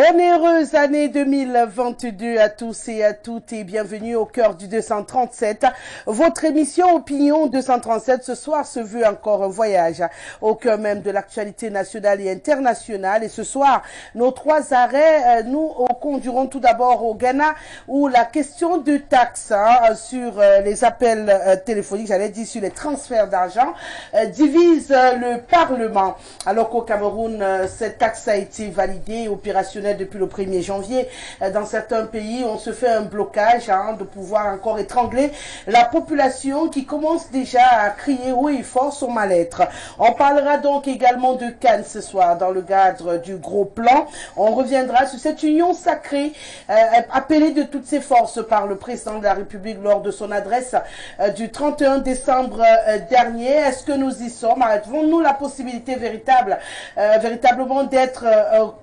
Bonne et heureuse année 2022 à tous et à toutes et bienvenue au cœur du 237. Votre émission Opinion 237 ce soir se veut encore un voyage au cœur même de l'actualité nationale et internationale. Et ce soir, nos trois arrêts, nous conduirons tout d'abord au Ghana où la question de taxes sur les appels téléphoniques, j'allais dire sur les transferts d'argent, divise le Parlement. Alors qu'au Cameroun, cette taxe a été validée, opérationnelle depuis le 1er janvier. Dans certains pays, on se fait un blocage de pouvoir encore étrangler la population qui commence déjà à crier haut et fort son mal-être. On parlera donc également de Cannes ce soir dans le cadre du gros plan. On reviendra sur cette union sacrée appelée de toutes ses forces par le président de la République lors de son adresse du 31 décembre dernier. Est-ce que nous y sommes? Avons-nous la possibilité véritablement d'être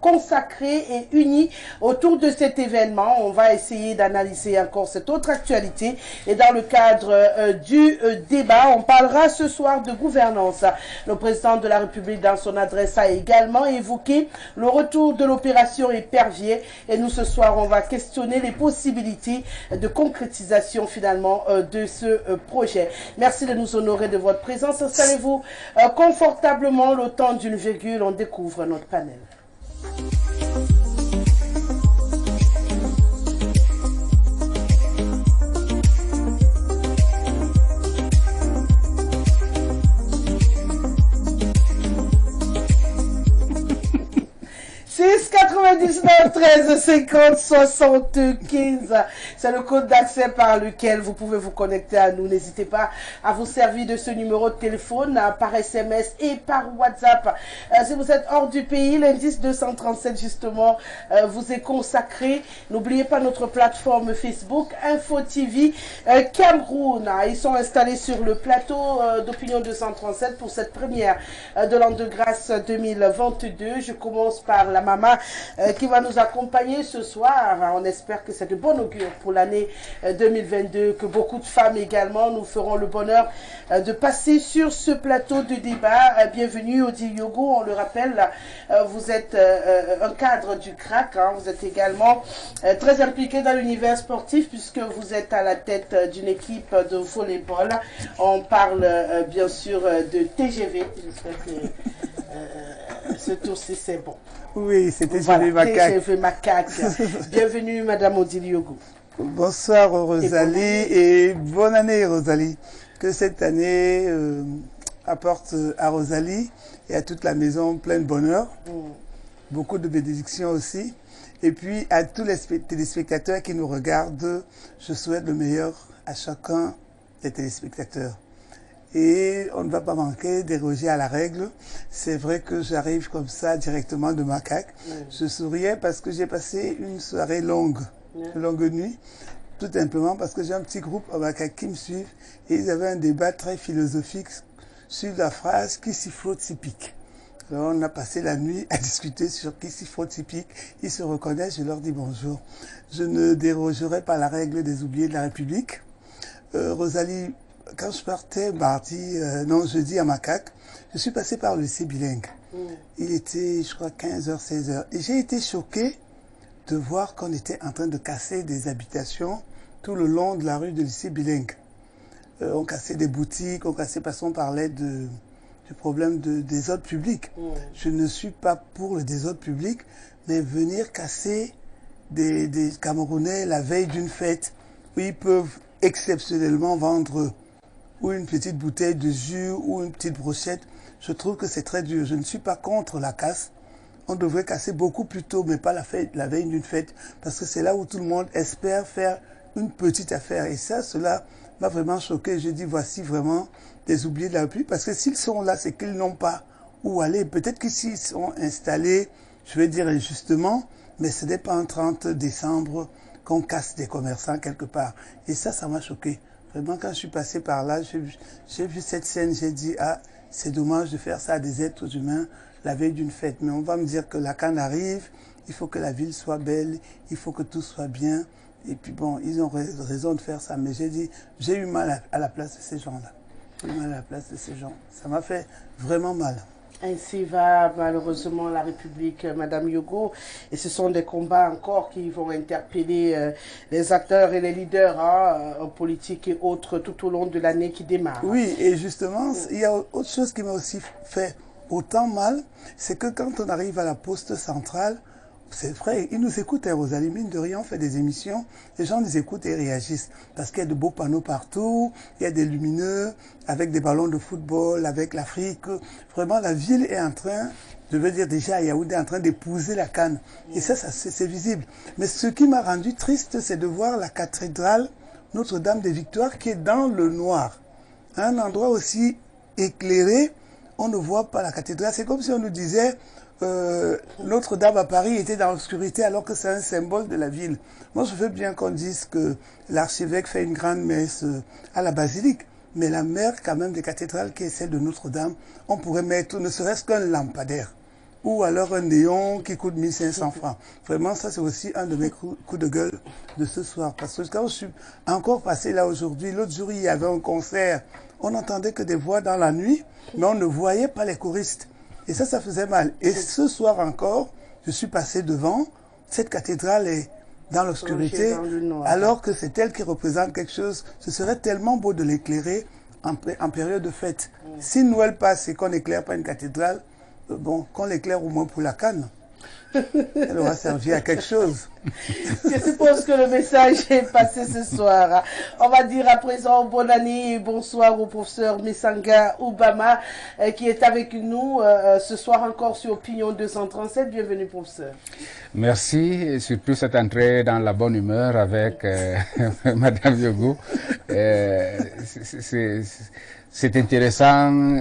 consacrés et unis autour de cet événement? On va essayer d'analyser encore cette autre actualité et dans le cadre du débat, on parlera ce soir de gouvernance. Le président de la République dans son adresse a également évoqué le retour de l'opération Épervier et nous ce soir on va questionner les possibilités de concrétisation finalement de ce projet. Merci de nous honorer de votre présence. Installez-vous confortablement le temps d'une virgule, on découvre notre panel. « 99 13 50 75 » c'est le code d'accès par lequel vous pouvez vous connecter à nous. N'hésitez pas à vous servir de ce numéro de téléphone par SMS et par WhatsApp. Si vous êtes hors du pays, l'indice 237 justement vous est consacré. N'oubliez pas notre plateforme Facebook Info TV Cameroun. Ils sont installés sur le plateau d'Opinion 237 pour cette première de l'an de grâce 2022. Je commence par la maman qui va nous accompagner ce soir. On espère que c'est de bon augure pour l'année 2022, que beaucoup de femmes également nous feront le bonheur de passer sur ce plateau de débat. Bienvenue Odi Yogo, on le rappelle, vous êtes un cadre du CRAC, vous êtes également très impliqué dans l'univers sportif puisque vous êtes à la tête d'une équipe de volleyball. On parle bien sûr de TGV, j'espère que ce tour-ci c'est bon. Oui, c'était TGV Macaque. TGV Macaque. Bienvenue, Madame Odile Yogo. Bonsoir, Rosalie, et bonne année, Rosalie. Que cette année apporte à Rosalie et à toute la maison plein de bonheur, beaucoup de bénédictions aussi. Et puis, à tous les téléspectateurs qui nous regardent, je souhaite le meilleur à chacun des téléspectateurs. Et on ne va pas manquer déroger à la règle. C'est vrai que j'arrive comme ça directement de Macaque. Je souriais parce que j'ai passé une soirée longue nuit, tout simplement parce que j'ai un petit groupe à Macaque qui me suivent et ils avaient un débat très philosophique sur la phrase « qui s'y frotte s'y pique ». Alors on a passé la nuit à discuter sur qui s'y frotte s'y pique. Ils se reconnaissent, je leur dis bonjour. Je ne dérogerai pas la règle des oubliés de la République. Rosalie, quand je partais jeudi à Macaque, je suis passé par le lycée bilingue. Il était, je crois, 15h, 16h. Et j'ai été choqué de voir qu'on était en train de casser des habitations tout le long de la rue du lycée bilingue. On cassait des boutiques, parce qu'on parlait du problème de désordre public. Je ne suis pas pour le désordre public, mais venir casser des Camerounais la veille d'une fête où ils peuvent exceptionnellement vendre ou une petite bouteille de jus ou une petite brochette, je trouve que c'est très dur. Je ne suis pas contre la casse. On devrait casser beaucoup plus tôt, mais pas la veille d'une fête, parce que c'est là où tout le monde espère faire une petite affaire. Et ça, cela m'a vraiment choqué. Je dis, voici vraiment des oubliés de la République, parce que s'ils sont là, c'est qu'ils n'ont pas où aller. Peut-être qu'ici, ils sont installés, je vais dire injustement, mais ce n'est pas un 30 décembre qu'on casse des commerçants quelque part. Et ça m'a choqué. Vraiment, quand je suis passé par là, j'ai vu cette scène, j'ai dit, ah, c'est dommage de faire ça à des êtres humains la veille d'une fête. Mais on va me dire que la canne arrive, il faut que la ville soit belle, il faut que tout soit bien. Et puis bon, ils ont raison de faire ça. Mais j'ai dit, j'ai eu mal à la place de ces gens-là. J'ai eu mal à la place de ces gens. Ça m'a fait vraiment mal. Ainsi va malheureusement la République, Madame Yogo, et ce sont des combats encore qui vont interpeller les acteurs et les leaders en politique et autres tout au long de l'année qui démarre. Oui, et justement, il y a autre chose qui m'a aussi fait autant mal, c'est que quand on arrive à la poste centrale, c'est vrai, ils nous écoutent, Rosalie, mine de rien, on fait des émissions, les gens nous écoutent et réagissent, parce qu'il y a de beaux panneaux partout, il y a des lumineux, avec des ballons de football, avec l'Afrique. Vraiment, la ville est en train, je veux dire déjà, Yaoundé est en train d'épouser la CAN. Et ça c'est visible. Mais ce qui m'a rendu triste, c'est de voir la cathédrale Notre-Dame des Victoires qui est dans le noir. Un endroit aussi éclairé, on ne voit pas la cathédrale. C'est comme si on nous disait... Notre-Dame à Paris était dans l'obscurité alors que c'est un symbole de la ville. Moi, je veux bien qu'on dise que l'archevêque fait une grande messe à la basilique, mais la mère quand même des cathédrales qui est celle de Notre-Dame, on pourrait mettre ne serait-ce qu'un lampadaire ou alors un néon qui coûte 1500 francs. Vraiment, ça c'est aussi un de mes coups de gueule de ce soir. Parce que quand je suis encore passé là aujourd'hui, l'autre jour il y avait un concert, on n'entendait que des voix dans la nuit, mais on ne voyait pas les choristes. Et ça faisait mal. Et ce soir encore, je suis passé devant, cette cathédrale est dans l'obscurité, alors que c'est elle qui représente quelque chose. Ce serait tellement beau de l'éclairer en période de fête. Si Noël passe et qu'on n'éclaire pas une cathédrale, bon, qu'on l'éclaire au moins pour la canne. Elle aura servi à quelque chose. Je suppose que le message est passé ce soir. On va dire à présent bonne année et bonsoir au professeur Messanga Obama qui est avec nous ce soir encore sur Opinion 237. Bienvenue, professeur. Merci, et surtout cette entrée dans la bonne humeur avec Madame Yogo. C'est intéressant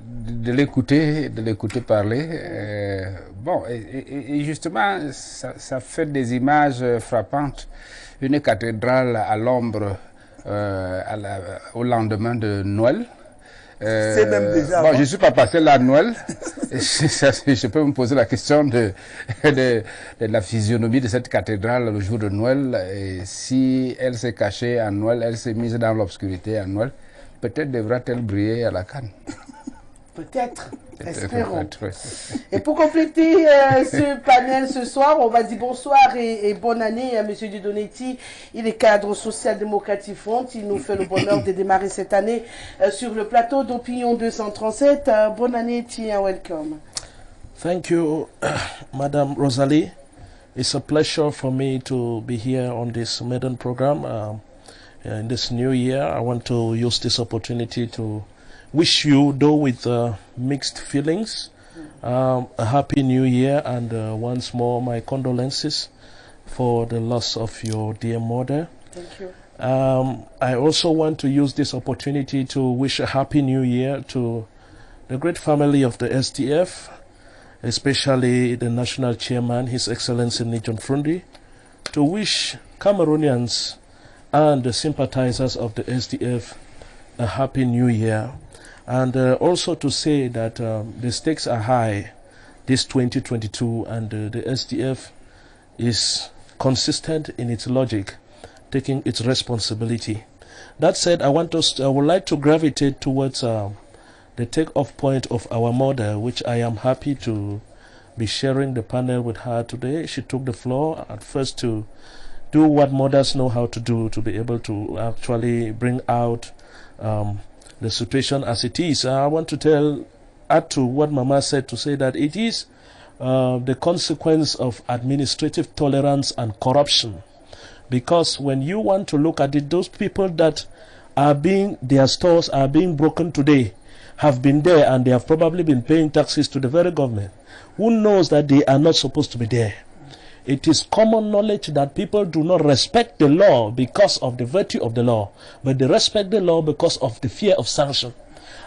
de l'écouter parler. Bon, et justement, ça fait des images frappantes. Une cathédrale à l'ombre au lendemain de Noël. C'est même déjà. Bon, je ne suis pas passé là à Noël. Je peux me poser la question de la physionomie de cette cathédrale le jour de Noël. Et si elle s'est cachée à Noël, elle s'est mise dans l'obscurité à Noël, peut-être devra-t-elle briller à la Cannes. Peut-être, espérons. Et pour compléter ce panel ce soir, on va dire bonsoir et bonne année à M. Didonetti. Il est cadre social-démocratique Front. Il nous fait le bonheur de démarrer cette année sur le plateau d'Opinion 237. Bonne année, Tia, welcome. Thank you, Madame Rosalie. It's a pleasure for me to be here on this maiden program. In this new year, I want to use this opportunity to wish you, though with mixed feelings, a happy new year, and once more my condolences for the loss of your dear mother. Thank you. I also want to use this opportunity to wish a happy new year to the great family of the SDF, especially the national chairman, His Excellency Nijon Frundi, to wish Cameroonians and the sympathizers of the SDF a happy new year. And also to say that the stakes are high this 2022, and the SDF is consistent in its logic, taking its responsibility. That said, I would like to gravitate towards the take-off point of our mother, which I am happy to be sharing the panel with her today. She took the floor at first to do what mothers know how to do, to be able to actually bring out the situation as it is. I want to add to what Mama said, to say that it is the consequence of administrative tolerance and corruption. Because when you want to look at it, those people that their stores are being broken today have been there, and they have probably been paying taxes to the very government, who knows that they are not supposed to be there. It is common knowledge that people do not respect the law because of the virtue of the law, but they respect the law because of the fear of sanction.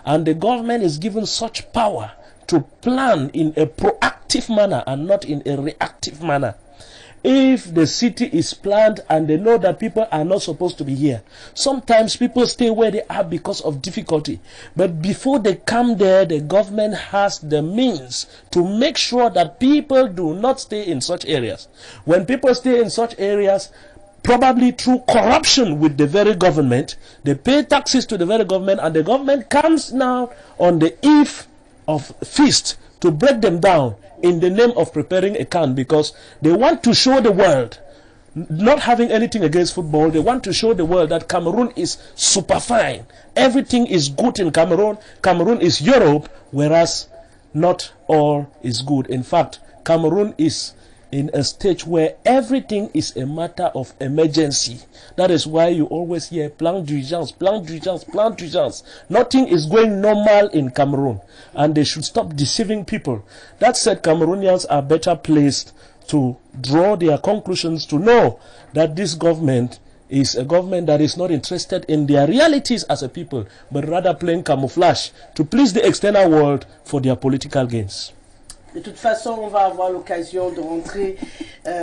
And the government is given such power to plan in a proactive manner and not in a reactive manner. If the city is planned and they know that people are not supposed to be here, sometimes people stay where they are because of difficulty. But before they come there, the government has the means to make sure that people do not stay in such areas. When people stay in such areas, probably through corruption with the very government, they pay taxes to the very government, and the government comes now on the eve of fists to break them down in the name of preparing a CAN, because they want to show the world, not having anything against football, they want to show the world that Cameroon is super fine. Everything is good in Cameroon. Cameroon is Europe, whereas not all is good. In fact, Cameroon is in a stage where everything is a matter of emergency. That is why you always hear plan d'urgence, plan d'urgence, plan d'urgence. Nothing is going normal in Cameroon, and they should stop deceiving people. That said, Cameroonians are better placed to draw their conclusions, to know that this government is a government that is not interested in their realities as a people, but rather playing camouflage to please the external world for their political gains. De toute façon, on va avoir l'occasion de rentrer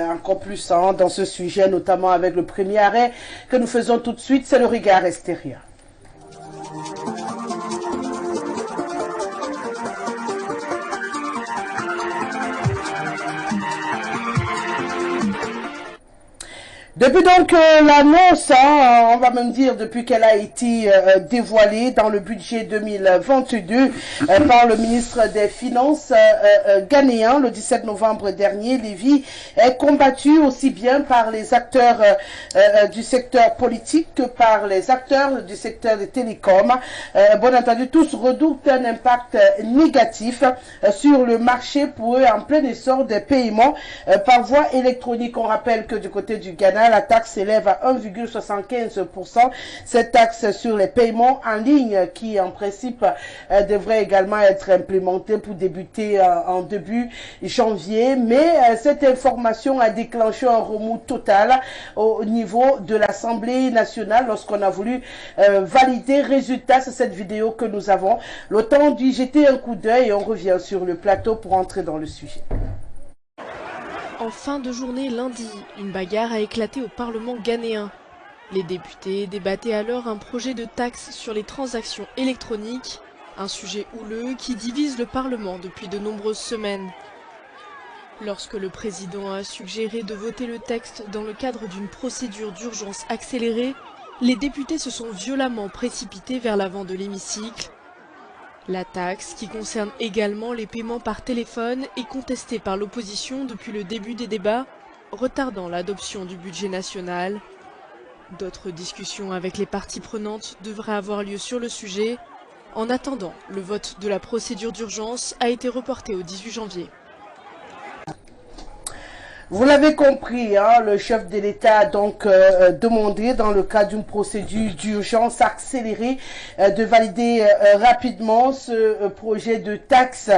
encore plus dans ce sujet, notamment avec le premier arrêt que nous faisons tout de suite, c'est le regard extérieur. Depuis donc l'annonce, on va même dire depuis qu'elle a été dévoilée dans le budget 2022 par le ministre des Finances ghanéen le 17 novembre dernier, Lévy est combattu aussi bien par les acteurs du secteur politique que par les acteurs du secteur des télécoms. Bon entendu, tous redoutent un impact négatif sur le marché pour eux en plein essor des paiements par voie électronique. On rappelle que du côté du Ghana, la taxe s'élève à 1,75%. Cette taxe sur les paiements en ligne qui, en principe, devrait également être implémentée pour débuter en début janvier. Mais cette information a déclenché un remous total au niveau de l'Assemblée nationale lorsqu'on a voulu valider. Résultat, c'est cette vidéo que nous avons. Le temps d'y jeter un coup d'œil et on revient sur le plateau pour entrer dans le sujet. En fin de journée lundi, une bagarre a éclaté au Parlement ghanéen. Les députés débattaient alors un projet de taxe sur les transactions électroniques, un sujet houleux qui divise le Parlement depuis de nombreuses semaines. Lorsque le président a suggéré de voter le texte dans le cadre d'une procédure d'urgence accélérée, les députés se sont violemment précipités vers l'avant de l'hémicycle. La taxe, qui concerne également les paiements par téléphone, est contestée par l'opposition depuis le début des débats, retardant l'adoption du budget national. D'autres discussions avec les parties prenantes devraient avoir lieu sur le sujet. En attendant, le vote de la procédure d'urgence a été reporté au 18 janvier. Vous l'avez compris, le chef de l'État a donc demandé, dans le cadre d'une procédure d'urgence accélérée, de valider rapidement ce projet de taxe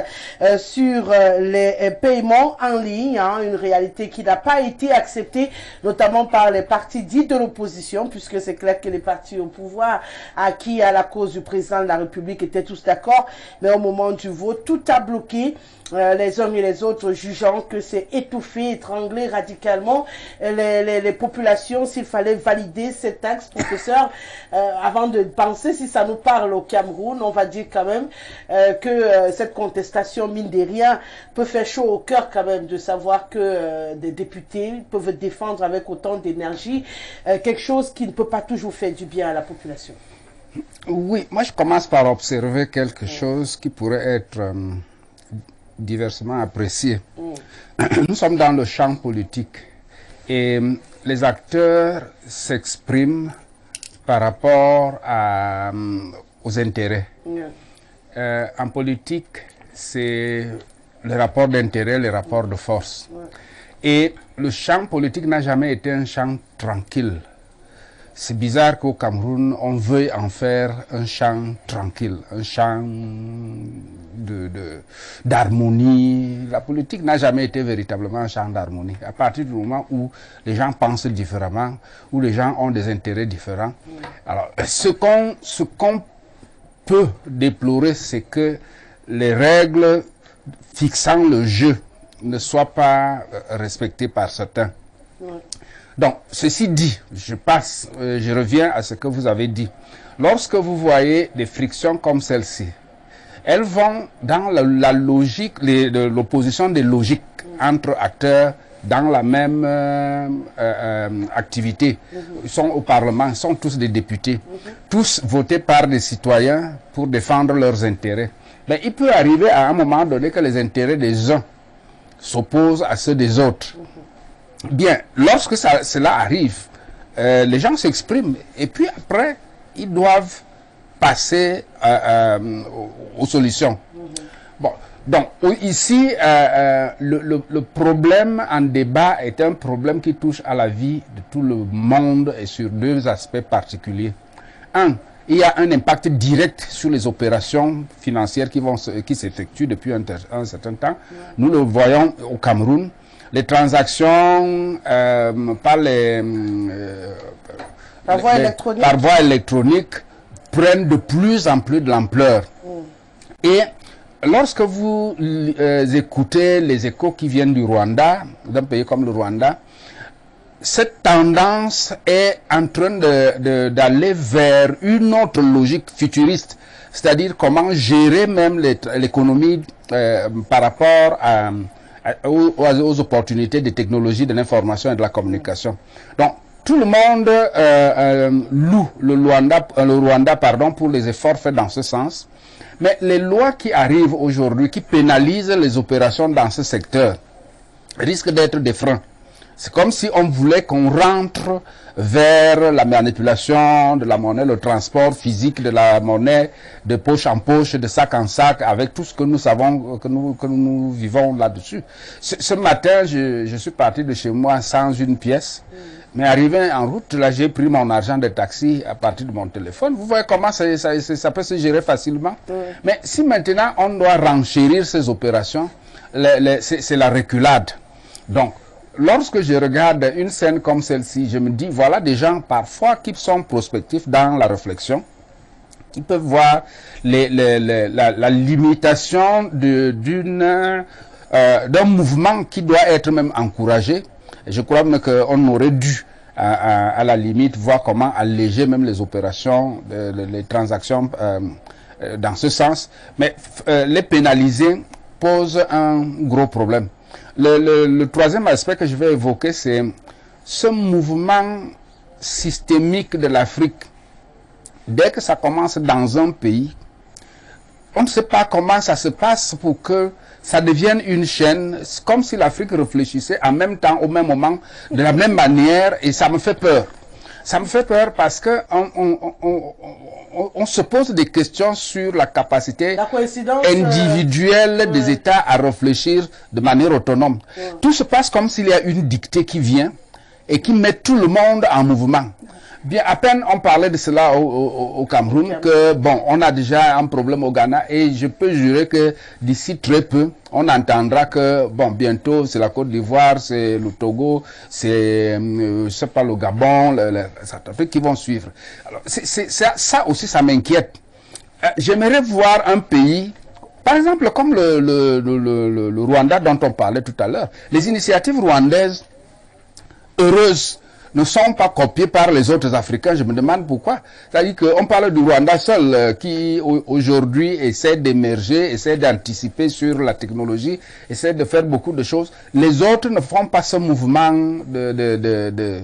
sur les paiements en ligne, une réalité qui n'a pas été acceptée, notamment par les partis dits de l'opposition, puisque c'est clair que les partis au pouvoir, acquis à la cause du président de la République, étaient tous d'accord, mais au moment du vote, tout a bloqué. Les uns et les autres jugeant que c'est étouffer, étrangler radicalement les populations s'il fallait valider cette taxe. Professeur, avant de penser si ça nous parle au Cameroun, on va dire quand même que cette contestation, mine de rien, peut faire chaud au cœur quand même de savoir que des députés peuvent défendre avec autant d'énergie quelque chose qui ne peut pas toujours faire du bien à la population. Oui, moi je commence par observer quelque chose qui pourrait être diversement apprécié. Nous sommes dans le champ politique et les acteurs s'expriment par rapport aux intérêts. En politique, c'est le rapport d'intérêt, le rapport de force. Et le champ politique n'a jamais été un champ tranquille. C'est bizarre qu'au Cameroun, on veuille en faire un champ tranquille, un champ d'harmonie. La politique n'a jamais été véritablement un champ d'harmonie. À partir du moment où les gens pensent différemment, où les gens ont des intérêts différents. Alors, ce qu'on peut déplorer, c'est que les règles fixant le jeu ne soient pas respectées par certains. Donc, ceci dit, je reviens à ce que vous avez dit. Lorsque vous voyez des frictions comme celle-ci, elles vont dans la logique, l'opposition des logiques entre acteurs dans la même activité. Ils sont au Parlement, ils sont tous des députés, tous votés par des citoyens pour défendre leurs intérêts. Mais il peut arriver à un moment donné que les intérêts des uns s'opposent à ceux des autres. Bien, lorsque cela arrive, les gens s'expriment et puis après, ils doivent passer aux solutions. Bon, donc ici, le problème en débat est un problème qui touche à la vie de tout le monde et sur deux aspects particuliers. Un, il y a un impact direct sur les opérations financières qui s'effectuent depuis un certain temps. Nous le voyons au Cameroun. Les transactions par voie électronique prennent de plus en plus de l'ampleur. Et lorsque vous écoutez les échos qui viennent du Rwanda, d'un pays comme le Rwanda, cette tendance est en train d'aller vers une autre logique futuriste, c'est-à-dire comment gérer même l'économie par rapport aux opportunités des technologies de l'information et de la communication. Donc, tout le monde loue le Rwanda pour les efforts faits dans ce sens. Mais les lois qui arrivent aujourd'hui, qui pénalisent les opérations dans ce secteur, risquent d'être des freins. C'est comme si on voulait qu'on rentre vers la manipulation de la monnaie, le transport physique de la monnaie, de poche en poche, de sac en sac, avec tout ce que nous savons, que nous vivons là-dessus. Ce matin, je suis parti de chez moi sans une pièce. Mais arrivé en route, là, j'ai pris mon argent de taxi à partir de mon téléphone. Vous voyez comment ça peut se gérer facilement. Mais si maintenant on doit renchérir ces opérations, c'est la reculade. Donc, lorsque je regarde une scène comme celle-ci, je me dis, voilà des gens parfois qui sont prospectifs dans la réflexion, qui peuvent voir la limitation d'un mouvement qui doit être même encouragé. Je crois même qu'on aurait dû, à la limite, voir comment alléger même les opérations, les transactions dans ce sens. Mais les pénaliser pose un gros problème. Le troisième aspect que je vais évoquer, c'est ce mouvement systémique de l'Afrique. Dès que ça commence dans un pays, on ne sait pas comment ça se passe pour que ça devienne une chaîne, comme si l'Afrique réfléchissait en même temps, au même moment, de la même manière, et ça me fait peur. Ça me fait peur parce que on se pose des questions sur la capacité individuelle des États à réfléchir de manière autonome. Tout se passe comme s'il y a une dictée qui vient et qui met tout le monde en mouvement. Bien, à peine on parlait de cela au Cameroun, que bon, on a déjà un problème au Ghana et je peux jurer que d'ici très peu, on entendra que bon, bientôt c'est la Côte d'Ivoire, c'est le Togo, c'est je sais pas, le Gabon, la Centrafrique qui vont suivre. Alors, ça aussi, ça m'inquiète. J'aimerais voir un pays, par exemple comme le Rwanda dont on parlait tout à l'heure. Les initiatives rwandaises heureuses ne sont pas copiés par les autres Africains. Je me demande pourquoi. C'est-à-dire qu'on parle du Rwanda seul qui aujourd'hui essaie d'émerger, essaie d'anticiper sur la technologie, essaie de faire beaucoup de choses. Les autres ne font pas ce mouvement de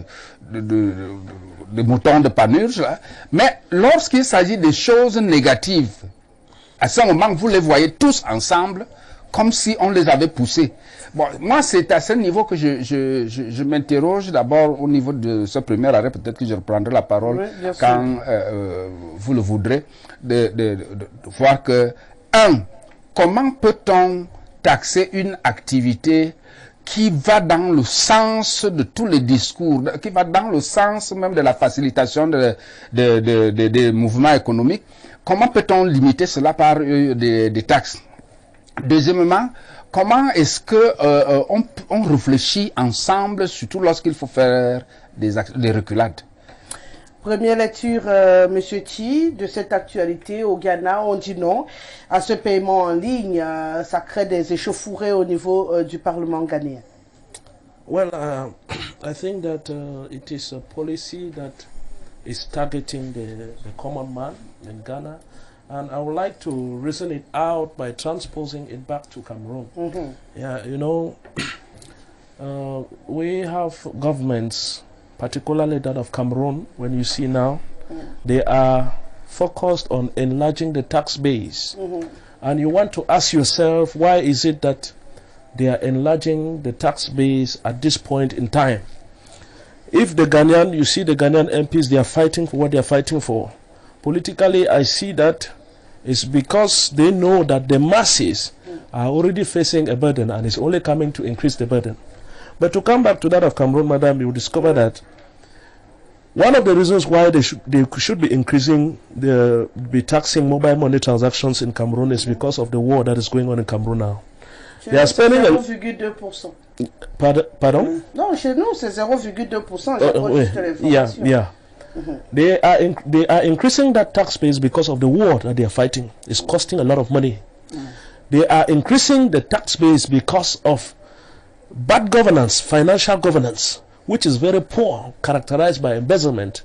moutons de panurge. Là. Mais lorsqu'il s'agit des choses négatives, à ce moment, vous les voyez tous ensemble, comme si on les avait poussés. Bon, moi, c'est à ce niveau que je m'interroge d'abord au niveau de ce premier arrêt. Peut-être que je reprendrai la parole quand vous le voudrez, de voir que, comment peut-on taxer une activité qui va dans le sens de tous les discours, qui va dans le sens même de la facilitation des mouvements économiques? Comment peut-on limiter cela par des taxes? Deuxièmement, comment est-ce que on réfléchit ensemble, surtout lorsqu'il faut faire des reculades? Première lecture, Monsieur Chi, de cette actualité au Ghana. On dit non à ce paiement en ligne. Ça crée des échauffourées au niveau du Parlement ghanéen. Well, I think that it is a policy that is targeting the common man in Ghana. And I would like to reason it out by transposing it back to Cameroon. Yeah, you know, we have governments, particularly that of Cameroon, when you see now, they are focused on enlarging the tax base. and you want to ask yourself, why is it that they are enlarging the tax base at this point in time? If the Ghanaian, you see the Ghanaian MPs, they are fighting for what they are fighting for. Politically, I see that it's because they know that the masses are already facing a burden and it's only coming to increase the burden. But to come back to that of Cameroon, madam, you will discover that one of the reasons why they should be increasing, be taxing mobile money transactions in Cameroon is because of the war that is going on in Cameroon now. They are spending 0,2%. Pardon? Non, chez nous, c'est 0,2%. Yeah. They are increasing that tax base because of the war that they are fighting. It's costing a lot of money. They are increasing the tax base because of bad governance, financial governance, which is very poor, characterized by embezzlement.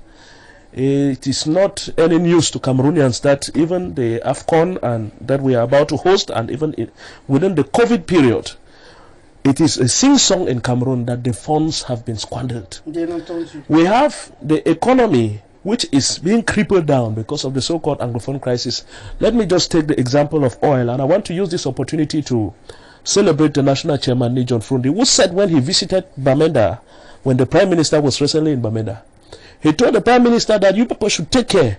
It is not any news to Cameroonians that even the AFCON and that we are about to host, and even within the COVID period, it is a sing-song in Cameroon that the funds have been squandered. We have the economy which is being crippled down because of the so-called Anglophone crisis. Let me just take the example of oil, and I want to use this opportunity to celebrate the national chairman, John Frundi, who said when he visited Bamenda, when the Prime Minister was recently in Bamenda, he told the Prime Minister that you people should take care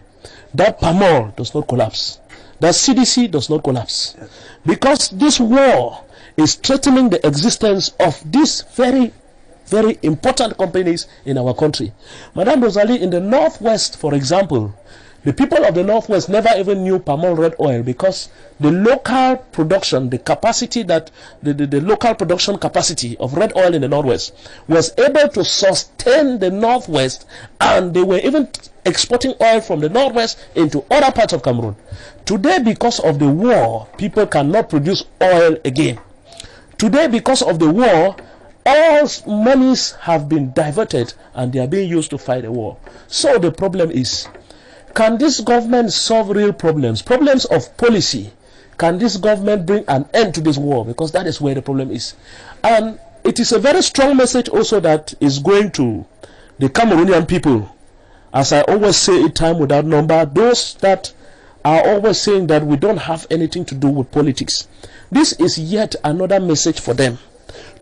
that palm oil does not collapse, that CDC does not collapse, because this war is threatening the existence of these very, very important companies in our country. Madame Rosalie, in the Northwest, for example, the people of the Northwest never even knew palm oil red oil because the local production, the capacity that the local production capacity of red oil in the Northwest was able to sustain the Northwest, and they were even exporting oil from the Northwest into other parts of Cameroon. Today, because of the war, people cannot produce oil again. Today, because of the war, all monies have been diverted and they are being used to fight the war. So the problem is, can this government solve real problems of policy? Can this government bring an end to this war? Because that is where the problem is. And it is a very strong message also that is going to the Cameroonian people. As I always say it time without number, those that are always saying that we don't have anything to do with politics. This is yet another message for them.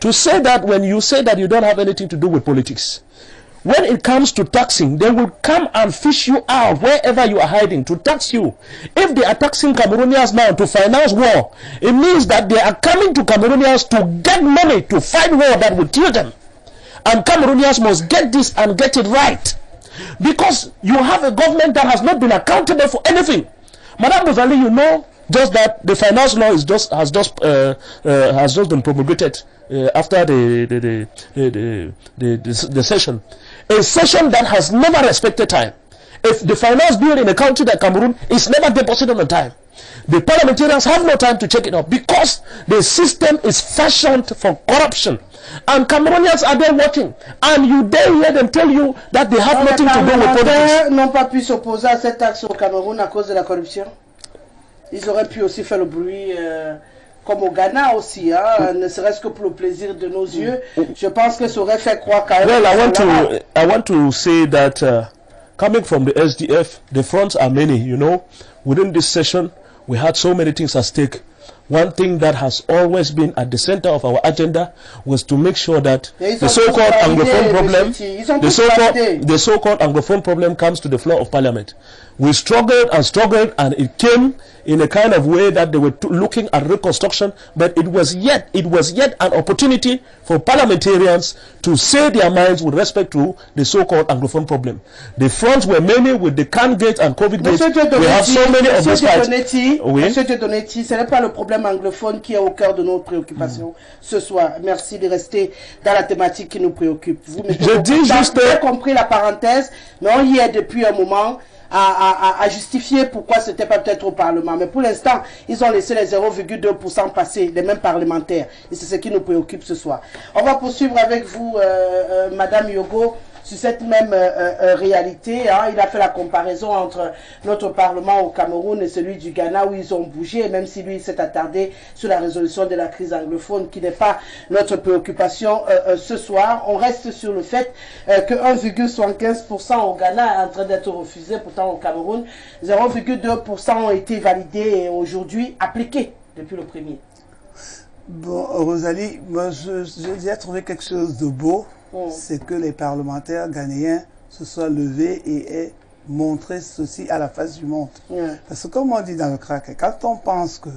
To say that when you say that you don't have anything to do with politics, when it comes to taxing, they will come and fish you out wherever you are hiding to tax you. If they are taxing Cameroonians now to finance war, it means that they are coming to Cameroonians to get money to fight war that will kill them. And Cameroonians must get this and get it right. Because you have a government that has not been accountable for anything. Madame Rosalie, you know just that the finance law is has just been promulgated after the session. A session that has never respected time. If the finance bill in a country like Cameroon is never deposited on time, the parliamentarians have no time to check it up because the system is fashioned for corruption. And Cameroonians are there watching, and you dare hear them tell you that they have nothing to do with politics. N'ont pas pu s'opposer à cette taxe au Cameroun à cause de la corruption. Ils auraient pu aussi faire le bruit comme au Ghana aussi, hein, ne serait-ce que pour le plaisir de nos yeux. Je pense que ça aurait fait croire qu'à well, I want to say that coming from the SDF, the fronts are many, you know. Within this session, we had so many things at stake. One thing that has always been at the center of our agenda was to make sure that the so-called Anglophone problem, the so-called Anglophone problem comes to the floor of Parliament. We struggled and struggled, and it came in a kind of way that they were looking at reconstruction, but it was yet an opportunity for parliamentarians to say their minds with respect to the so-called Anglophone problem. The fronts were many with the CAN gate and COVID gate. We have so many of those fights. Monsieur Donetti, ce n'est pas le problème anglophone qui est au cœur de nos préoccupations ce soir. Merci de rester dans la thématique qui nous préoccupe. Vous avez compris la parenthèse, mais on y est depuis un moment. À justifier pourquoi c'était pas peut-être au Parlement. Mais pour l'instant, ils ont laissé les 0,2% passer, les mêmes parlementaires. Et c'est ce qui nous préoccupe ce soir. On va poursuivre avec vous, Madame Yogo. sur cette même réalité. Hein. Il a fait la comparaison entre notre Parlement au Cameroun et celui du Ghana où ils ont bougé, même si lui s'est attardé sur la résolution de la crise anglophone qui n'est pas notre préoccupation ce soir. On reste sur le fait que 1,75% au Ghana est en train d'être refusé, pourtant au Cameroun, 0,2% ont été validés et aujourd'hui appliqués depuis le premier. Bon, Rosalie, moi j'ai déjà trouvé quelque chose de beau, c'est que les parlementaires ghanéens se soient levés et aient montré ceci à la face du monde. Parce que comme on dit dans le crack, quand on pense que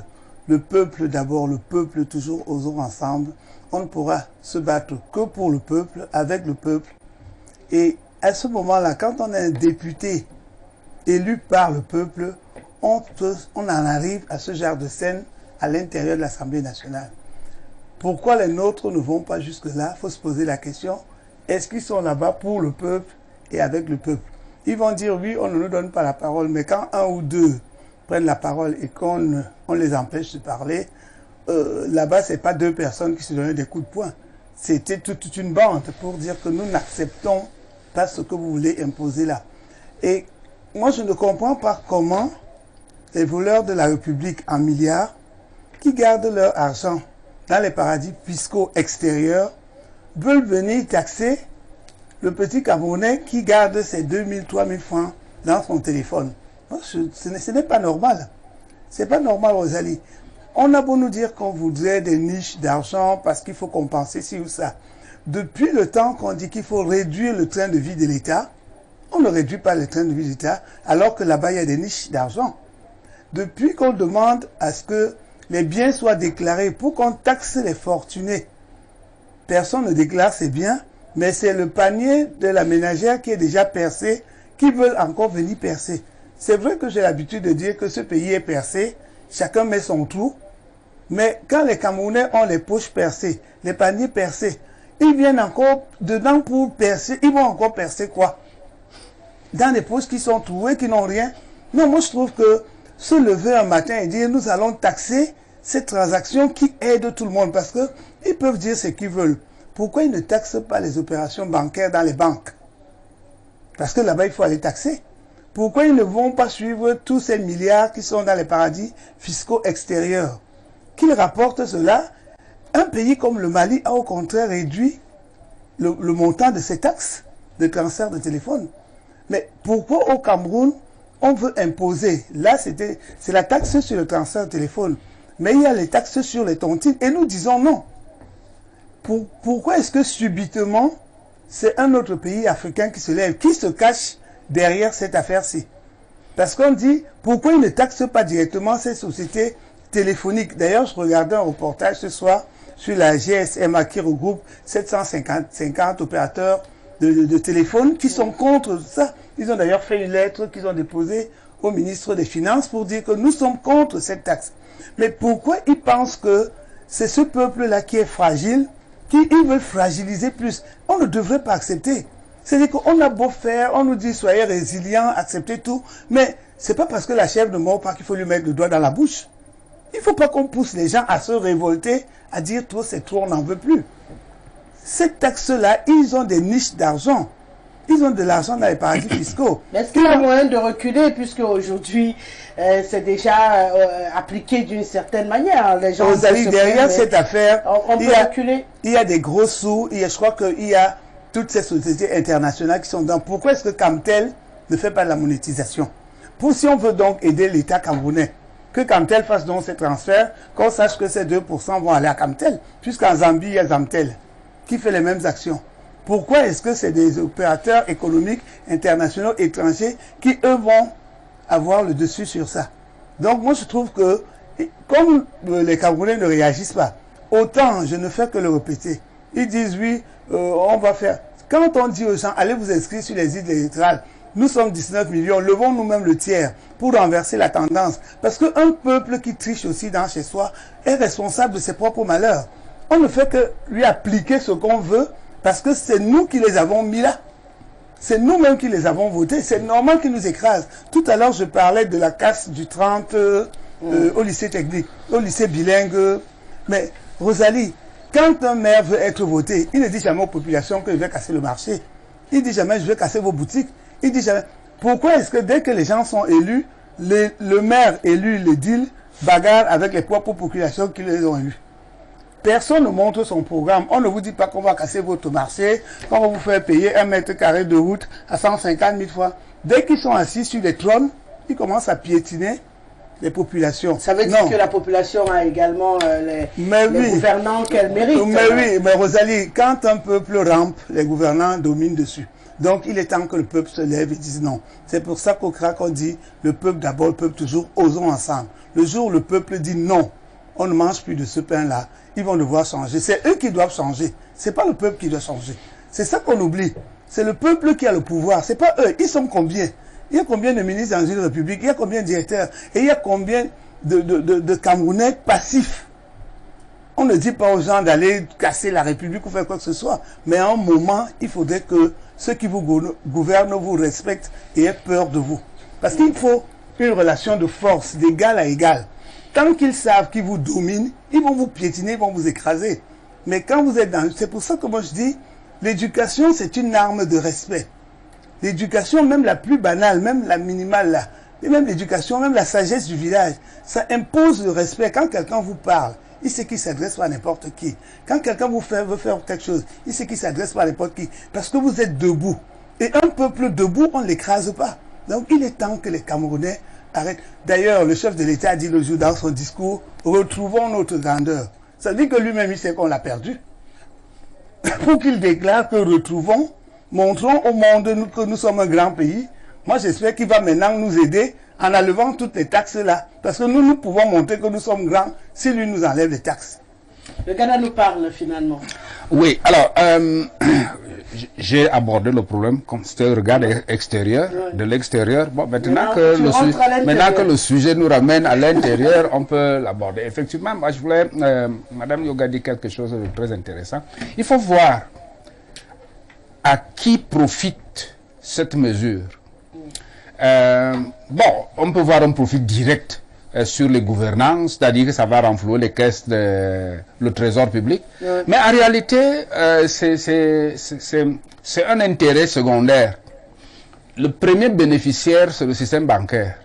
le peuple d'abord, le peuple toujours osons ensemble, on ne pourra se battre que pour le peuple, avec le peuple. Et à ce moment-là, quand on est un député élu par le peuple, on en arrive à ce genre de scène à l'intérieur de l'Assemblée nationale. Pourquoi les nôtres ne vont pas jusque-là? Il faut se poser la question. Est-ce qu'ils sont là-bas pour le peuple et avec le peuple? Ils vont dire oui, on ne nous donne pas la parole, mais quand un ou deux prennent la parole et qu'on les empêche de parler, là-bas, ce n'est pas deux personnes qui se donnaient des coups de poing. C'était toute une bande pour dire que nous n'acceptons pas ce que vous voulez imposer là. Et moi, je ne comprends pas comment les voleurs de la République en milliards, qui gardent leur argent dans les paradis fiscaux extérieurs, veulent venir taxer le petit Camerounais qui garde ses 2 000, 3 000 francs dans son téléphone. Ce n'est pas normal. C'est pas normal, Rosalie. On a beau nous dire qu'on voudrait des niches d'argent parce qu'il faut compenser ci ou ça. Depuis le temps qu'on dit qu'il faut réduire le train de vie de l'État, on ne réduit pas le train de vie de l'État alors que là-bas il y a des niches d'argent. Depuis qu'on demande à ce que les biens soient déclarés pour qu'on taxe les fortunés, personne ne déclare ses biens, mais c'est le panier de la ménagère qui est déjà percé, qui veut encore venir percer. C'est vrai que j'ai l'habitude de dire que ce pays est percé, chacun met son trou, mais quand les Camerounais ont les poches percées, les paniers percés, ils viennent encore dedans pour percer, ils vont encore percer quoi? Dans les poches qui sont trouées, qui n'ont rien. Non, moi je trouve que se lever un matin et dire nous allons taxer ces transactions qui aident tout le monde, parce qu'ils peuvent dire ce qu'ils veulent. Pourquoi ils ne taxent pas les opérations bancaires dans les banques? Parce que là-bas, il faut aller taxer. Pourquoi ils ne vont pas suivre tous ces milliards qui sont dans les paradis fiscaux extérieurs? Qu'ils rapportent cela. Un pays comme le Mali a au contraire réduit le montant de ces taxes de transfert de téléphone. Mais pourquoi au Cameroun, on veut imposer? Là, c'est la taxe sur le transfert de téléphone. Mais il y a les taxes sur les tontines. Et nous disons non. Pourquoi est-ce que subitement, c'est un autre pays africain qui se lève, qui se cache derrière cette affaire-ci? Parce qu'on dit, pourquoi ils ne taxent pas directement ces sociétés téléphoniques? D'ailleurs, je regardais un reportage ce soir sur la GSMA qui regroupe 750 opérateurs de téléphone qui sont contre ça. Ils ont d'ailleurs fait une lettre qu'ils ont déposée au ministre des Finances pour dire que nous sommes contre cette taxe. Mais pourquoi ils pensent que c'est ce peuple-là qui est fragile, ils veulent fragiliser plus? On ne devrait pas accepter. C'est-à-dire qu'on a beau faire, on nous dit soyez résilients, acceptez tout, mais c'est pas parce que la chèvre ne mord pas qu'il faut lui mettre le doigt dans la bouche. Il ne faut pas qu'on pousse les gens à se révolter, à dire trop c'est trop, on n'en veut plus. Cette taxe-là, ils ont des niches d'argent. Ils ont de l'argent dans les paradis fiscaux. Mais est-ce qu'il y a moyen de reculer, puisque aujourd'hui, c'est déjà appliqué d'une certaine manière? Les gens derrière cette affaire, on peut reculer. Il y a des gros sous, je crois qu'il y a toutes ces sociétés internationales qui sont dedans. Pourquoi est-ce que Camtel ne fait pas la monétisation? Si on veut donc aider l'État camerounais, que Camtel fasse donc ces transferts, qu'on sache que ces 2% vont aller à Camtel, puisqu'en Zambie, il y a Zamtel qui fait les mêmes actions. Pourquoi est-ce que c'est des opérateurs économiques internationaux étrangers qui, eux, vont avoir le dessus sur ça? Donc, moi, je trouve que, comme les Camerounais ne réagissent pas, autant je ne fais que le répéter. Ils disent, oui, on va faire. Quand on dit aux gens, allez vous inscrire sur les îles électorales, nous sommes 19 millions, levons nous-mêmes le tiers pour renverser la tendance. Parce qu'un peuple qui triche aussi dans chez soi est responsable de ses propres malheurs. On ne fait que lui appliquer ce qu'on veut, parce que c'est nous qui les avons mis là. C'est nous-mêmes qui les avons votés. C'est normal qu'ils nous écrasent. Tout à l'heure, je parlais de la casse du 30 au lycée technique, au lycée bilingue. Mais Rosalie, quand un maire veut être voté, il ne dit jamais aux populations qu'il veut casser le marché. Il dit jamais je vais casser vos boutiques. Il dit jamais. Pourquoi est-ce que dès que les gens sont élus, le maire élu, le deal, bagarre avec les propres populations qui les ont élus? Personne ne montre son programme. On ne vous dit pas qu'on va casser votre marché, qu'on va vous faire payer 1 mètre carré de route à 150 000 fois. Dès qu'ils sont assis sur les trônes, ils commencent à piétiner les populations. Ça veut dire que la population a également les gouvernants qu'elle mérite. Mais oui, mais Rosalie, quand un peuple rampe, les gouvernants dominent dessus. Donc il est temps que le peuple se lève et dise non. C'est pour ça qu'au CRAC on dit, le peuple d'abord, le peuple toujours, osons ensemble. Le jour où le peuple dit non, on ne mange plus de ce pain-là, ils vont devoir changer. C'est eux qui doivent changer. C'est pas le peuple qui doit changer. C'est ça qu'on oublie. C'est le peuple qui a le pouvoir. C'est pas eux. Ils sont combien? Il y a combien de ministres dans une république? Il y a combien de directeurs? Et il y a combien de Camerounais passifs? On ne dit pas aux gens d'aller casser la république ou faire quoi que ce soit. Mais à un moment, il faudrait que ceux qui vous gouvernent vous respectent et aient peur de vous. Parce qu'il faut une relation de force, d'égal à égal. Tant qu'ils savent qu'ils vous dominent, ils vont vous piétiner, ils vont vous écraser. Mais quand vous êtes dans... C'est pour ça que moi je dis, l'éducation c'est une arme de respect. L'éducation, même la plus banale, même la minimale là, et même l'éducation, même la sagesse du village, ça impose le respect. Quand quelqu'un vous parle, il sait qu'il s'adresse pas à n'importe qui. Quand quelqu'un veut faire quelque chose, il sait qu'il s'adresse pas à n'importe qui. Parce que vous êtes debout. Et un peuple debout, on ne l'écrase pas. Donc il est temps que les Camerounais arrêtent. D'ailleurs, le chef de l'État a dit le jour dans son discours, retrouvons notre grandeur. Ça veut dire que lui-même, il sait qu'on l'a perdu. Pour qu'il déclare que retrouvons, montrons au monde que nous sommes un grand pays. Moi, j'espère qu'il va maintenant nous aider en enlevant toutes les taxes là. Parce que nous pouvons montrer que nous sommes grands si lui nous enlève les taxes. Le Ghana nous parle finalement. Oui, alors, j'ai abordé le problème comme c'était le regard extérieur, de l'extérieur. Bon, maintenant que le sujet nous ramène à l'intérieur, on peut l'aborder. Effectivement, moi je voulais, Madame Yoga dit quelque chose de très intéressant. Il faut voir à qui profite cette mesure. Bon, on peut voir un profit direct sur les gouvernants, c'est-à-dire que ça va renflouer les caisses le trésor public. Mais en réalité, c'est un intérêt secondaire. Le premier bénéficiaire, c'est le système bancaire.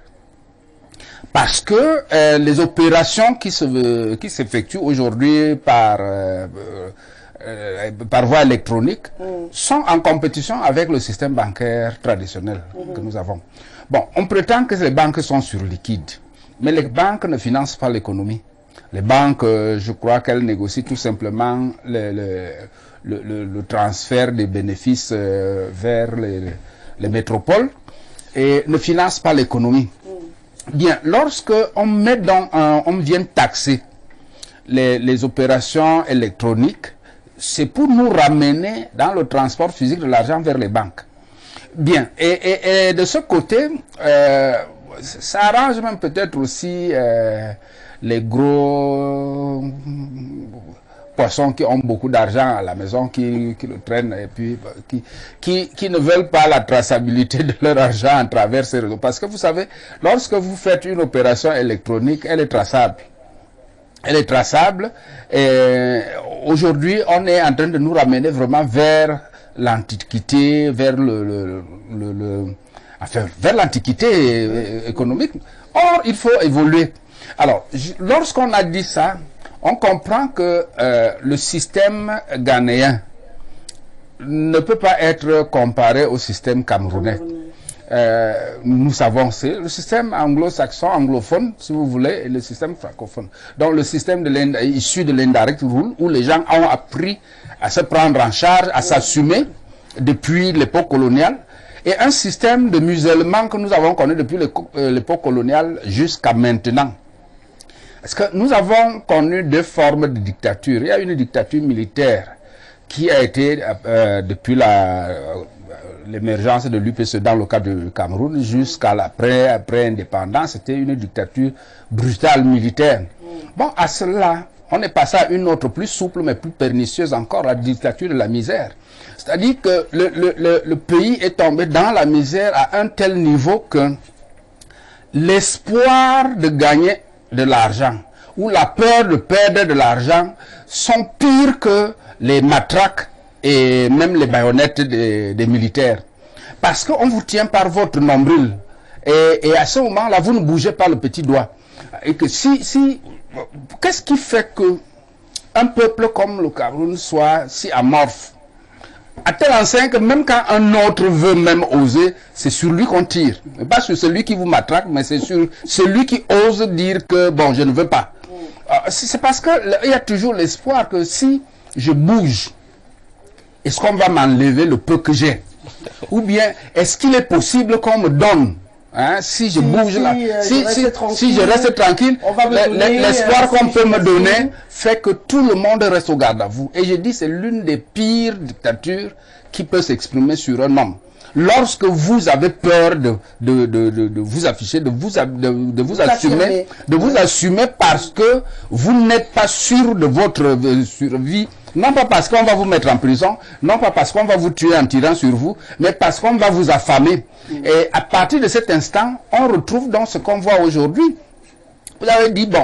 Parce que les opérations qui s'effectuent aujourd'hui par voie électronique sont en compétition avec le système bancaire traditionnel que nous avons. Bon, on prétend que les banques sont sur liquide. Mais les banques ne financent pas l'économie. Les banques, je crois qu'elles négocient tout simplement le transfert des bénéfices vers les métropoles et ne financent pas l'économie. Bien, lorsque on vient taxer les opérations électroniques, c'est pour nous ramener dans le transport physique de l'argent vers les banques. Bien, et de ce côté, ça arrange même peut-être aussi les gros poissons qui ont beaucoup d'argent à la maison, qui le traînent et puis qui ne veulent pas la traçabilité de leur argent à travers ces réseaux. Parce que vous savez, lorsque vous faites une opération électronique, elle est traçable. Elle est traçable et aujourd'hui, on est en train de nous ramener vraiment vers l'antiquité, vers vers l'antiquité économique. Or, il faut évoluer. Alors, lorsqu'on a dit ça, on comprend que le système ghanéen ne peut pas être comparé au système camerounais. Nous savons, c'est le système anglo-saxon, anglophone, si vous voulez, et le système francophone. Donc, le système issu de l'indirect rule, où les gens ont appris à se prendre en charge, à s'assumer depuis l'époque coloniale, et un système de musellement que nous avons connu depuis l'époque coloniale jusqu'à maintenant. Parce que nous avons connu deux formes de dictature. Il y a une dictature militaire qui a été, depuis l'émergence de l'UPC dans le cas du Cameroun, jusqu'à après indépendance, c'était une dictature brutale militaire. Bon, à cela, on est passé à une autre plus souple, mais plus pernicieuse encore, la dictature de la misère. C'est-à-dire que le pays est tombé dans la misère à un tel niveau que l'espoir de gagner de l'argent ou la peur de perdre de l'argent sont pires que les matraques et même les baïonnettes des militaires. Parce qu'on vous tient par votre nombril. Et à ce moment-là, vous ne bougez pas le petit doigt. Et que qu'est-ce qui fait que un peuple comme le Cameroun soit si amorphe? À tel enseigne que même quand un autre veut même oser, c'est sur lui qu'on tire. Pas sur celui qui vous matraque, mais c'est sur celui qui ose dire que bon, je ne veux pas. C'est parce qu'il y a toujours l'espoir que si je bouge, est-ce qu'on va m'enlever le peu que j'ai? Ou bien, est-ce qu'il est possible qu'on me donne? Hein, si je bouge là, si je reste tranquille, l'espoir qu'on peut me donner fait que tout le monde reste au garde à vous. Et je dis, c'est l'une des pires dictatures qui peut s'exprimer sur un homme. Lorsque vous avez peur de vous afficher, de vous assumer parce que vous n'êtes pas sûr de votre survie. Non pas parce qu'on va vous mettre en prison, non pas parce qu'on va vous tuer en tirant sur vous, mais parce qu'on va vous affamer. Et à partir de cet instant, on retrouve dans ce qu'on voit aujourd'hui. Vous avez dit, bon,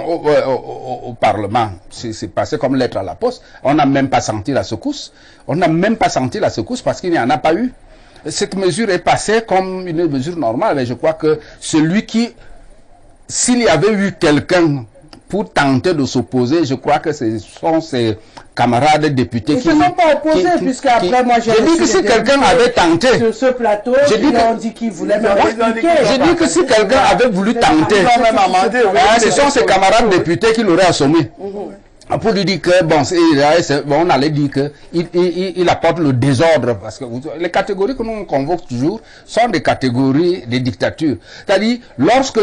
au Parlement, c'est passé comme lettre à la poste, on n'a même pas senti la secousse. On n'a même pas senti la secousse parce qu'il n'y en a pas eu. Cette mesure est passée comme une mesure normale, mais je crois que celui qui, s'il y avait eu quelqu'un pour tenter de s'opposer, je crois que ce sont ses camarades députés qui... Ils ne se sont pas opposés, puisque après moi j'ai dit que si quelqu'un avait tenté... Sur ce plateau, ils ont dit qu'ils voulaient me expliquer. J'ai dit que si quelqu'un avait voulu tenter, ce sont ses camarades députés qui l'auraient assommé. Pour lui dire que, bon, on allait dire qu'il apporte le désordre, parce que les catégories que nous convoquons toujours sont des catégories des dictatures. C'est-à-dire, lorsque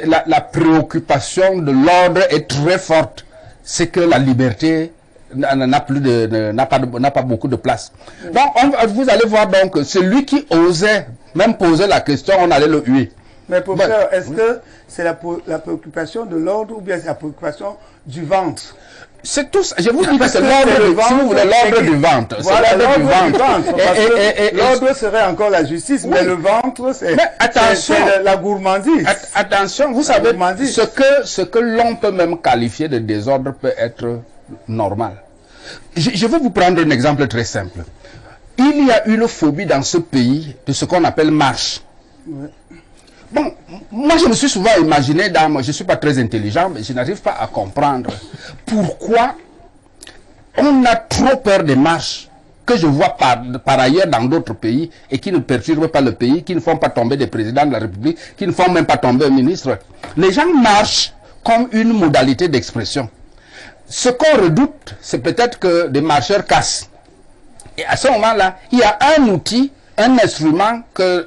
la préoccupation de l'ordre est très forte, c'est que la liberté n'a pas beaucoup de place. Donc, vous allez voir donc, celui qui osait même poser la question, on allait le huer. Mais professeur, est-ce que c'est la préoccupation de l'ordre ou bien c'est la préoccupation du ventre? C'est tout ça. Je vous dis que c'est l'ordre du ventre. Voilà, l'ordre du ventre. L'ordre serait encore la justice, mais le ventre, c'est la gourmandise. Attention, vous savez, ce que l'on peut même qualifier de désordre peut être normal. Je vais vous prendre un exemple très simple. Il y a une phobie dans ce pays de ce qu'on appelle marche. Ouais. Bon, moi je me suis souvent imaginé, je ne suis pas très intelligent, mais je n'arrive pas à comprendre pourquoi on a trop peur des marches que je vois par ailleurs dans d'autres pays et qui ne perturbent pas le pays, qui ne font pas tomber des présidents de la République, qui ne font même pas tomber un ministre. Les gens marchent comme une modalité d'expression. Ce qu'on redoute, c'est peut-être que des marcheurs cassent. Et à ce moment-là, il y a un outil, un instrument que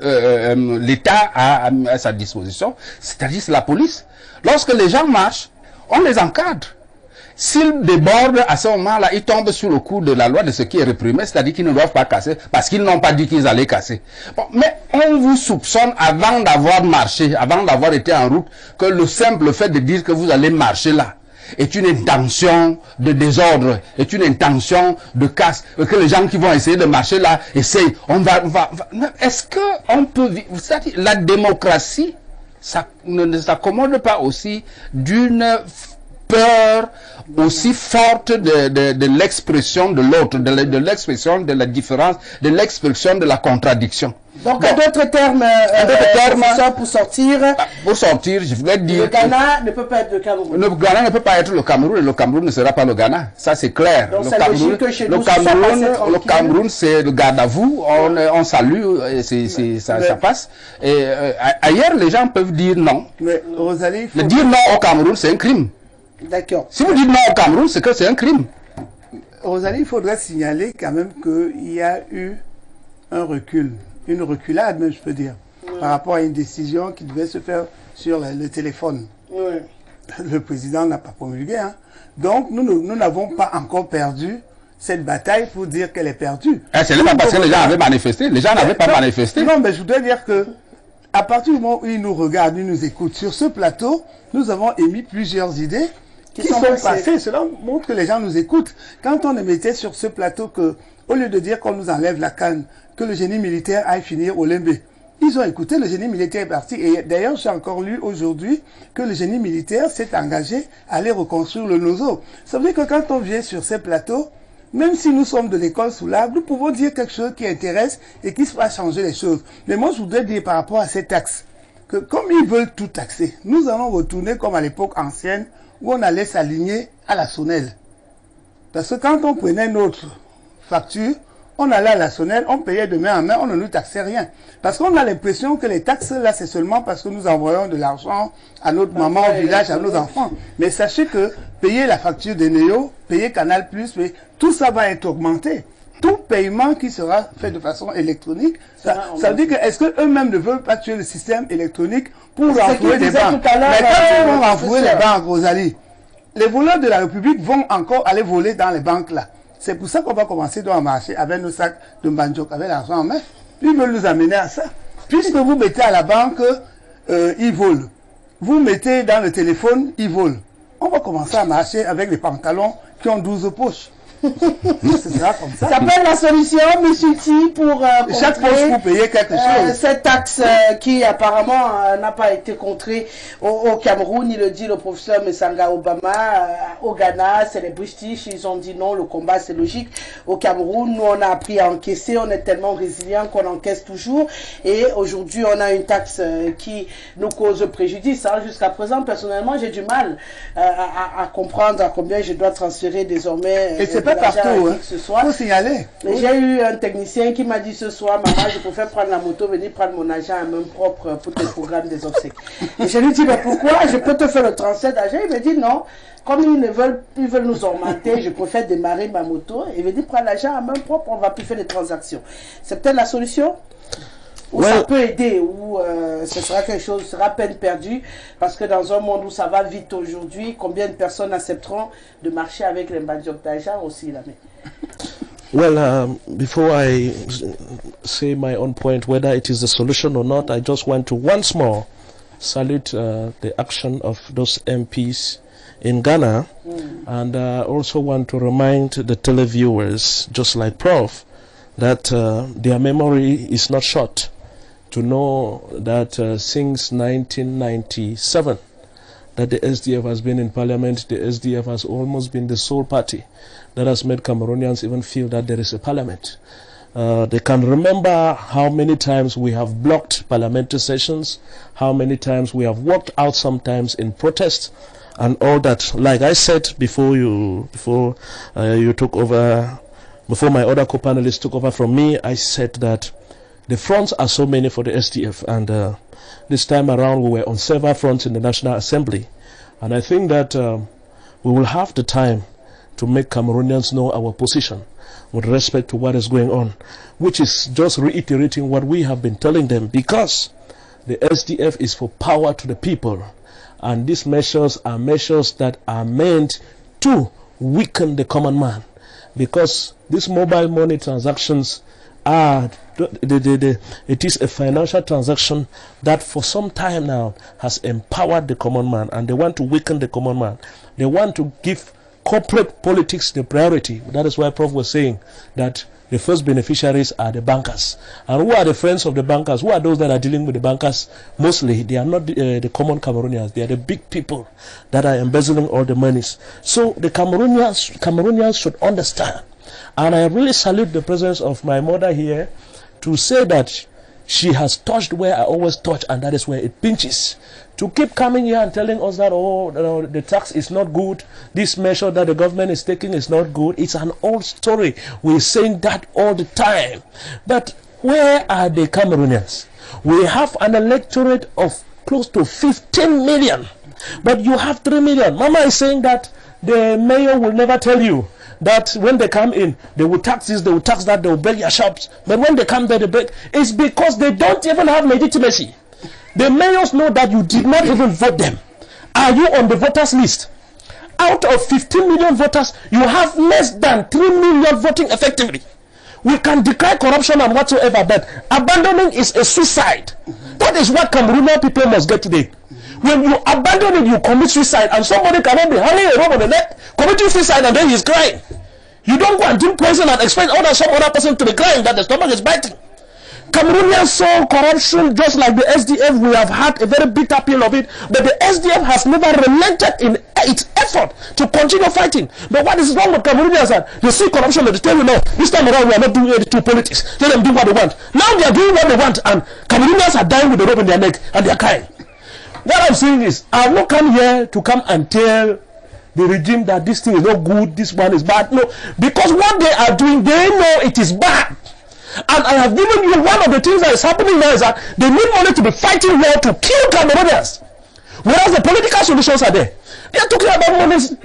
l'État a à sa disposition, c'est-à-dire la police. Lorsque les gens marchent, on les encadre. S'ils débordent, à ce moment-là, ils tombent sur le coup de la loi de ce qui est réprimé, c'est-à-dire qu'ils ne doivent pas casser, parce qu'ils n'ont pas dit qu'ils allaient casser. Bon, mais on vous soupçonne avant d'avoir marché, avant d'avoir été en route, que le simple fait de dire que vous allez marcher là est une intention de désordre, est une intention de casse, que les gens qui vont essayer de marcher là essayent. Est-ce qu'on peut vivre? C'est-à-dire, la démocratie, ça ne s'accommode pas aussi d'une peur aussi forte de l'expression de l'autre, de l'expression de la différence, de l'expression de la contradiction. Donc, en d'autres termes, pour sortir, je voulais dire... Le Ghana ne peut pas être le Cameroun. Le Ghana ne peut pas être le Cameroun et le Cameroun ne sera pas le Ghana. Ça, c'est clair. Donc, le Cameroun, c'est le garde à vous. On salue, ça passe. Et ailleurs, les gens peuvent dire non. Mais Rosalie... Mais dire non au Cameroun, c'est un crime. D'accord. Si vous dites non au Cameroun, c'est que c'est un crime. Rosalie, il faudrait signaler quand même qu'il y a eu un recul, une reculade même, je peux dire, par rapport à une décision qui devait se faire sur le téléphone. Ouais. Le président n'a pas promulgué. Hein. Donc, nous n'avons pas encore perdu cette bataille pour dire qu'elle est perdue. Ce n'est pas parce que les gens avaient manifesté. Les gens n'avaient pas manifesté. Non, mais je voudrais dire que à partir du moment où ils nous regardent, ils nous écoutent, sur ce plateau, nous avons émis plusieurs idées qui sont passées. Cela montre que les gens nous écoutent. Quand on émettait sur ce plateau que, au lieu de dire qu'on nous enlève la canne, que le génie militaire aille finir au Lembe, ils ont écouté, le génie militaire est parti. Et d'ailleurs, j'ai encore lu aujourd'hui que le génie militaire s'est engagé à aller reconstruire le Nozo. Ça veut dire que quand on vient sur ces plateaux, même si nous sommes de l'école Soulard, nous pouvons dire quelque chose qui intéresse et qui va changer les choses. Mais moi, je voudrais dire par rapport à ces taxes, que comme ils veulent tout taxer, nous allons retourner comme à l'époque ancienne, où on allait s'aligner à la sonnelle. Parce que quand on prenait notre facture, on allait à la sonnelle, on payait de main en main, on ne nous taxait rien. Parce qu'on a l'impression que les taxes, là, c'est seulement parce que nous envoyons de l'argent à notre maman au village, à nos enfants. Mais sachez que payer la facture de Néo, payer Canal+, tout ça va être augmenté. Tout paiement qui sera fait de façon électronique, ça veut dire que est-ce qu'eux-mêmes ne veulent pas tuer le système électronique pour renflouer les banques? Mais quand ils vont renflouer les banques, Rosalie, les voleurs de la République vont encore aller voler dans les banques là. C'est pour ça qu'on va commencer dans un marché avec nos sacs de Mbandjok, avec l'argent en main. Ils veulent nous amener à ça. Puisque vous mettez à la banque, ils volent. Vous mettez dans le téléphone, ils volent. On va commencer à marcher avec les pantalons qui ont 12 poches. Ce sera comme ça. Ça s'appelle la solution, M. Ti, pour chaque poche pour payer quelque chose. Cette taxe qui apparemment n'a pas été contrée au Cameroun, il le dit le professeur Messanga Obama. Au Ghana, c'est les British, ils ont dit non, le combat c'est logique. Au Cameroun, nous on a appris à encaisser, on est tellement résilient qu'on encaisse toujours. Et aujourd'hui, on a une taxe qui nous cause préjudice. Hein. Jusqu'à présent, personnellement, j'ai du mal à comprendre à combien je dois transférer désormais. Et c'est pas partout, hein. Il faut signaler. J'ai eu un technicien qui m'a dit ce soir, maman, je préfère prendre la moto, venir prendre mon argent à main propre pour tes programmes des obsèques. Et je lui dis, mais pourquoi? Je peux te faire le transfert d'argent? Il me dit non. Comme ils veulent nous augmenter, je préfère démarrer ma moto et venir prendre l'argent à main propre, on ne va plus faire des transactions. C'est peut-être la solution? Ou ça peut aider, ou ce sera quelque chose, ce sera peine perdue, parce que dans un monde où ça va vite aujourd'hui, combien de personnes accepteront de marcher avec les Mbandjok d'argent aussi là. Well, before I say my own point, whether it is the solution or not, I just want to once more salute the action of those MPs in Ghana, and also want to remind the televiewers, just like Prof, that their memory is not short. To know that since 1997 that the SDF has been in parliament, the SDF has almost been the sole party that has made Cameroonians even feel that there is a parliament. They can remember how many times we have blocked parliamentary sessions, how many times we have walked out sometimes in protest and all that. Like I said before you took over, before my other co-panelists took over from me, I said that the fronts are so many for the SDF, and this time around we were on several fronts in the National Assembly, and I think that we will have the time to make Cameroonians know our position with respect to what is going on, which is just reiterating what we have been telling them, because the SDF is for power to the people, and these measures are measures that are meant to weaken the common man, because these mobile money transactions it is a financial transaction that for some time now has empowered the common man, and they want to weaken the common man. They want to give corporate politics the priority. That is why Prof was saying that the first beneficiaries are the bankers. And who are the friends of the bankers? Who are those that are dealing with the bankers? Mostly, they are not the common Cameroonians. They are the big people that are embezzling all the monies. So the Cameroonians should understand. And I really salute the presence of my mother here to say that she has touched where I always touch, and that is where it pinches. To keep coming here and telling us that, oh, the tax is not good, this measure that the government is taking is not good, it's an old story. We're saying that all the time. But where are the Cameroonians? We have an electorate of close to 15 million, but you have 3 million. Mama is saying that the mayor will never tell you that when they come in, they will tax this, they will tax that, they will beg your shops. But when they come there, they beg. It's because they don't even have legitimacy. The mayors know that you did not even vote them. Are you on the voters list? Out of 15 million voters, you have less than 3 million voting effectively. We can decry corruption and whatsoever, but abandoning is a suicide. That is what Cameroonian people must get today. When you abandon it, you commit suicide, and somebody cannot be hanging a rope on the neck, committing suicide, and then he's crying. You don't go and drink poison and expect some other person to be crying that the stomach is biting. Cameroonians saw corruption just like the SDF. We have had a very bitter pill of it, but the SDF has never relented in its effort to continue fighting. But what is wrong with Cameroonians? They see corruption and they tell you, no, this time around we are not doing it to politics. Let them do what they want. Now they are doing what they want, and Cameroonians are dying with the rope in their neck and they are crying. What I'm saying is, I have not come here to come and tell the regime that this thing is not good, this one is bad. No, because what they are doing, they know it is bad. And I have given you one of the things that is happening now is that they need money to be fighting war to kill Cameroonians. Whereas the political solutions are there. They are talking about money if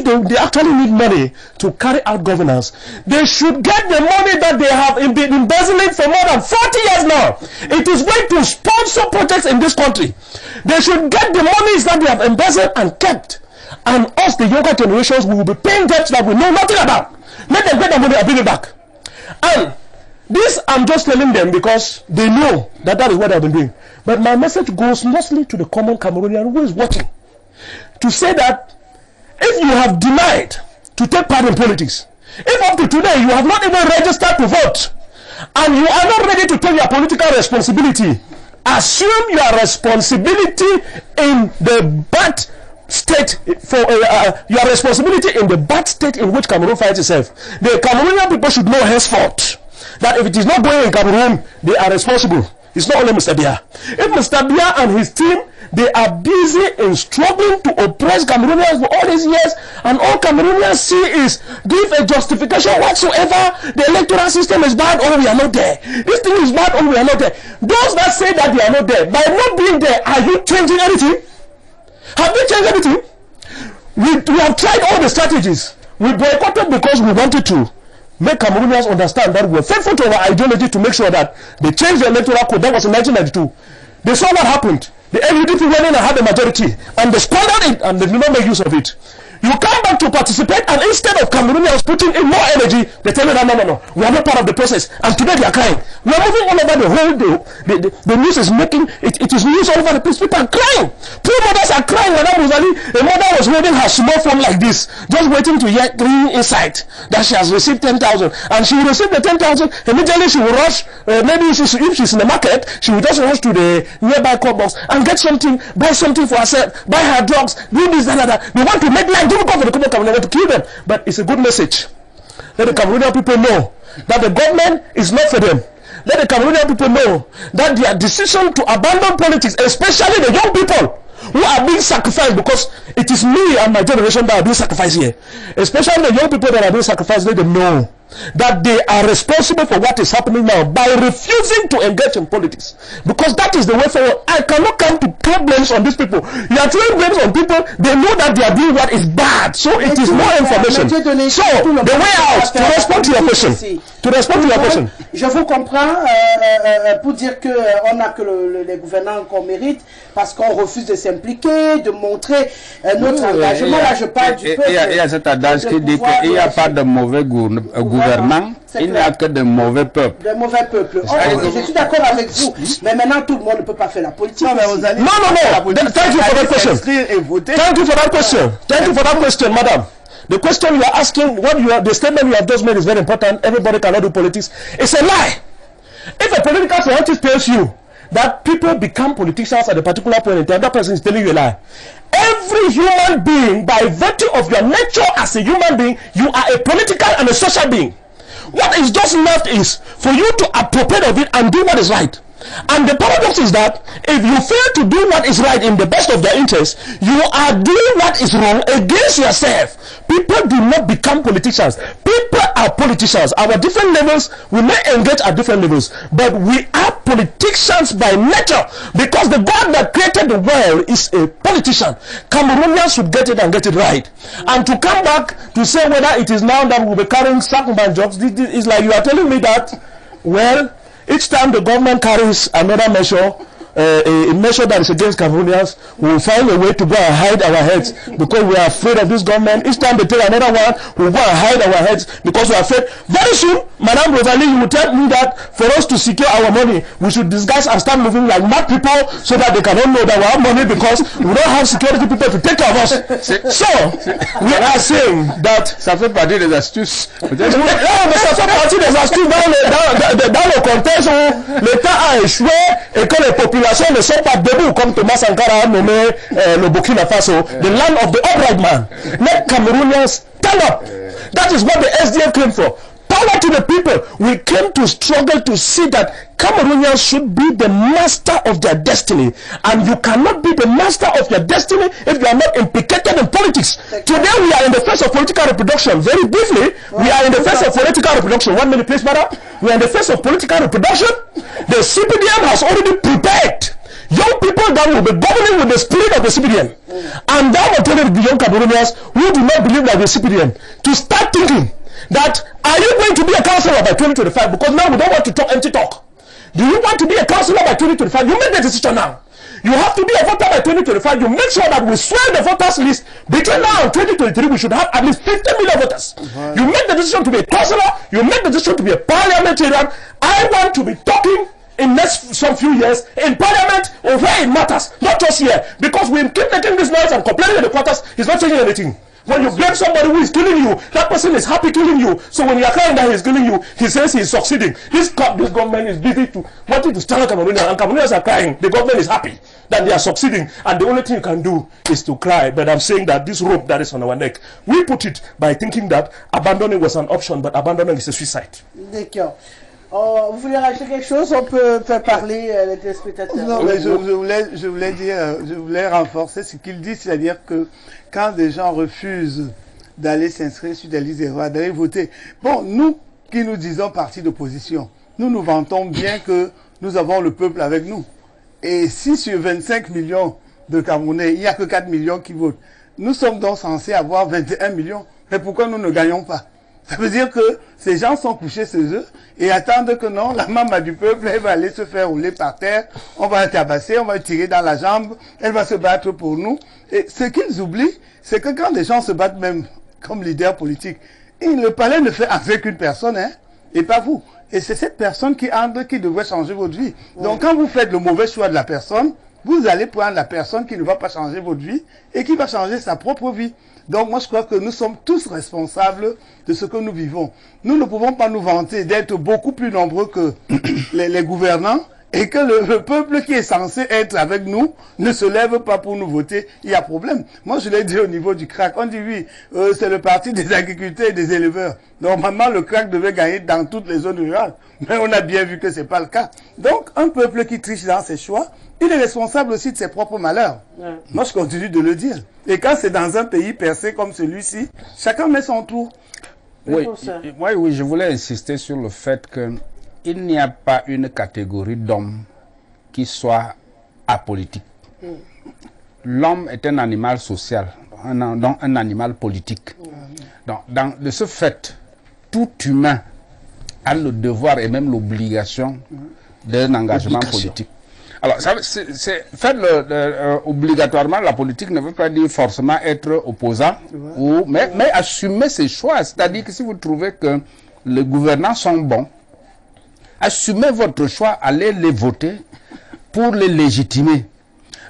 they actually need money to carry out governance, they should get the money that they have been embezzling for more than 40 years now. It is going to sponsor projects in this country. They should get the monies that they have embezzled and kept. And us, the younger generations, we will be paying debts that we know nothing about. Let them get the money and bring it back. And this I'm just telling them because they know that that is what I've been doing. But my message goes mostly to the common Cameroonian who is watching, to say that if you have denied to take part in politics, if up to today you have not even registered to vote, and you are not ready to take your political responsibility, assume your responsibility in the bad state for your responsibility in the bad state in which Cameroon finds itself. The Cameroonian people should know henceforth that if it is not going in Cameroon, they are responsible. It's not only Mr. Biya. If Mr. Biya and his team, they are busy in struggling to oppress Cameroonians for all these years, and all Cameroonians see is give a justification whatsoever. The electoral system is bad, or we are not there. This thing is bad, or we are not there. Those that say that they are not there, by not being there, are you changing anything? Have they changed anything? We have tried all the strategies. We boycotted because we wanted to make Cameroonians understand that we are faithful to our ideology to make sure that they change the electoral code. That was in 1992. They saw what happened. The LUDP went in and had the majority, and they squandered it, and they did not make use of it. You come back to participate, and instead of Cameroonians putting in more energy, they tell you that no, we are not part of the process. And today they are crying. We are moving all over the whole day. The news is making it is news all over the place. People are crying. Poor mothers are crying. When a mother was holding her small phone like this, just waiting to hear green insight that she has received 10,000, and she will receive the 10,000. Immediately she will rush. Maybe if she's in the market, she will just rush to the nearby call box and get something, buy something for herself, buy her drugs, do this, that. They want to make life difficult for the common Cameroonian to kill them. But it's a good message. Let the Cameroonian people know that the government is not for them. Let the Cameroonian people know that their decision to abandon politics, especially the young people who are being sacrificed, because it is me and my generation that are being sacrificed here, especially the young people that are being sacrificed, let them know that they are responsible for what is happening now by refusing to engage in politics, because that is the way forward. I cannot come to throw blames on these people. You are throwing blames on people, they know that they are doing what is bad, so it is more information. So the way out, to respond to your question, je vous comprends pour dire que on n'a que les gouvernants qu'on mérite parce qu'on refuse de s'impliquer, de montrer notre engagement. Là je parle du peuple. Il y a cet adage qui dit qu'il n'y a pas de mauvais gouvernants, il n'y a que de mauvais peuples. De mauvais peuples. Je suis d'accord avec vous, mais maintenant tout le monde ne peut pas faire la politique. Non. Thank you for that question. Thank you for that question. Thank you for that question, madam. The question you are asking, the statement you have just made is very important. Everybody cannot do politics. It's a lie. If a political scientist tells you that people become politicians at a particular point in time, that person is telling you a lie. Every human being, by virtue of your nature as a human being, you are a political and a social being. What is just left is for you to appropriate of it and do what is right. And the paradox is that if you fail to do what is right in the best of their interest, you are doing what is wrong against yourself. People do not become politicians. People are politicians. Our different levels, we may engage at different levels, but we are politicians by nature, because the God that created the world is a politician. Cameroonians should get it and get it right. And to come back to say whether it is now that we'll be carrying sackman jobs, is like you are telling me that, well, each time the government carries another measure, a measure that is against Cameroonians, we will find a way to go and hide our heads because we are afraid of this government. Each time they take another one, we will go and hide our heads because we are afraid. Very soon, Madame Rosalie, you will tell me that for us to secure our money, we should disguise and start moving like mad people so that they cannot know that we have money because we don't have security people to take care of us. So, we are saying that... Ça fait partie des astuces. Non, mais ça fait partie des astuces dans le contexte où l'État a échoué et que les populations ne sont pas debout, comme Thomas Sankara a nommé le Burkina Faso, the land of the upright man. Let Cameroonians stand up. That is what the SDF came for. Power to the people. We came to struggle to see that Cameroonians should be the master of their destiny. And you cannot be the master of your destiny if you are not implicated in politics. Today we are in the phase of political reproduction. Very briefly, we are in the phase of political reproduction. 1 minute please, madam. We are in the phase of political reproduction. The CPDM has already prepared young people that will be governing with the spirit of the CPDM. And that will tell the young Cameroonians who do not believe like the CPDM to start thinking that are you going to be a councillor by 2025? Because now we don't want to talk empty talk. Do you want to be a councillor by 2025? You make the decision now. You have to be a voter by 2025. You make sure that we swell the voters list. Between now and 2023, we should have at least 50 million voters. You make the decision to be a councillor. You make the decision to be a parliamentarian. I want to be talking in next some few years in parliament or where it matters, not just here. Because we keep making this noise and complaining in the quarters, it's not changing anything. When you blame somebody who is killing you, that person is happy killing you. So when you are crying that he is killing you, he says he is succeeding. This government is busy wanting to stand Cameroonians, and Cameroonians are crying. The government is happy that they are succeeding, and the only thing you can do is to cry. But I'm saying that this rope that is on our neck, we put it by thinking that abandoning was an option, but abandoning is a suicide. D'accord. Oh, vous voulez rajouter quelque chose? On peut faire parler les téléspectateurs. Non, mais je voulais renforcer ce qu'il dit, c'est-à-dire que quand des gens refusent d'aller s'inscrire sur des listes erronées, d'aller voter, bon, nous qui nous disons parti d'opposition, nous vantons bien que nous avons le peuple avec nous. Et si sur 25 millions de Camerounais, il n'y a que 4 millions qui votent, nous sommes donc censés avoir 21 millions. Mais pourquoi nous ne gagnons pas? Ça veut dire que ces gens sont couchés chez eux et attendent que non, la maman du peuple, elle va aller se faire rouler par terre, on va la tabasser, on va la tirer dans la jambe, elle va se battre pour nous. Et ce qu'ils oublient, c'est que quand les gens se battent même comme leader politique, le palais ne fait entrer qu'une personne, hein, et pas vous. Et c'est cette personne qui entre qui devrait changer votre vie. Donc quand vous faites le mauvais choix de la personne, vous allez prendre la personne qui ne va pas changer votre vie et qui va changer sa propre vie. Donc moi je crois que nous sommes tous responsables de ce que nous vivons. Nous ne pouvons pas nous vanter d'être beaucoup plus nombreux que les gouvernants et que le peuple qui est censé être avec nous ne se lève pas pour nous voter. Il y a problème. Moi je l'ai dit au niveau du CRAC. On dit oui, c'est le parti des agriculteurs et des éleveurs. Normalement le CRAC devait gagner dans toutes les zones rurales. Mais on a bien vu que ce n'est pas le cas. Donc un peuple qui triche dans ses choix, il est responsable aussi de ses propres malheurs. Ouais. Moi, je continue de le dire. Et quand c'est dans un pays percé comme celui-ci, chacun met son tour. Oui, oui, je voulais insister sur le fait qu'il n'y a pas une catégorie d'hommes qui soit apolitique. L'homme est un animal social, donc un animal politique. Donc, de ce fait, tout humain a le devoir et même l'obligation d'un engagement politique. Alors, faire obligatoirement la politique ne veut pas dire forcément être opposant, mais assumer ses choix. C'est-à-dire que si vous trouvez que les gouvernants sont bons, assumez votre choix, allez les voter pour les légitimer.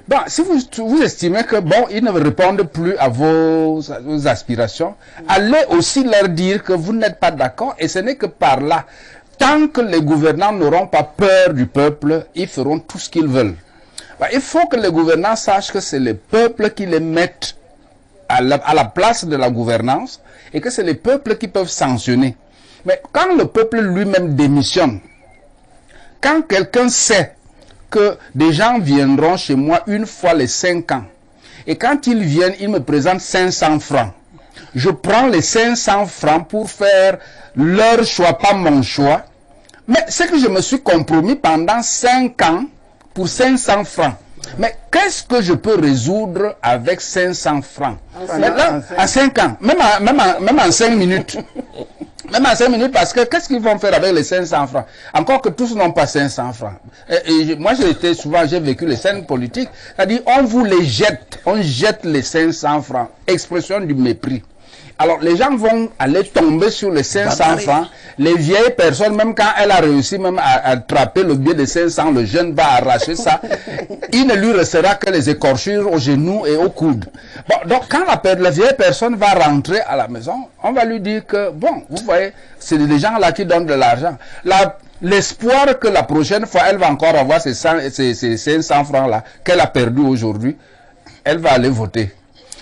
Bon, si vous estimez que bon, ils ne répondent plus à vos aspirations, allez aussi leur dire que vous n'êtes pas d'accord et ce n'est que par là. Tant que les gouvernants n'auront pas peur du peuple, ils feront tout ce qu'ils veulent. Il faut que les gouvernants sachent que c'est le peuple qui les met à la place de la gouvernance et que c'est les peuples qui peuvent sanctionner. Mais quand le peuple lui-même démissionne, quand quelqu'un sait que des gens viendront chez moi une fois les 5 ans, et quand ils viennent, ils me présentent 500 francs, je prends les 500 francs pour faire leur choix, pas mon choix. Mais c'est que je me suis compromis pendant 5 ans pour 500 francs. Mais qu'est-ce que je peux résoudre avec 500 francs? À 5 ans, même en 5 minutes. Même à 5 minutes, parce que qu'est-ce qu'ils vont faire avec les 500 francs? Encore que tous n'ont pas 500 francs. Moi, j'ai vécu les scènes politiques. C'est-à-dire, on vous les jette. On jette les 500 francs. Expression du mépris. Alors, les gens vont aller tomber sur les 500 francs. Les vieilles personnes, même quand elle a réussi même à attraper le billet de 500, le jeune va arracher ça. Il ne lui restera que les écorchures aux genoux et aux coudes. Bon, donc, quand la vieille personne va rentrer à la maison, on va lui dire que, bon, vous voyez, c'est des gens là qui donnent de l'argent. L'espoir que la prochaine fois, elle va encore avoir ces 500 francs là, qu'elle a perdu aujourd'hui, elle va aller voter.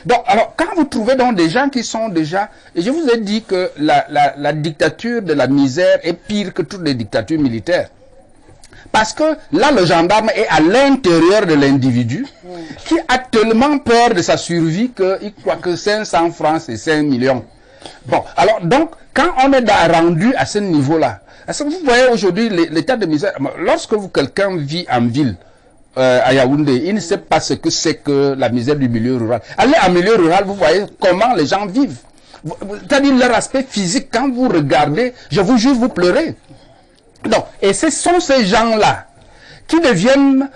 Donc, alors, quand vous trouvez donc des gens qui sont déjà... Et je vous ai dit que la dictature de la misère est pire que toutes les dictatures militaires. Parce que là, le gendarme est à l'intérieur de l'individu qui a tellement peur de sa survie qu'il croit que 500 francs, c'est 5 millions. Bon, alors, donc, quand on est rendu à ce niveau-là, est-ce que vous voyez aujourd'hui l'état de misère? Lorsque quelqu'un vit en ville, à Yaoundé, il ne sait pas ce que c'est que la misère du milieu rural. Allez en milieu rural, vous voyez comment les gens vivent. C'est-à-dire leur aspect physique, quand vous regardez, je vous jure, vous pleurez. Donc, et ce sont ces gens-là qui deviennent,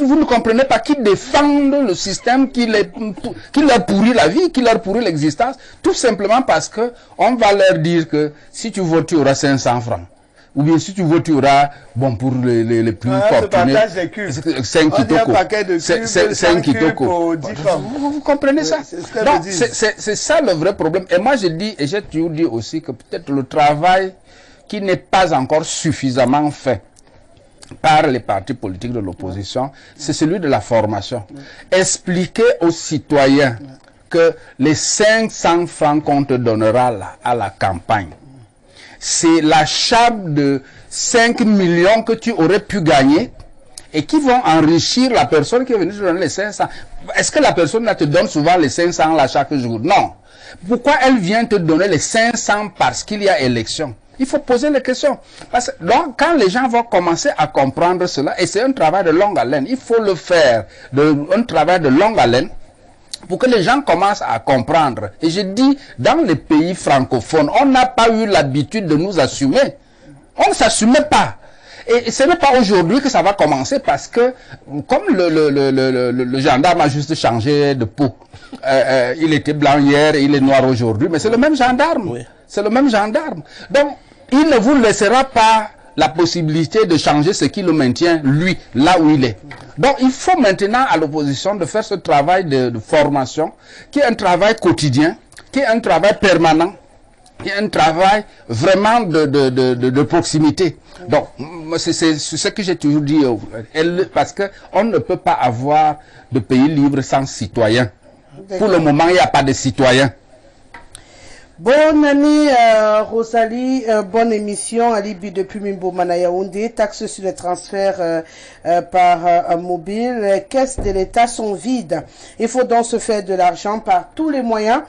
vous ne comprenez pas, qui défendent le système, qui leur pourrit la vie, qui leur pourrit l'existence, tout simplement parce que on va leur dire que si tu votes, tu auras 500 francs. Ou bien si tu veux, tu auras, bon, pour les plus fortunés, 5 kitoko. 5 kitoko. Vous comprenez ça? Donc, c'est ça le vrai problème. Et moi, je dis, et j'ai toujours dit aussi que peut-être le travail qui n'est pas encore suffisamment fait par les partis politiques de l'opposition, c'est celui de la formation. Expliquer aux citoyens que les 500 francs qu'on te donnera là, à la campagne, c'est l'achat de 5 millions que tu aurais pu gagner et qui vont enrichir la personne qui est venue te donner les 500. Est-ce que la personne là te donne souvent les 500 là chaque jour? Non. Pourquoi elle vient te donner les 500 parce qu'il y a élection? Il faut poser les questions. Parce que donc, quand les gens vont commencer à comprendre cela, et c'est un travail de longue haleine, il faut le faire, un travail de longue haleine, pour que les gens commencent à comprendre. Et je dis, dans les pays francophones, on n'a pas eu l'habitude de nous assumer. On ne s'assumait pas. Et ce n'est pas aujourd'hui que ça va commencer parce que, comme le gendarme a juste changé de peau, il était blanc hier et il est noir aujourd'hui, mais c'est le même gendarme. Oui. C'est le même gendarme. Donc, il ne vous laissera pas la possibilité de changer ce qui le maintient, lui, là où il est. Donc, il faut maintenant à l'opposition de faire ce travail de formation, qui est un travail quotidien, qui est un travail permanent, qui est un travail vraiment de proximité. Donc, c'est ce que j'ai toujours dit, parce qu'on ne peut pas avoir de pays libre sans citoyens. Pour le moment, il n'y a pas de citoyens. Bonne année Rosalie, bonne émission à Libye depuis Mimbomana Yaoundé, taxes sur les transferts par mobile, les caisses de l'État sont vides. Il faut donc se faire de l'argent par tous les moyens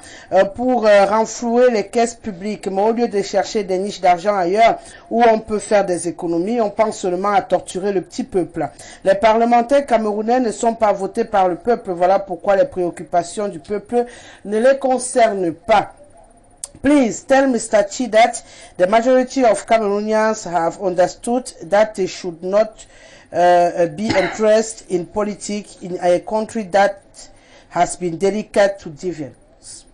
pour renflouer les caisses publiques. Mais au lieu de chercher des niches d'argent ailleurs où on peut faire des économies, on pense seulement à torturer le petit peuple. Les parlementaires camerounais ne sont pas votés par le peuple, voilà pourquoi les préoccupations du peuple ne les concernent pas. Please tell Mr. Chi that the majority of Cameroonians have understood that they should not be interested in politics in a country that has been delicate to deviance.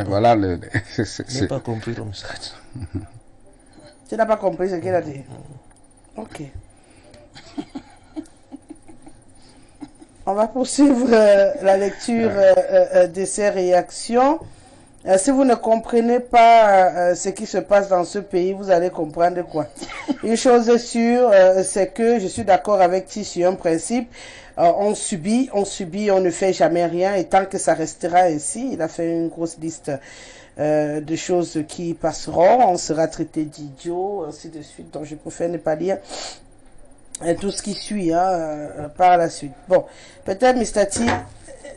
Voilà Je n'ai pas compris le message. Tu n'as pas compris ce qu'il a dit? Ok. On va poursuivre la lecture de ces réactions. Si vous ne comprenez pas ce qui se passe dans ce pays, vous allez comprendre quoi. Une chose est sûre, c'est que je suis d'accord avec Tissu, un principe. On subit, on ne fait jamais rien. Et tant que ça restera ainsi, il a fait une grosse liste de choses qui passeront. On sera traité d'idiots, ainsi de suite. Donc je préfère ne pas lire tout ce qui suit par la suite. Bon, peut-être Mr. T,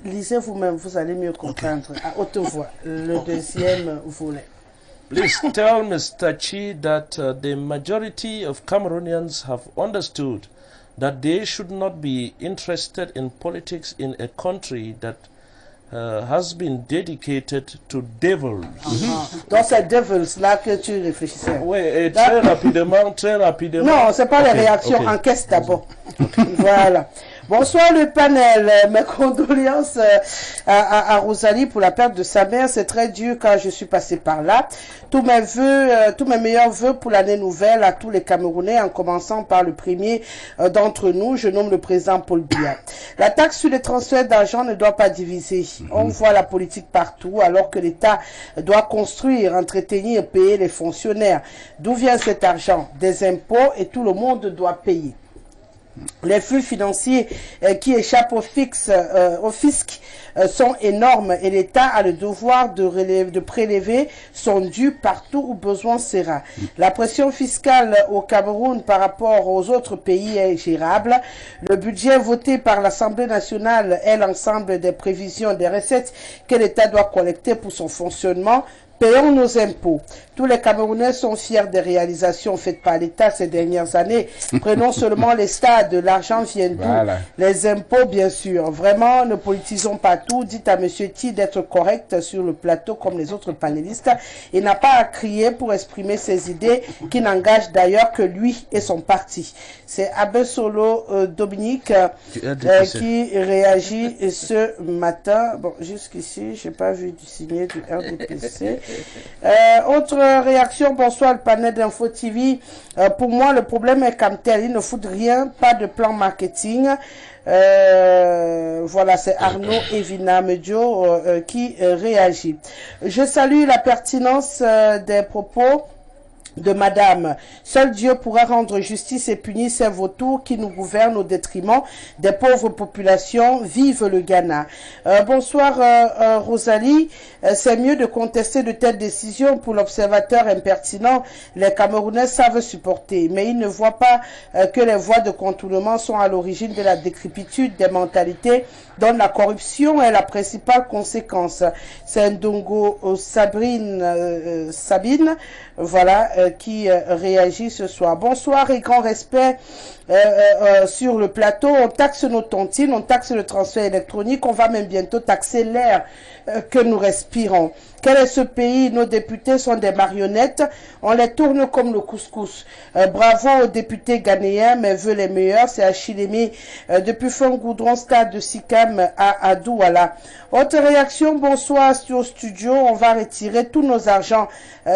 lisez vous-même, vous allez mieux comprendre à haute voix le deuxième volet. Please tell Mr. Chi that the majority of Cameroonians have understood that they should not be interested in politics in a country that has been dedicated to devils. Donc c'est devils là que tu réfléchissais. Oui, et très rapidement, très rapidement. Non, c'est pas les réactions, encaisse d'abord. Voilà. Bonsoir le panel. Mes condoléances à Rosalie pour la perte de sa mère. C'est très dur quand je suis passée par là. Tous mes meilleurs vœux pour l'année nouvelle à tous les Camerounais, en commençant par le premier d'entre nous. Je nomme le président Paul Biya. La taxe sur les transferts d'argent ne doit pas diviser. On voit la politique partout, alors que l'État doit construire, entretenir, payer les fonctionnaires. D'où vient cet argent? Des impôts, et tout le monde doit payer. Les flux financiers qui échappent au fisc sont énormes, et l'État a le devoir de prélever son dû partout où besoin sera. La pression fiscale au Cameroun par rapport aux autres pays est gérable. Le budget voté par l'Assemblée nationale est l'ensemble des prévisions des recettes que l'État doit collecter pour son fonctionnement. Payons nos impôts. Tous les Camerounais sont fiers des réalisations faites par l'État ces dernières années. Prenons seulement les stades. L'argent vient d'où? Voilà. Les impôts, bien sûr. Vraiment, ne politisons pas tout. Dites à M. Ti d'être correct sur le plateau comme les autres panélistes. Il n'a pas à crier pour exprimer ses idées qui n'engagent d'ailleurs que lui et son parti. C'est Abbé Solo Dominique qui réagit ce matin. Bon, jusqu'ici, je n'ai pas vu du signé du RDPC. Autre réaction, bonsoir le panel d'Info TV. Pour moi, le problème est comme tel, il ne faut rien, pas de plan marketing. Voilà, c'est Arnaud Evina Medjo qui réagit. Je salue la pertinence des propos de madame. Seul Dieu pourra rendre justice et punir ces vautours qui nous gouvernent au détriment des pauvres populations. Vive le Ghana. Bonsoir Rosalie. C'est mieux de contester de telles décisions pour l'observateur impertinent. Les Camerounais savent supporter, mais ils ne voient pas que les voies de contournement sont à l'origine de la décrépitude des mentalités dont la corruption est la principale conséquence. C'est Ndongo Sabine, voilà, qui réagit ce soir. Bonsoir et grand respect sur le plateau. On taxe nos tontines, on taxe le transfert électronique, on va même bientôt taxer l'air que nous respirons. Quel est ce pays? Nos députés sont des marionnettes, on les tourne comme le couscous. Bravo aux députés ghanéens, mais veut les meilleurs, c'est Achilemi depuis Fongoudron, stade de Sikam à Douala. Autre réaction, bonsoir au studio, on va retirer tous nos argents.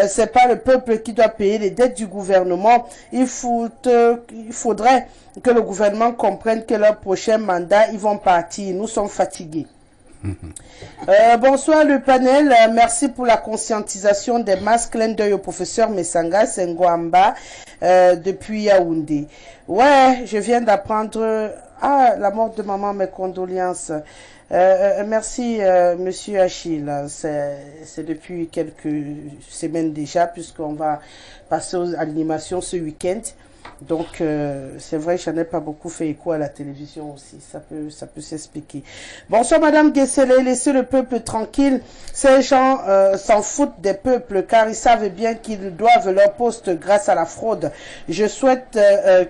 C'est pas le peuple qui doit payer les dettes du gouvernement. Il faudrait que le gouvernement comprenne que leur prochain mandat, ils vont partir. Nous sommes fatigués. Bonsoir le panel, merci pour la conscientisation des masques. Clin d'œil au professeur Messanga Sengoamba depuis Yaoundé. Ouais, je viens d'apprendre la mort de maman, mes condoléances. Merci monsieur Achille, c'est depuis quelques semaines déjà, puisqu'on va passer à l'animation ce week-end. Donc, c'est vrai, je n'en ai pas beaucoup fait écho à la télévision aussi. Ça peut s'expliquer. Bonsoir, Madame Guessele. Laissez le peuple tranquille. Ces gens s'en foutent des peuples car ils savent bien qu'ils doivent leur poste grâce à la fraude. Je souhaite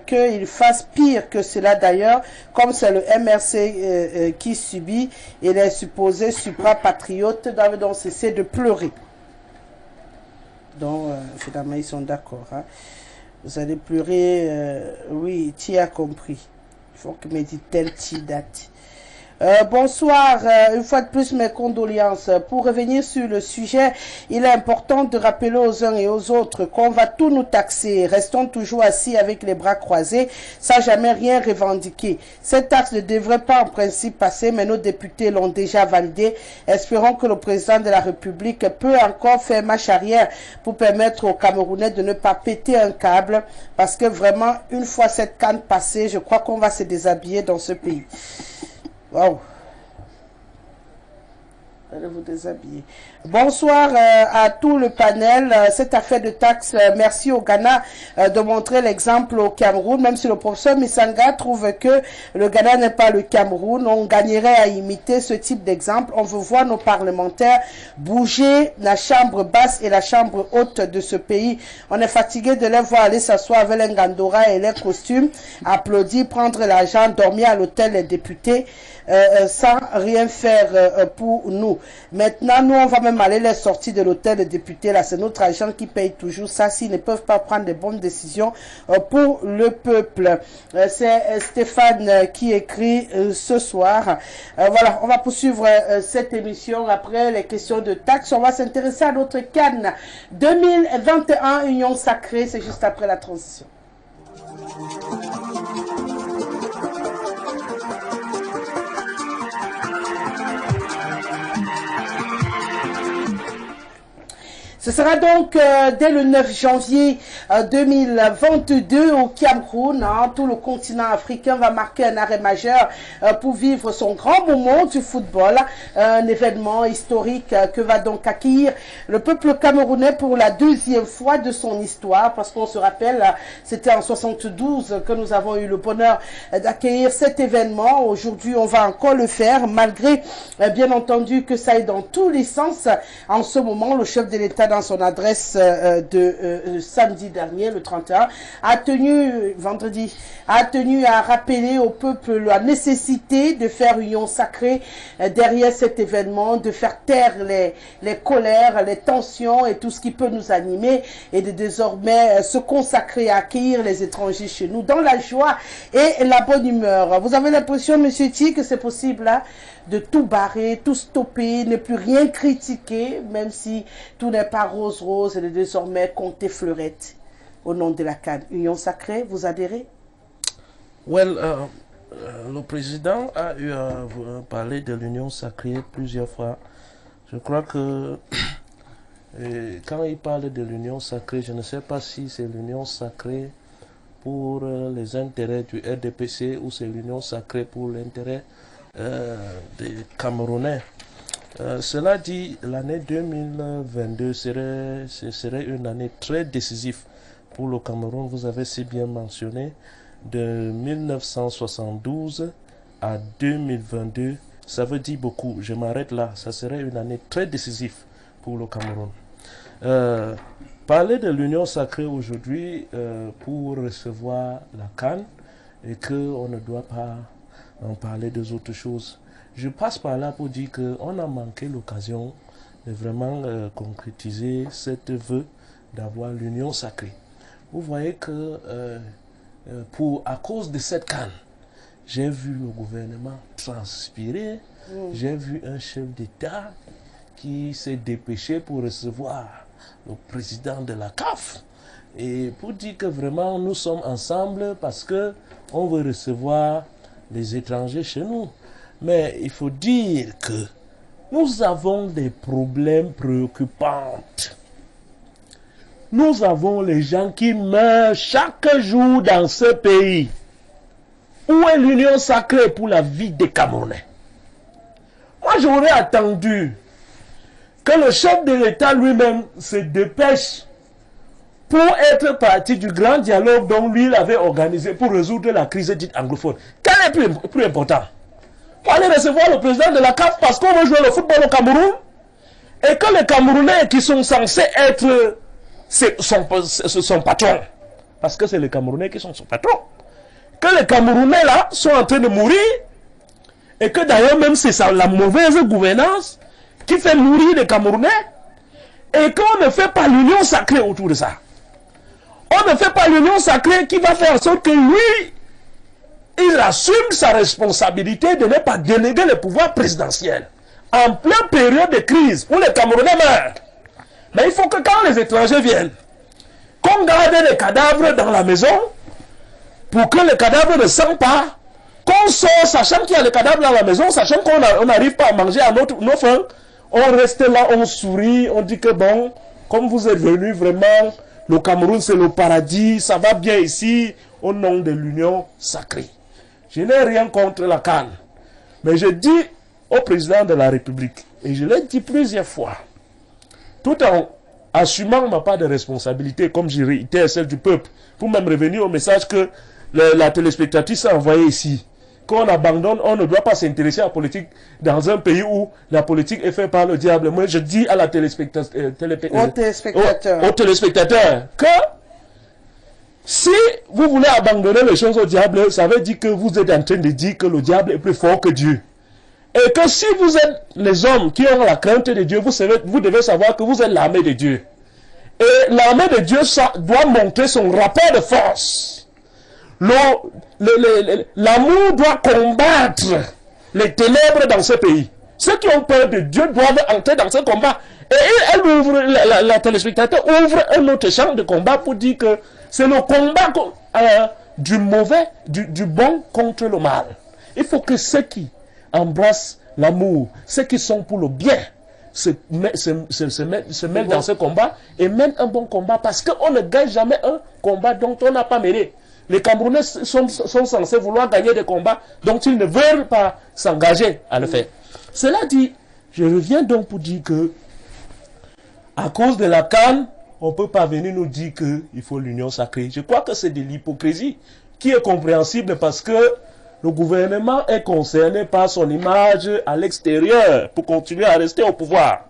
qu'ils fassent pire que cela d'ailleurs, comme c'est le MRC qui subit, et les supposés suprapatriotes doivent donc cesser de pleurer. Donc, finalement, ils sont d'accord. Hein. Vous allez pleurer, oui, tu as compris. Il faut que me dise-t-elle, tu date. Bonsoir, une fois de plus mes condoléances. Pour revenir sur le sujet, il est important de rappeler aux uns et aux autres qu'on va tout nous taxer. Restons toujours assis avec les bras croisés, sans jamais rien revendiquer. Cette taxe ne devrait pas en principe passer, mais nos députés l'ont déjà validé. Espérons que le président de la République peut encore faire marche arrière pour permettre aux Camerounais de ne pas péter un câble, parce que vraiment, une fois cette canne passée, je crois qu'on va se déshabiller dans ce pays. Wow. Allez vous déshabiller. Bonsoir à tout le panel. Cette affaire de taxes, merci au Ghana de montrer l'exemple au Cameroun, même si le professeur Messanga trouve que le Ghana n'est pas le Cameroun. On gagnerait à imiter ce type d'exemple. On veut voir nos parlementaires bouger la chambre basse et la chambre haute de ce pays. On est fatigué de les voir aller s'asseoir avec les Ngandora et les costumes, applaudir, prendre l'argent, dormir à l'hôtel les députés. sans rien faire pour nous. Maintenant, nous, on va même aller les sortir de l'hôtel des députés. Là, c'est notre agent qui paye toujours ça s'ils ne peuvent pas prendre des bonnes décisions pour le peuple. C'est Stéphane qui écrit ce soir. Voilà, on va poursuivre cette émission après les questions de taxes. On va s'intéresser à notre CAN 2021 Union Sacrée. C'est juste après la transition. Ce sera donc dès le 9 janvier 2022 au Cameroun. Tout le continent africain va marquer un arrêt majeur pour vivre son grand moment du football. Un événement historique que va donc accueillir le peuple camerounais pour la deuxième fois de son histoire. Parce qu'on se rappelle, c'était en 72 que nous avons eu le bonheur d'accueillir cet événement. Aujourd'hui, on va encore le faire malgré, bien entendu, que ça aille dans tous les sens. En ce moment, le chef de l'État, dans son adresse de samedi dernier, le 31, vendredi, a tenu à rappeler au peuple la nécessité de faire union sacrée derrière cet événement, de faire taire les colères, les tensions et tout ce qui peut nous animer et de désormais se consacrer à accueillir les étrangers chez nous dans la joie et la bonne humeur. Vous avez l'impression, monsieur Ti, que c'est possible là de tout barrer, tout stopper, ne plus rien critiquer, même si tout n'est pas rose et de désormais compter fleurette au nom de la CAN. Union sacrée, vous adhérez? Well, le président a eu à parler de l'union sacrée plusieurs fois. Je crois que quand il parle de l'union sacrée, je ne sais pas si c'est l'union sacrée pour les intérêts du RDPC ou c'est l'union sacrée pour l'intérêt des Camerounais. Cela dit, l'année 2022 serait une année très décisive pour le Cameroun. Vous avez si bien mentionné, de 1972 à 2022, ça veut dire beaucoup. Je m'arrête là. Ça serait une année très décisive pour le Cameroun. Parler de l'union sacrée aujourd'hui pour recevoir la CAN et qu'on ne doit pas en parler des autres choses. Je passe par là pour dire qu'on a manqué l'occasion de vraiment concrétiser cette vœu d'avoir l'union sacrée. Vous voyez que à cause de cette CAN, j'ai vu le gouvernement transpirer, j'ai vu un chef d'État qui s'est dépêché pour recevoir le président de la CAF et pour dire que vraiment nous sommes ensemble parce que on veut recevoir les étrangers chez nous. Mais il faut dire que nous avons des problèmes préoccupants. Nous avons les gens qui meurent chaque jour dans ce pays. Où est l'union sacrée pour la vie des Camerounais? Moi, j'aurais attendu que le chef de l'État lui-même se dépêche pour être parti du grand dialogue dont lui l'avait organisé pour résoudre la crise dite anglophone. Quel est plus important? Pour aller recevoir le président de la CAF parce qu'on veut jouer le football au Cameroun et que les Camerounais qui sont censés être son patron, parce que c'est les Camerounais qui sont son patron, que les Camerounais là sont en train de mourir et que d'ailleurs même c'est ça la mauvaise gouvernance qui fait mourir les Camerounais et qu'on ne fait pas l'union sacrée autour de ça. On ne fait pas l'union sacrée qui va faire en sorte que lui, il assume sa responsabilité de ne pas déléguer le pouvoir présidentiel en pleine période de crise où les Camerounais meurent. Mais il faut que quand les étrangers viennent, qu'on garde les cadavres dans la maison pour que les cadavres ne sentent pas, qu'on sort sachant qu'il y a les cadavres dans la maison, sachant qu'on n'arrive pas à manger à nos faim, on reste là, on sourit, on dit que bon, comme vous êtes venus vraiment, le Cameroun c'est le paradis, ça va bien ici, au nom de l'union sacrée. Je n'ai rien contre la CAN, mais je dis au président de la République, et je l'ai dit plusieurs fois, tout en assumant ma part de responsabilité, comme je réitère celle du peuple, pour même revenir au message que la téléspectatrice a envoyé ici, qu'on abandonne, on ne doit pas s'intéresser à la politique dans un pays où la politique est faite par le diable. Moi, je dis à la aux téléspectateurs que si vous voulez abandonner les choses au diable, ça veut dire que vous êtes en train de dire que le diable est plus fort que Dieu. Et que si vous êtes les hommes qui ont la crainte de Dieu, vous devez savoir que vous êtes l'armée de Dieu. Et l'armée de Dieu doit montrer son rapport de force. L'amour doit combattre les ténèbres dans ce pays. Ceux qui ont peur de Dieu doivent entrer dans ce combat. Et elle ouvre, la téléspectateur ouvre un autre champ de combat pour dire que c'est le combat du mauvais, du bon contre le mal. Il faut que ceux qui embrassent l'amour, ceux qui sont pour le bien, se mettent dans ce combat et mènent un bon combat, parce qu'on ne gagne jamais un combat dont on n'a pas mené. Les Camerounais sont censés vouloir gagner des combats dont ils ne veulent pas s'engager à le faire. Cela dit, je reviens donc pour dire que à cause de la CAN, on ne peut pas venir nous dire qu'il faut l'union sacrée. Je crois que c'est de l'hypocrisie qui est compréhensible, parce que le gouvernement est concerné par son image à l'extérieur pour continuer à rester au pouvoir.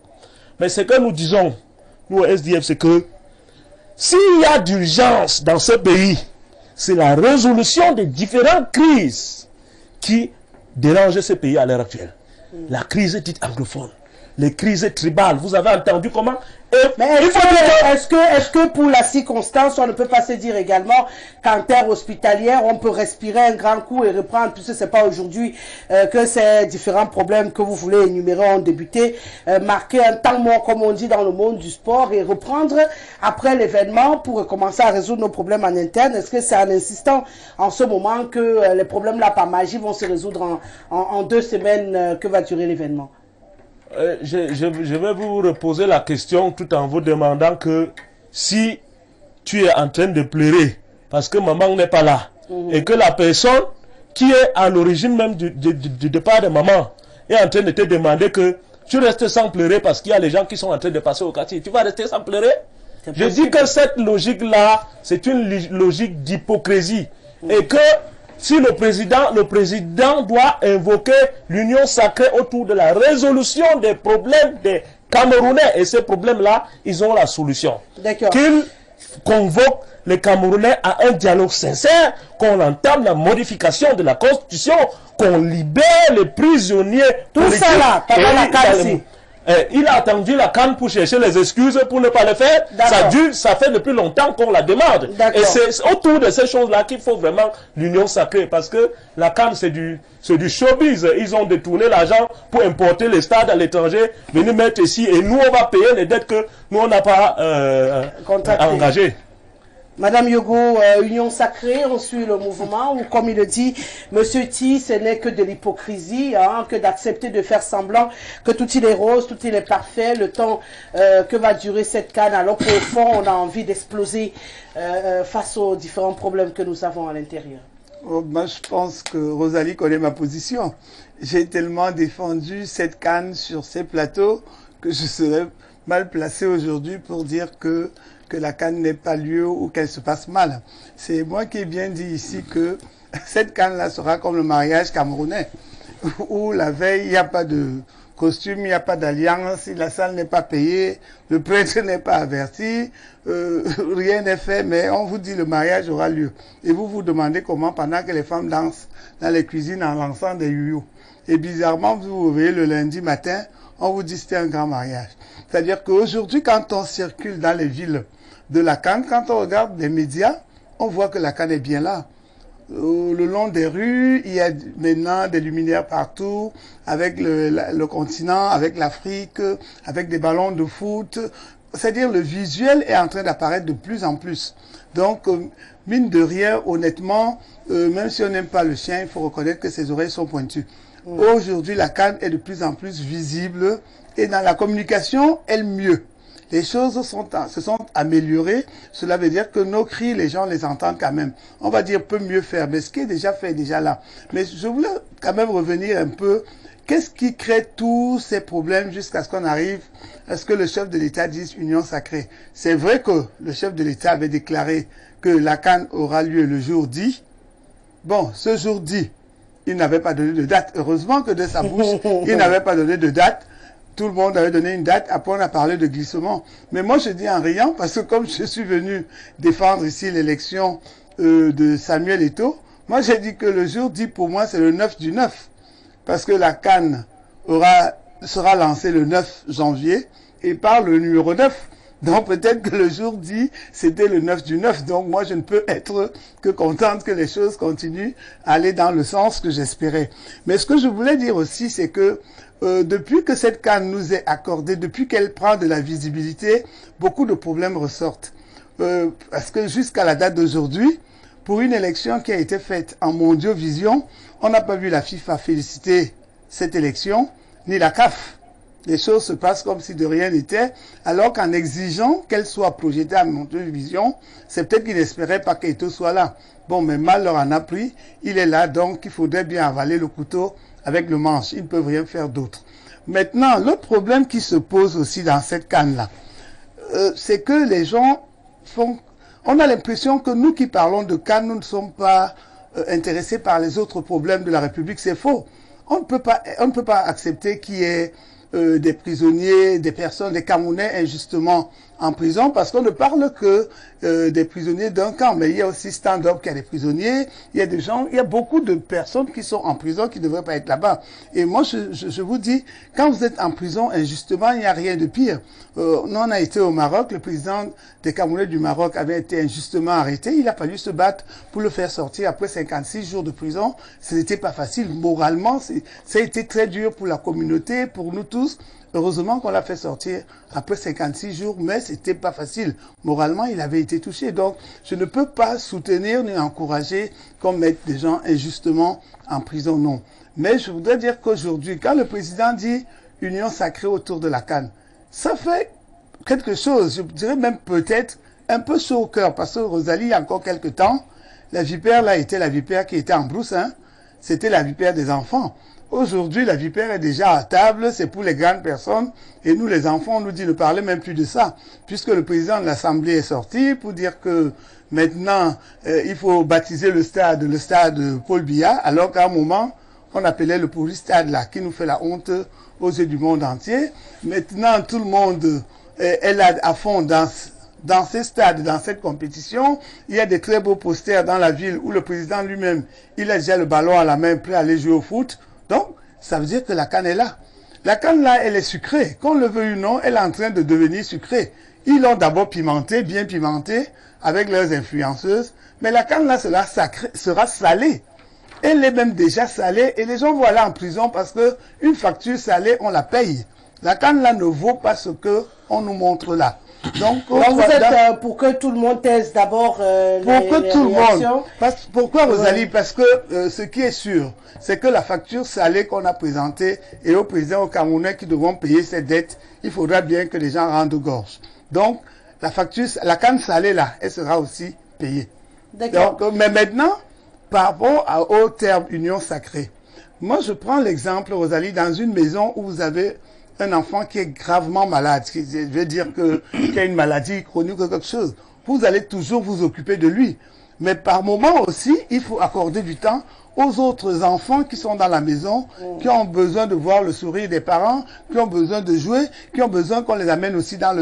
Mais ce que nous disons, nous au SDF, c'est que s'il y a d'urgence dans ce pays, c'est la résolution des différentes crises qui dérangent ce pays à l'heure actuelle. La crise dite anglophone, les crises tribales, vous avez entendu comment? Mais est-ce que pour la circonstance, on ne peut pas se dire également qu'en terre hospitalière, on peut respirer un grand coup et reprendre, puisque c'est pas aujourd'hui que ces différents problèmes que vous voulez énumérer ont débuté, marquer un temps mort, comme on dit dans le monde du sport, et reprendre après l'événement pour commencer à résoudre nos problèmes en interne? Est-ce que c'est en insistant en ce moment que les problèmes là par magie vont se résoudre en 2 semaines que va durer l'événement? Je vais vous reposer la question tout en vous demandant que si tu es en train de pleurer parce que maman n'est pas là, et que la personne qui est à l'origine même du départ de maman est en train de te demander que tu restes sans pleurer parce qu'il y a les gens qui sont en train de passer au quartier, tu vas rester sans pleurer? Je dis que cette logique-là, c'est une logique d'hypocrisie, et que si le président doit invoquer l'union sacrée autour de la résolution des problèmes des Camerounais, et ces problèmes-là, ils ont la solution. Qu'il convoque les Camerounais à un dialogue sincère, qu'on entame la modification de la Constitution, qu'on libère les prisonniers. Tout ça là, pendant la CAN. Il a attendu la CAN pour chercher les excuses pour ne pas le faire. Ça fait depuis longtemps qu'on la demande. Et c'est autour de ces choses-là qu'il faut vraiment l'union sacrée. Parce que la CAN, c'est du showbiz. Ils ont détourné l'argent pour importer les stades à l'étranger, venir mettre ici. Et nous, on va payer les dettes que nous, on n'a pas engagées. Madame Yogo, union sacrée, on suit le mouvement, ou comme il le dit, Monsieur Ti, ce n'est que de l'hypocrisie, hein, que d'accepter de faire semblant que tout il est rose, tout il est parfait, le temps que va durer cette CAN, alors qu'au fond, on a envie d'exploser face aux différents problèmes que nous avons à l'intérieur. Oh, moi, je pense que Rosalie connaît ma position. J'ai tellement défendu cette CAN sur ces plateaux que je serais mal placé aujourd'hui pour dire que la CAN n'ait pas lieu ou qu'elle se passe mal. C'est moi qui ai bien dit ici que cette CAN-là sera comme le mariage camerounais, où la veille, il n'y a pas de costume, il n'y a pas d'alliance, la salle n'est pas payée, le prêtre n'est pas averti, rien n'est fait, mais on vous dit le mariage aura lieu. Et vous vous demandez comment, pendant que les femmes dansent dans les cuisines en lançant des youyous. Et bizarrement, vous vous réveillez le lundi matin, on vous dit c'était un grand mariage. C'est-à-dire qu'aujourd'hui, quand on circule dans les villes de la CAN, quand on regarde les médias, on voit que la CAN est bien là. Le long des rues, il y a maintenant des luminaires partout, avec le continent, avec l'Afrique, avec des ballons de foot. C'est-à-dire le visuel est en train d'apparaître de plus en plus. Donc, mine de rien, honnêtement, même si on n'aime pas le chien, il faut reconnaître que ses oreilles sont pointues. Aujourd'hui, la CAN est de plus en plus visible et dans la communication, elle mieux. Les choses se sont améliorées. Cela veut dire que nos cris, les gens les entendent quand même. On va dire peut mieux faire, mais ce qui est déjà fait est déjà là. Mais je voulais quand même revenir un peu. Qu'est-ce qui crée tous ces problèmes jusqu'à ce qu'on arrive à ce que le chef de l'État dise union sacrée? C'est vrai que le chef de l'État avait déclaré que la CAN aura lieu le jour dit. Bon, ce jour dit, il n'avait pas donné de date. Heureusement que de sa bouche, il n'avait pas donné de date. Tout le monde avait donné une date, après on a parlé de glissement. Mais moi je dis en riant, parce que comme je suis venu défendre ici l'élection de Samuel Eto'o, moi j'ai dit que le jour dit pour moi c'est le 9 du 9. Parce que la CAN sera lancé le 9 janvier et par le numéro 9. Donc peut-être que le jour dit, c'était le 9 du 9. Donc moi, je ne peux être que contente que les choses continuent à aller dans le sens que j'espérais. Mais ce que je voulais dire aussi, c'est que depuis que cette CAN nous est accordée, depuis qu'elle prend de la visibilité, beaucoup de problèmes ressortent. Parce que jusqu'à la date d'aujourd'hui, pour une élection qui a été faite en Mondiovision, on n'a pas vu la FIFA féliciter cette élection, ni la CAF. Les choses se passent comme si de rien n'était, alors qu'en exigeant qu'elle soit projetée à Mondiovision, c'est peut-être qu'ils n'espéraient pas qu'Eto soit là. Bon, mais mal leur en a pris, il est là, donc il faudrait bien avaler le couteau avec le manche. Ils ne peuvent rien faire d'autre. Maintenant, l'autre problème qui se pose aussi dans cette canne-là, c'est que les gens font... On a l'impression que nous qui parlons de canne, nous ne sommes pas intéressés par les autres problèmes de la République. C'est faux. On ne peut pas accepter qu'il y ait des prisonniers, des personnes, des Camerounais injustement en prison, parce qu'on ne parle que des prisonniers d'un camp, mais il y a aussi stand-up qui a des prisonniers, il y a des gens, il y a beaucoup de personnes qui sont en prison qui ne devraient pas être là-bas. Et moi, je vous dis, quand vous êtes en prison injustement, il n'y a rien de pire. Nous, on a été au Maroc, le président des Camerounais du Maroc avait été injustement arrêté, il a fallu se battre pour le faire sortir après 56 jours de prison. Ce n'était pas facile. Moralement, ça a été très dur pour la communauté, pour nous tous. Heureusement qu'on l'a fait sortir après 56 jours, mais c'était pas facile. Moralement, il avait été touché. Donc, je ne peux pas soutenir ni encourager qu'on mette des gens injustement en prison, non. Mais je voudrais dire qu'aujourd'hui, quand le président dit union sacrée autour de la CAN, ça fait quelque chose, je dirais même peut-être un peu chaud au cœur, parce que Rosalie, il y a encore quelques temps, la vipère là était la vipère qui était en brousse, hein. C'était la vipère des enfants. Aujourd'hui, la vipère est déjà à table, c'est pour les grandes personnes, et nous, les enfants, on nous dit ne parler même plus de ça, puisque le président de l'Assemblée est sorti pour dire que maintenant, il faut baptiser le stade Paul Biya, alors qu'à un moment, on appelait le pourri stade là, qui nous fait la honte aux yeux du monde entier. Maintenant, tout le monde est là à fond dans ces stades, dans cette compétition. Il y a des très beaux posters dans la ville où le président lui-même, il a déjà le ballon à la main, prêt à aller jouer au foot. Donc, ça veut dire que la canne est là. La canne là, elle est sucrée. Qu'on le veuille ou non, elle est en train de devenir sucrée. Ils l'ont d'abord pimentée, bien pimentée, avec leurs influenceuses. Mais la canne là sera salée. Elle est même déjà salée et les gens vont aller en prison parce que une facture salée, on la paye. La canne là ne vaut pas ce que on nous montre là. Donc vous êtes pour que tout le monde teste d'abord les tout réactions. Le monde. Pourquoi Rosalie? Parce que ce qui est sûr, c'est que la facture salée qu'on a présentée et au président au Camerounais qui devront payer cette dette, il faudra bien que les gens rendent gorge. Donc la facture, la canne salée là, elle sera aussi payée. D'accord. Mais maintenant, par rapport au terme union sacrée, moi je prends l'exemple, Rosalie, dans une maison où vous avez un enfant qui est gravement malade, je veux dire qu'il a une maladie chronique ou quelque chose, vous allez toujours vous occuper de lui. Mais par moment aussi, il faut accorder du temps aux autres enfants qui sont dans la maison, qui ont besoin de voir le sourire des parents, qui ont besoin de jouer, qui ont besoin qu'on les amène aussi dans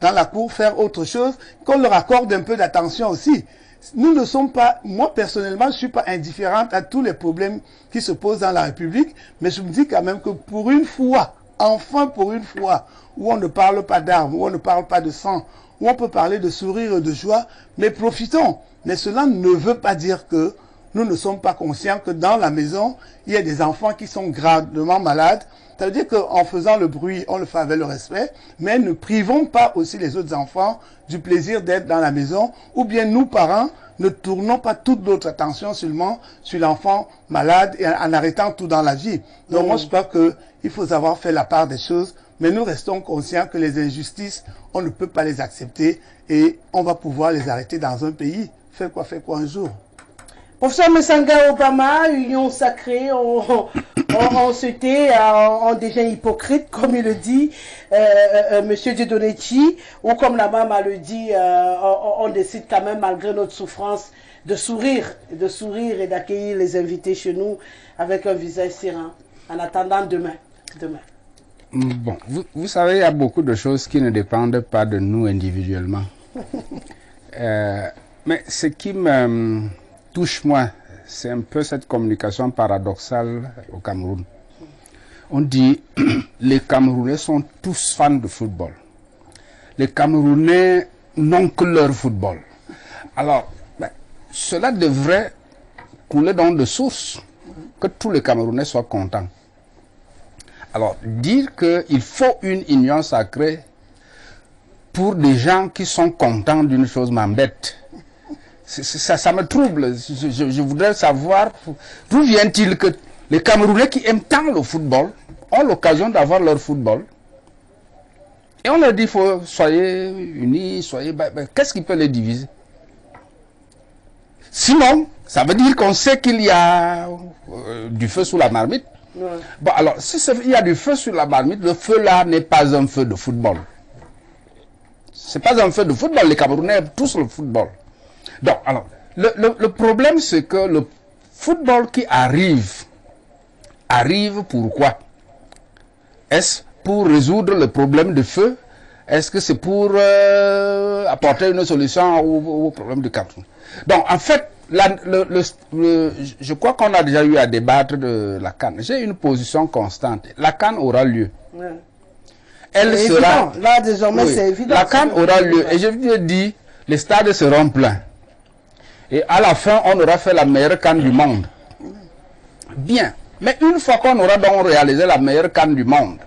la cour faire autre chose, qu'on leur accorde un peu d'attention aussi. Nous ne sommes pas, moi personnellement, je ne suis pas indifférente à tous les problèmes qui se posent dans la République, mais je me dis quand même que pour une fois, enfin pour une fois, où on ne parle pas d'armes, où on ne parle pas de sang, où on peut parler de sourire et de joie, mais profitons. Mais cela ne veut pas dire que nous ne sommes pas conscients que dans la maison, il y a des enfants qui sont gravement malades. Ça veut dire qu'en faisant le bruit, on le fait avec le respect, mais ne privons pas aussi les autres enfants du plaisir d'être dans la maison, ou bien nous, parents, ne tournons pas toute notre attention seulement sur l'enfant malade et en arrêtant tout dans la vie. Donc moi, je crois qu'il faut savoir faire la part des choses, mais nous restons conscients que les injustices, on ne peut pas les accepter et on va pouvoir les arrêter dans un pays. Faire quoi un jour. Professeur Messanga Obama, union sacrée, on se tait, on devient hypocrite, comme il le dit, Monsieur Dieudonné-Chi, ou comme la maman le dit, on décide quand même, malgré notre souffrance, de sourire et d'accueillir les invités chez nous avec un visage serein, en attendant demain. Bon, vous savez, il y a beaucoup de choses qui ne dépendent pas de nous individuellement. Mais ce qui me touche moi, c'est un peu cette communication paradoxale au Cameroun. On dit les Camerounais sont tous fans de football. Les Camerounais n'ont que leur football. Alors, cela devrait couler dans de sources, que tous les Camerounais soient contents. Alors, dire qu'il faut une union sacrée pour des gens qui sont contents d'une chose m'embête. Ça me trouble. Je voudrais savoir d'où vient-il que les Camerounais qui aiment tant le football ont l'occasion d'avoir leur football. Et on leur dit, soyez unis, soyez... qu'est-ce qui peut les diviser? Sinon, ça veut dire qu'on sait qu'il y a du feu sous la marmite. Ouais. Bon, alors, si il y a du feu sur la marmite, le feu là n'est pas un feu de football. C'est pas un feu de football, les Camerounais aiment tous le football. Donc, alors, le problème, c'est que le football qui arrive pourquoi? Est-ce pour résoudre le problème de feu? Est-ce que c'est pour apporter une solution au problème de Cameroun? Donc, en fait, je crois qu'on a déjà eu à débattre de la CAN. J'ai une position constante. La CAN aura lieu. Ouais. Elle sera... Évident. Là, désormais, oui, c'est évident. La CAN aura lieu. Et je vous dis, les stades seront pleins. Et à la fin, on aura fait la meilleure CAN du monde. Bien. Mais une fois qu'on aura donc réalisé la meilleure CAN du monde,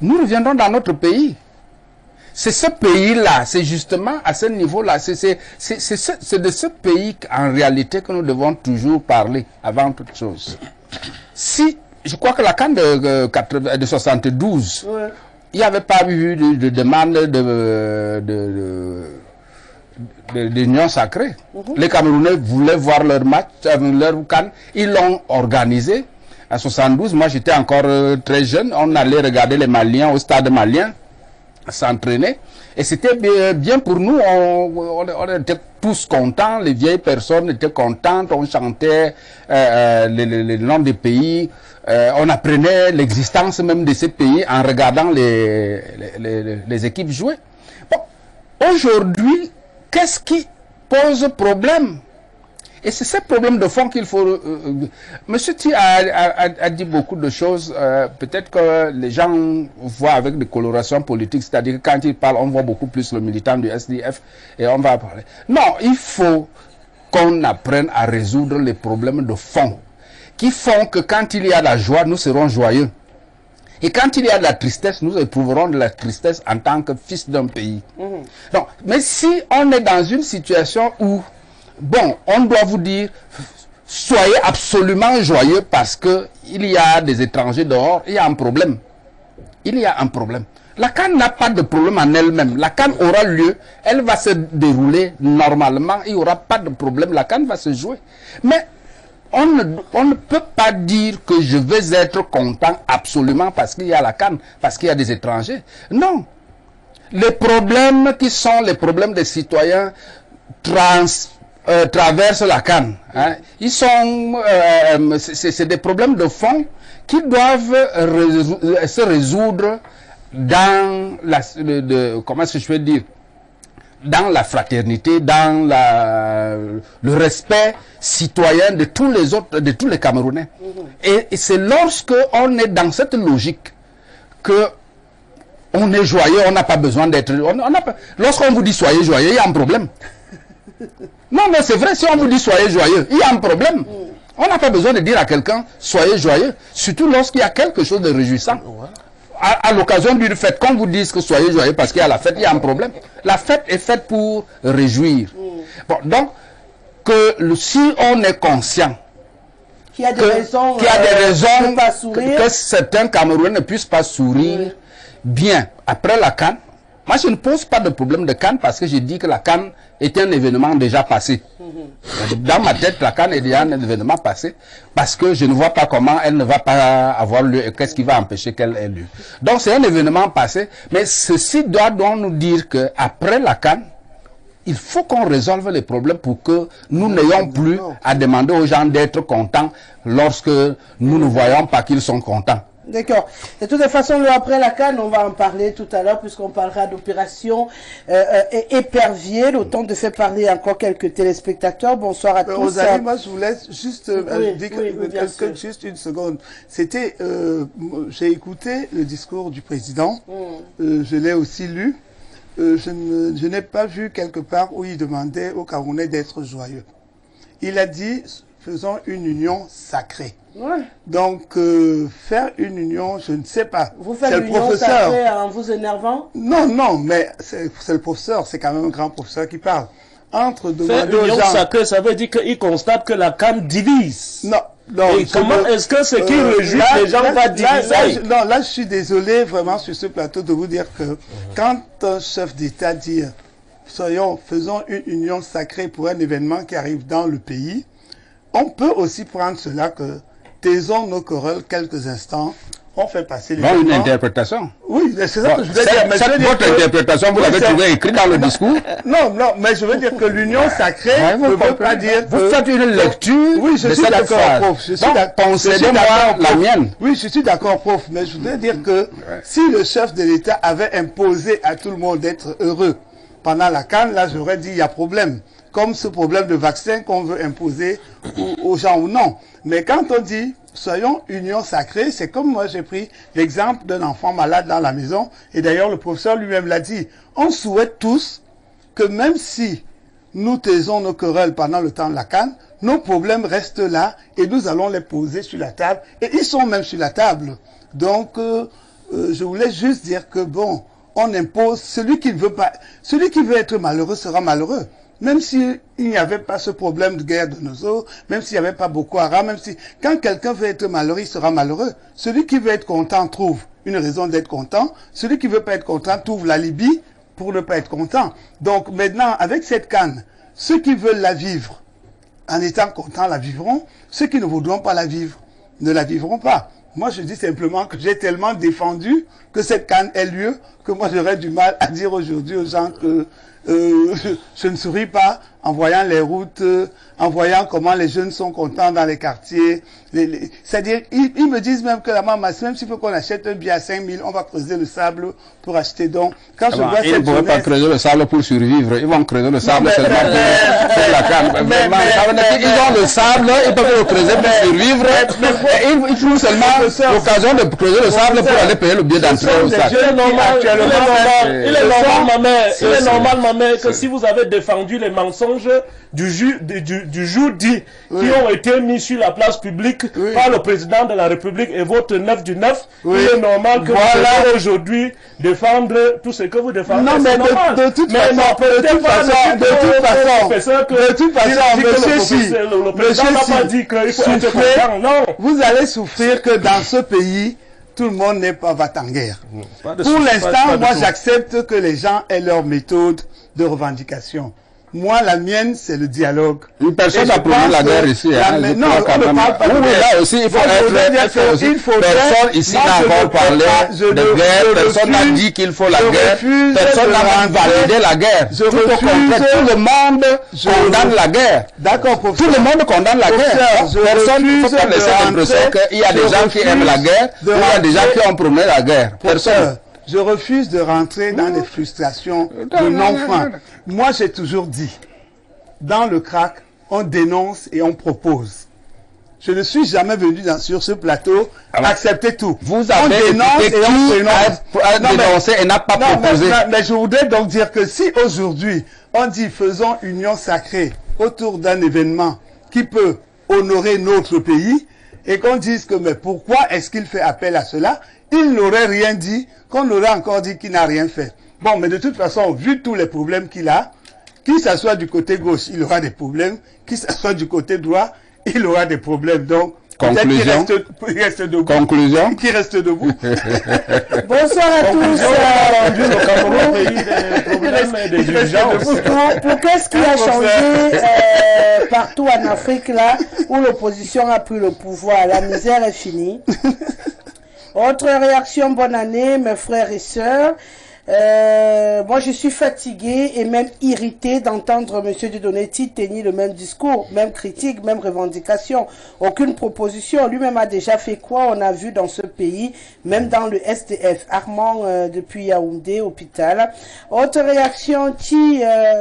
nous reviendrons dans notre pays. C'est ce pays-là, c'est justement à ce niveau-là, c'est de ce pays en réalité que nous devons toujours parler avant toute chose. Si, je crois que la CAN de 72, ouais, il n'y avait pas eu de demande d'union sacrée. Les Camerounais voulaient voir leur match, leur CAN, ils l'ont organisé. En 72, moi j'étais encore très jeune, on allait regarder les Maliens au stade malien, s'entraîner. Et c'était bien pour nous, on était tous contents, les vieilles personnes étaient contentes, on chantait les noms des pays, on apprenait l'existence même de ces pays en regardant les équipes jouer. Bon, aujourd'hui, qu'est-ce qui pose problème? Et c'est ce problème de fond qu'il faut... Monsieur Thi a dit beaucoup de choses. Peut-être que les gens voient avec des colorations politiques, c'est-à-dire que quand il parle, on voit beaucoup plus le militant du SDF et on va parler. Non, il faut qu'on apprenne à résoudre les problèmes de fond qui font que quand il y a la joie, nous serons joyeux. Et quand il y a de la tristesse, nous éprouverons de la tristesse en tant que fils d'un pays. Donc, mais si on est dans une situation où bon, on doit vous dire, soyez absolument joyeux parce que il y a des étrangers dehors, il y a un problème. Il y a un problème. La CAN n'a pas de problème en elle-même. La CAN aura lieu, elle va se dérouler normalement, il n'y aura pas de problème, la CAN va se jouer. Mais on ne peut pas dire que je vais être content absolument parce qu'il y a la CAN, parce qu'il y a des étrangers. Non. Les problèmes qui sont les problèmes des citoyens traversent la CAN. Hein. Ils sont, c'est des problèmes de fond qui doivent se résoudre dans la, comment est-ce que je peux dire, dans la fraternité, dans le respect citoyen de tous les autres, de tous les Camerounais. Et c'est lorsque on est dans cette logique que on est joyeux, on n'a pas besoin d'être... Lorsqu'on vous dit soyez joyeux, il y a un problème. Non, mais c'est vrai, si on vous dit soyez joyeux, il y a un problème. On n'a pas besoin de dire à quelqu'un soyez joyeux, surtout lorsqu'il y a quelque chose de réjouissant. À l'occasion d'une fête, qu'on vous dise que soyez joyeux parce qu'il y a la fête, il y a un problème. La fête est faite pour réjouir. Bon, donc, si on est conscient qu'il y a des raisons, que certains Camerounais ne puissent pas sourire, bien, après la CAN, moi je ne pose pas de problème de CAN parce que je dis que la CAN est un événement déjà passé. Dans ma tête, la CAN est déjà un événement passé parce que je ne vois pas comment elle ne va pas avoir lieu et qu'est-ce qui va empêcher qu'elle ait lieu. Donc c'est un événement passé, mais ceci doit donc nous dire qu'après la CAN, il faut qu'on résolve les problèmes pour que nous n'ayons plus à demander aux gens d'être contents lorsque nous ne voyons pas qu'ils sont contents. D'accord. De toute façon, après la CAN, on va en parler tout à l'heure, puisqu'on parlera d'opération épervier. Le temps de faire parler encore quelques téléspectateurs. Bonsoir à tous. Rosalie, moi, je vous laisse juste dire juste une seconde. C'était, j'ai écouté le discours du président. Je l'ai aussi lu. Je n'ai pas vu quelque part où il demandait aux Camerounais d'être joyeux. Il a dit, faisons une union sacrée. Ouais. Donc, faire une union, je ne sais pas. Vous faites l'union sacrée en vous énervant? Non, non, mais c'est le professeur, c'est quand même un grand professeur qui parle. Entre demander aux l'union gens... sacrée, ça veut dire qu'il constate que la CAN divise. Non, non. Et comment est-ce que ce qui réjouit les gens va diviser? Là, je suis désolé vraiment sur ce plateau de vous dire que quand un chef d'État dit faisons une union sacrée pour un événement qui arrive dans le pays, on peut aussi prendre cela que taisons nos querelles quelques instants, on fait passer les une interprétation. Oui, c'est ça que je voulais dire. Mais votre interprétation, vous l'avez trouvé écrit dans le discours? Non, non, mais je veux dire que l'union sacrée ne veut pas dire que... Vous faites une lecture. Oui, je suis d'accord, prof. Je suis d'accord, la mienne. Oui, je suis d'accord, prof. Mais je voudrais dire que si le chef de l'État avait imposé à tout le monde d'être heureux pendant la CAN, là, j'aurais dit il y a problème. Comme ce problème de vaccin qu'on veut imposer aux gens ou non. Mais quand on dit soyons union sacrée, c'est comme moi j'ai pris l'exemple d'un enfant malade dans la maison. Et d'ailleurs le professeur lui-même l'a dit. On souhaite tous que même si nous taisons nos querelles pendant le temps de la CAN, nos problèmes restent là et nous allons les poser sur la table. Et ils sont même sur la table. Donc je voulais juste dire que bon, on impose celui qui veut être malheureux sera malheureux. Même s'il n'y avait pas ce problème de guerre de nos eaux, même s'il n'y avait pas Boko Haram, même si, quand quelqu'un veut être malheureux, il sera malheureux. Celui qui veut être content trouve une raison d'être content. Celui qui veut pas être content trouve l'alibi pour ne pas être content. Donc maintenant, avec cette CAN, ceux qui veulent la vivre, en étant contents, la vivront. Ceux qui ne voudront pas la vivre, ne la vivront pas. Moi, je dis simplement que j'ai tellement défendu que cette CAN ait lieu, que moi j'aurais du mal à dire aujourd'hui aux gens que je ne souris pas en voyant les routes, en voyant comment les jeunes sont contents dans les quartiers. C'est-à-dire, ils me disent même que la maman, même s'il faut qu'on achète un billet à 5 000, on va creuser le sable pour acheter. Donc, quand je vois ils ne pourraient pas creuser le sable pour survivre. Ils vont creuser le sable seulement pour la CAN. Ils ont le sable, ils peuvent le creuser pour survivre. Ils trouvent seulement l'occasion de creuser le sable pour aller payer le billet d'entrée au stade. Il est normal, ma mère, que si vous avez défendu les mensonges du jour dit, qui ont été mis sur la place publique par le président de la République et votre 9 du 9, il est normal que vous allez aujourd'hui défendre tout ce que vous défendez. Non, mais de toute façon, vous allez souffrir que dans ce pays, tout le monde va en guerre. Pour l'instant, moi, j'accepte que les gens aient leur méthode de revendication. Moi, la mienne, c'est le dialogue. Une personne a prôné la guerre ici. Non, on ne parle pas de guerre. Là aussi, il faut être... Personne ici n'a encore parlé de guerre. Personne n'a dit qu'il faut la guerre. Personne n'a validé la guerre. Tout au contraire, tout le monde condamne la guerre. D'accord, professeur. Tout le monde condamne la guerre. Personne ne peut pas laisser l'impression qu'il y a des gens qui aiment la guerre, ou il y a des gens qui ont prôné la guerre. Personne. Je refuse de rentrer dans les frustrations de non-fin. Moi, j'ai toujours dit, dans le crack, on dénonce et on propose. Je ne suis jamais venu sur ce plateau accepter tout. Vous avez dénoncé et n'a pas proposé. Mais je voudrais donc dire que si aujourd'hui, on dit faisons union sacrée autour d'un événement qui peut honorer notre pays, et qu'on dise que mais pourquoi est-ce qu'il fait appel à cela, il n'aurait rien dit, qu'on aurait encore dit qu'il n'a rien fait. Bon, mais de toute façon, vu tous les problèmes qu'il a, qu'il s'assoit du côté gauche, il aura des problèmes, qu'il s'assoit du côté droit, il aura des problèmes. Donc, conclusion. Il reste debout. Conclusion. Qui reste debout. Bonsoir à tous. Pour qu'est-ce qui a changé partout en Afrique, là, où l'opposition a pris le pouvoir, la misère est finie. Autre réaction, bonne année, mes frères et sœurs. Moi, je suis fatiguée et même irritée d'entendre M. Dieudonné tenir le même discours, même critique, même revendication. Aucune proposition. Lui-même a déjà fait quoi on a vu dans ce pays, même dans le SDF. Armand, depuis Yaoundé, hôpital. Autre réaction,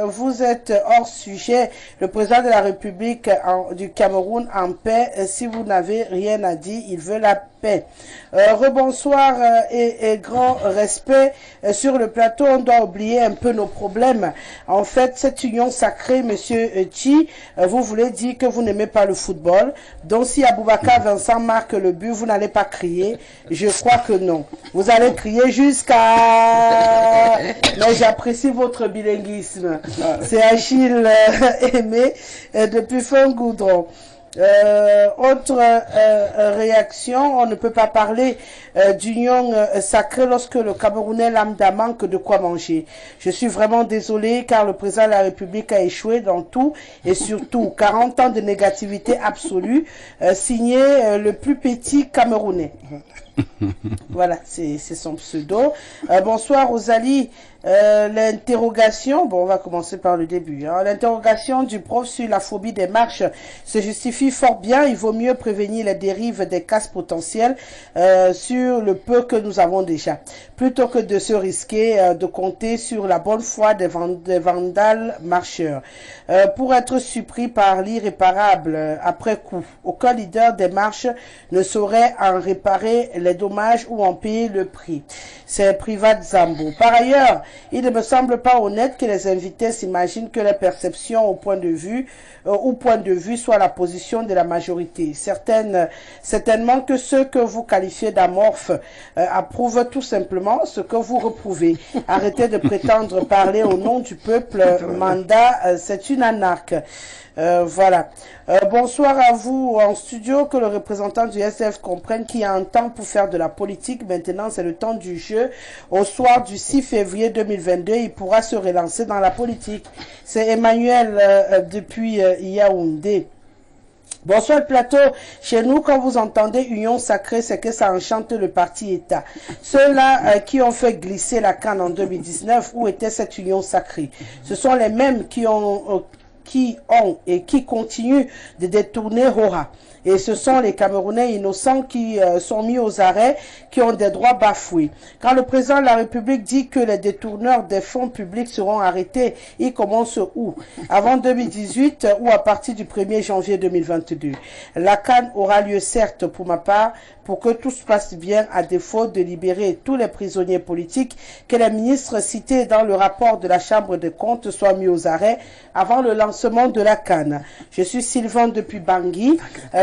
vous êtes hors sujet. Le président de la République du Cameroun en paix. Si vous n'avez rien à dire, il veut la paix. Rebonsoir et grand respect. Sur le plateau, on doit oublier un peu nos problèmes. En fait, cette union sacrée, monsieur Chi, vous voulez dire que vous n'aimez pas le football. Donc, si Aboubakar Vincent marque le but, vous n'allez pas crier. Je crois que non. Vous allez crier jusqu'à... Mais j'apprécie votre bilinguisme. C'est Achille Aimé depuis Fongoudron. Autre réaction, on ne peut pas parler d'union sacrée lorsque le Camerounais lambda manque de quoi manger. Je suis vraiment désolé car le président de la République a échoué dans tout et surtout 40 ans de négativité absolue, signé le plus petit Camerounais. Voilà, c'est son pseudo. Bonsoir Rosalie. L'interrogation, bon, on va commencer par le début. Hein. L'interrogation du prof sur la phobie des marches se justifie fort bien. Il vaut mieux prévenir les dérives des casses potentielles sur le peu que nous avons déjà, plutôt que de se risquer de compter sur la bonne foi des vandales marcheurs. Pour être surpris par l'irréparable après coup, aucun leader des marches ne saurait en réparer les dommages ou en payer le prix. C'est Privat Zambo. Par ailleurs, il ne me semble pas honnête que les invités s'imaginent que les perceptions au point de vue soit la position de la majorité. Certainement que ceux que vous qualifiez d'amorphes approuvent tout simplement ce que vous reprouvez. Arrêtez de prétendre parler au nom du peuple. Mandat, c'est une anarque. Voilà. Bonsoir à vous en studio, que le représentant du SF comprenne qu'il y a un temps pour faire de la politique. Maintenant, c'est le temps du jeu. Au soir du 6 février 2022, il pourra se relancer dans la politique. C'est Emmanuel depuis Yaoundé. Bonsoir le plateau. Chez nous, quand vous entendez union sacrée, c'est que ça enchante le parti-État. Ceux-là qui ont fait glisser la canne en 2019, où était cette union sacrée? Ce sont les mêmes qui ont et qui continuent de détourner Hora. Et ce sont les Camerounais innocents qui sont mis aux arrêts, qui ont des droits bafoués. Quand le président de la République dit que les détourneurs des fonds publics seront arrêtés, il commence où? Avant 2018 ou à partir du 1er janvier 2022. La CAN aura lieu certes pour ma part, pour que tout se passe bien, à défaut de libérer tous les prisonniers politiques, que les ministres cités dans le rapport de la Chambre des comptes soient mis aux arrêts avant le lancement de la CAN. Je suis Sylvain depuis Bangui.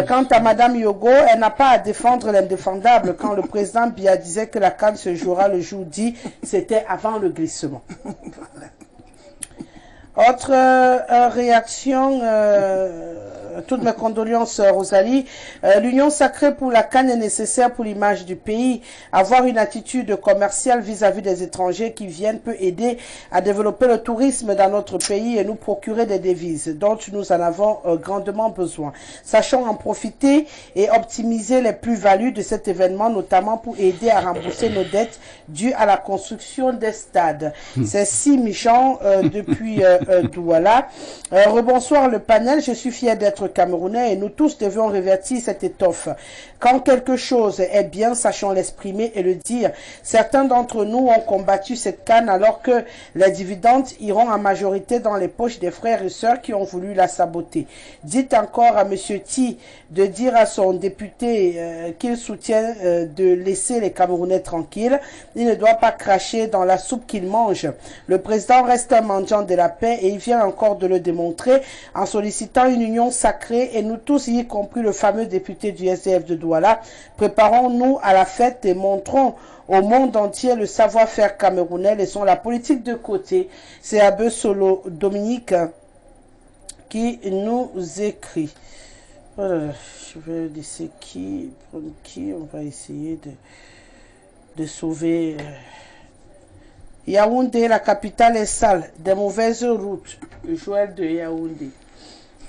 Quant à Madame Yogo, elle n'a pas à défendre l'indéfendable. Quand le président Biya disait que la CAN se jouera le jour dit, c'était avant le glissement. Autre réaction, toutes mes condoléances Rosalie. L'union sacrée pour la CAN est nécessaire pour l'image du pays. Avoir une attitude commerciale vis-à-vis des étrangers qui viennent peut aider à développer le tourisme dans notre pays et nous procurer des devises dont nous en avons grandement besoin. Sachons en profiter et optimiser les plus-values de cet événement, notamment pour aider à rembourser nos dettes dues à la construction des stades. C'est Si Michon depuis Douala. Rebonsoir le panel, je suis fier d'être Camerounais et nous tous devions revertir cette étoffe. Quand quelque chose est bien, sachons l'exprimer et le dire. Certains d'entre nous ont combattu cette canne alors que les dividendes iront en majorité dans les poches des frères et sœurs qui ont voulu la saboter. Dites encore à Monsieur Ti de dire à son député qu'il soutient de laisser les Camerounais tranquilles. Il ne doit pas cracher dans la soupe qu'il mange. Le président reste un mendiant de la paix et il vient encore de le démontrer en sollicitant une union sacrée et nous tous, y compris le fameux député du SDF de Douala, préparons-nous à la fête et montrons au monde entier le savoir-faire camerounais. Laissons la politique de côté. C'est Abe Solo Dominique qui nous écrit. Je vais laisser qui, on va essayer de sauver... Yaoundé, la capitale est sale, des mauvaises routes. Joël de Yaoundé.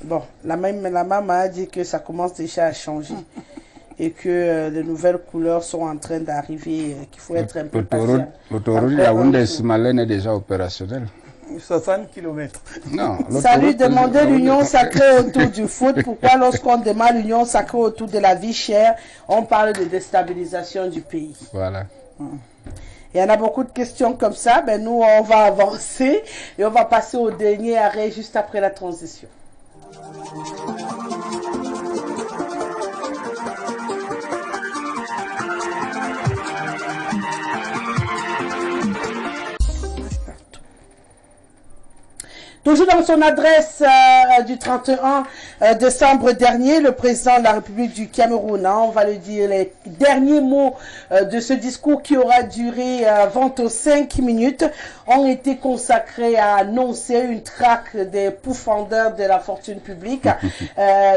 Bon, la maman a dit que ça commence déjà à changer. et que de nouvelles couleurs sont en train d'arriver, qu'il faut être un peu patient. L'autoroute Yaoundé-Simalène est déjà opérationnelle. 60 km. Non, Ça lui demandait l'union sacrée autour du foot. Pourquoi lorsqu'on demande l'union sacrée autour de la vie chère, on parle de déstabilisation du pays? Voilà. Il y en a beaucoup de questions comme ça. Ben nous, on va avancer et on va passer au dernier arrêt juste après la transition. Toujours dans son adresse du 31 décembre dernier, le président de la République du Cameroun, on va le dire, les derniers mots de ce discours qui aura duré 25 minutes ont été consacrés à annoncer une traque des pourfendeurs de la fortune publique,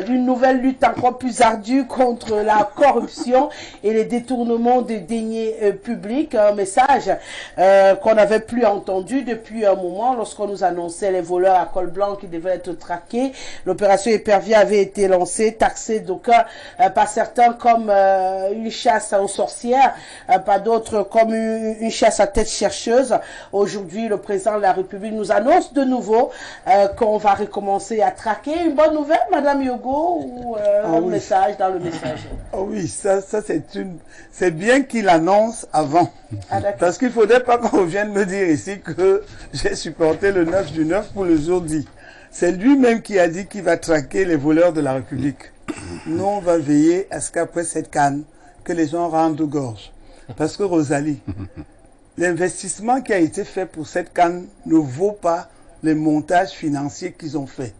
d'une nouvelle lutte encore plus ardue contre la corruption et les détournements des deniers publics, un message qu'on n'avait plus entendu depuis un moment lorsqu'on nous annonçait les voleurs à col blanc qui devaient être traqués. L'opération Épervier avait été lancée, taxée d'aucuns, par certains comme une chasse aux sorcières, pas d'autres comme une chasse à tête chercheuse. Aujourd'hui, le président de la République nous annonce de nouveau qu'on va recommencer à traquer. Une bonne nouvelle, Madame Yogo, ou un message dans le message? Oh oui, ça c'est bien qu'il annonce avant. Parce qu'il ne faudrait pas qu'on vienne me dire ici que j'ai supporté le 9 du 9 pour le jour dit. C'est lui-même qui a dit qu'il va traquer les voleurs de la République. Nous, on va veiller à ce qu'après cette canne, que les gens rendent gorge. Parce que Rosalie, l'investissement qui a été fait pour cette canne ne vaut pas les montages financiers qu'ils ont fait.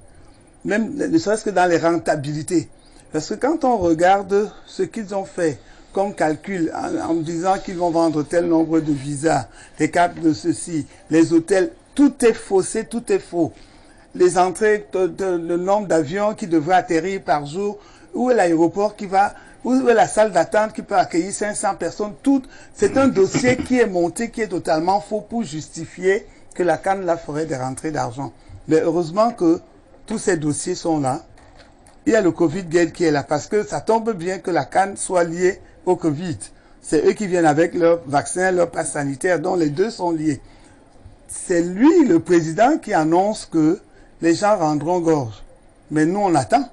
Même ne serait-ce que dans les rentabilités. Parce que quand on regarde ce qu'ils ont fait comme calcul, en disant qu'ils vont vendre tel nombre de visas, les cartes de ceci, les hôtels, tout est faussé, tout est faux. Les entrées, le nombre d'avions qui devraient atterrir par jour, où est l'aéroport qui va, où est la salle d'attente qui peut accueillir 500 personnes, tout, c'est un dossier qui est monté, qui est totalement faux pour justifier que la CAN la ferait des rentrées d'argent. Mais heureusement que tous ces dossiers sont là. Il y a le Covid-Gate qui est là, parce que ça tombe bien que la CAN soit liée au Covid. C'est eux qui viennent avec leur vaccin, leur passe sanitaire, dont les deux sont liés. C'est lui, le président, qui annonce que les gens rendront gorge. Mais nous, on attend.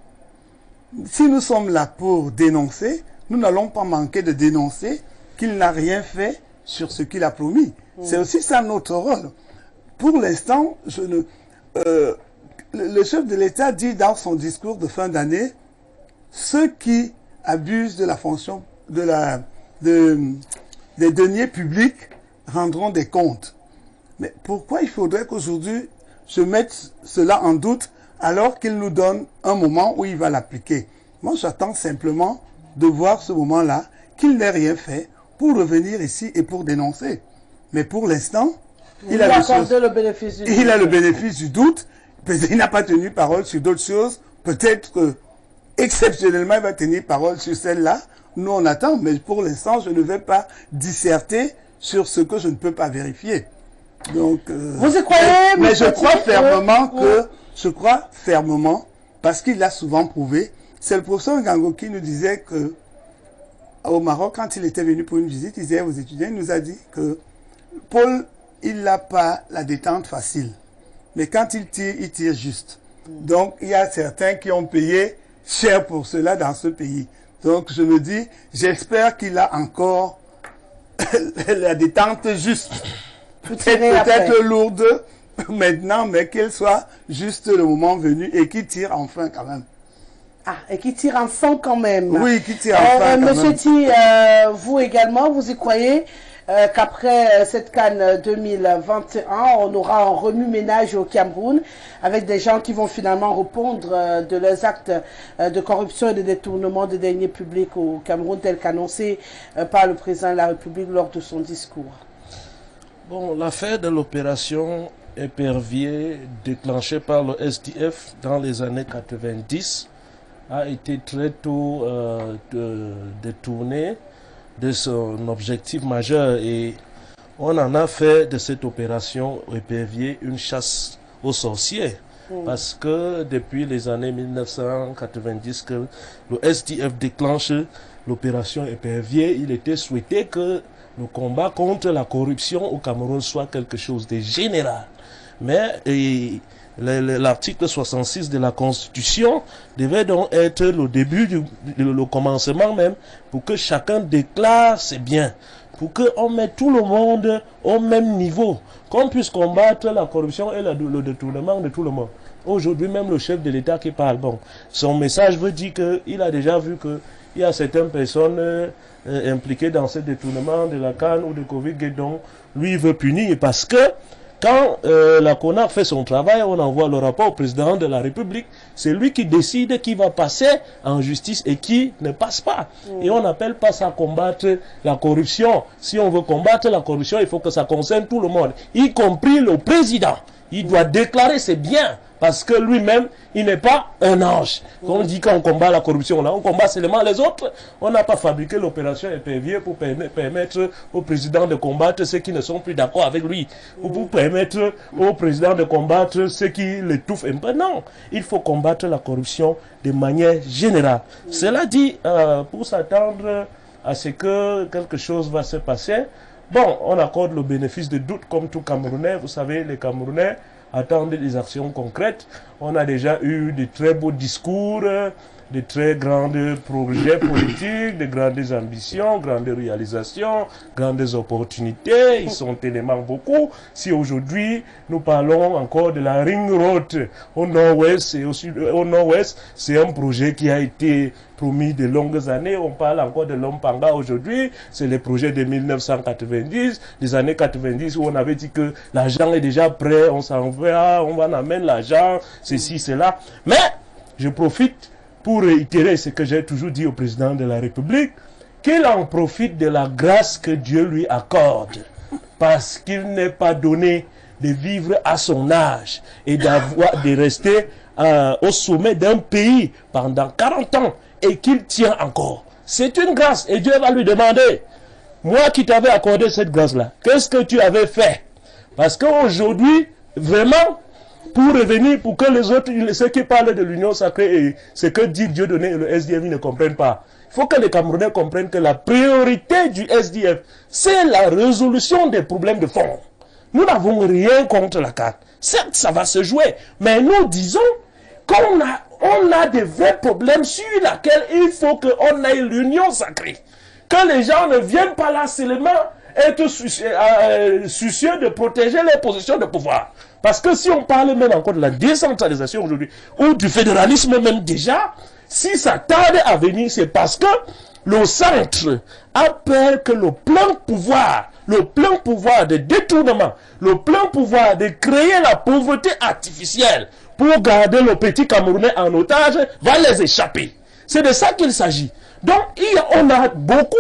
Si nous sommes là pour dénoncer, nous n'allons pas manquer de dénoncer qu'il n'a rien fait sur ce qu'il a promis. C'est aussi ça notre rôle. Pour l'instant, le chef de l'État dit dans son discours de fin d'année, ceux qui abusent de la fonction des deniers publics rendront des comptes. Mais pourquoi il faudrait qu'aujourd'hui je mette cela en doute alors qu'il nous donne un moment où il va l'appliquer? Moi, j'attends simplement de voir ce moment-là, qu'il n'ait rien fait pour revenir ici et pour dénoncer. Mais pour l'instant, il a le bénéfice du doute. Peut-être il n'a pas tenu parole sur d'autres choses. Peut-être que, exceptionnellement, il va tenir parole sur celle-là. Nous, on attend, mais pour l'instant, je ne vais pas disserter sur ce que je ne peux pas vérifier. Donc, vous y croyez? Mais je crois fermement parce qu'il l'a souvent prouvé. C'est le professeur Ngango qui nous disait que au Maroc, quand il était venu pour une visite, il disait aux étudiants, il nous a dit que Paul, il n'a pas la détente facile. Mais quand il tire juste. Donc, il y a certains qui ont payé cher pour cela dans ce pays. Donc, je me dis, j'espère qu'il a encore la détente juste. Peut-être lourde maintenant, mais qu'elle soit juste le moment venu et qu'il tire enfin quand même. Ah, et qui tire enfin quand même. Oui, qui tire enfin quand Monsieur même. Ti, vous également, vous y croyez qu'après cette CAN 2021, on aura un remue-ménage au Cameroun avec des gens qui vont finalement répondre de leurs actes de corruption et de détournement des deniers publics au Cameroun, tel qu'annoncé par le président de la République lors de son discours? Bon, l'affaire de l'opération Épervier déclenchée par le SDF dans les années 90 a été très tôt détournée de son objectif majeur et on en a fait de cette opération Épervier une chasse aux sorciers. Parce que depuis les années 1990 que le SDF déclenche l'opération Épervier, il était souhaité que le combat contre la corruption au Cameroun soit quelque chose de général. Mais l'article 66 de la Constitution devait donc être le début, le commencement même, pour que chacun déclare ses biens, pour qu'on mette tout le monde au même niveau, qu'on puisse combattre la corruption et le détournement de tout le monde. Aujourd'hui, même le chef de l'État qui parle, bon, son message veut dire qu'il a déjà vu qu'il y a certaines personnes impliquées dans ce détournement de la CAN ou de Covid, donc lui il veut punir parce que quand la CONAC fait son travail, on envoie le rapport au président de la République. C'est lui qui décide qui va passer en justice et qui ne passe pas. Et on n'appelle pas ça combattre la corruption. Si on veut combattre la corruption, il faut que ça concerne tout le monde, y compris le président. Il doit déclarer ses biens parce que lui-même, il n'est pas un ange. Quand on dit qu'on combat la corruption, là, on combat seulement les autres. On n'a pas fabriqué l'opération Épervier pour permettre au président de combattre ceux qui ne sont plus d'accord avec lui. Ou pour permettre au président de combattre ceux qui l'étouffent un peu. Non, il faut combattre la corruption de manière générale. Cela dit, pour s'attendre à ce que quelque chose va se passer, bon, on accorde le bénéfice de doute comme tout Camerounais. Vous savez, les Camerounais attendent des actions concrètes. On a déjà eu de très beaux discours, de très grands projets politiques, de grandes ambitions, grandes réalisations, grandes opportunités. Ils sont tellement beaucoup. Si aujourd'hui, nous parlons encore de la Ring Road au nord-ouest et au nord-ouest, c'est un projet qui a été promis de longues années. On parle encore de l'Ompanga aujourd'hui. C'est le projet de 1990, des années 90 où on avait dit que l'argent est déjà prêt, on s'en va, on va en amener l'argent, ceci, cela. Mais, je profite pour réitérer ce que j'ai toujours dit au président de la République, qu'il en profite de la grâce que Dieu lui accorde, parce qu'il n'est pas donné de vivre à son âge et de rester au sommet d'un pays pendant 40 ans et qu'il tient encore. C'est une grâce et Dieu va lui demander, moi qui t'avais accordé cette grâce-là, qu'est-ce que tu avais fait? Parce qu'aujourd'hui, vraiment, pour revenir, pour que les autres, ceux qui parlent de l'union sacrée et ce que dit Dieu donné et le SDF ne comprennent pas. Il faut que les Camerounais comprennent que la priorité du SDF, c'est la résolution des problèmes de fond. Nous n'avons rien contre la CAN. Certes, ça va se jouer, mais nous disons qu'on a des vrais problèmes sur lesquels il faut qu'on ait l'union sacrée. Que les gens ne viennent pas là seulement être soucieux de protéger les positions de pouvoir. Parce que si on parle même encore de la décentralisation aujourd'hui, ou du fédéralisme même déjà, si ça tarde à venir, c'est parce que le centre a peur que le plein pouvoir de détournement, le plein pouvoir de créer la pauvreté artificielle pour garder le petit Camerounais en otage va les échapper. C'est de ça qu'il s'agit. Donc, on a beaucoup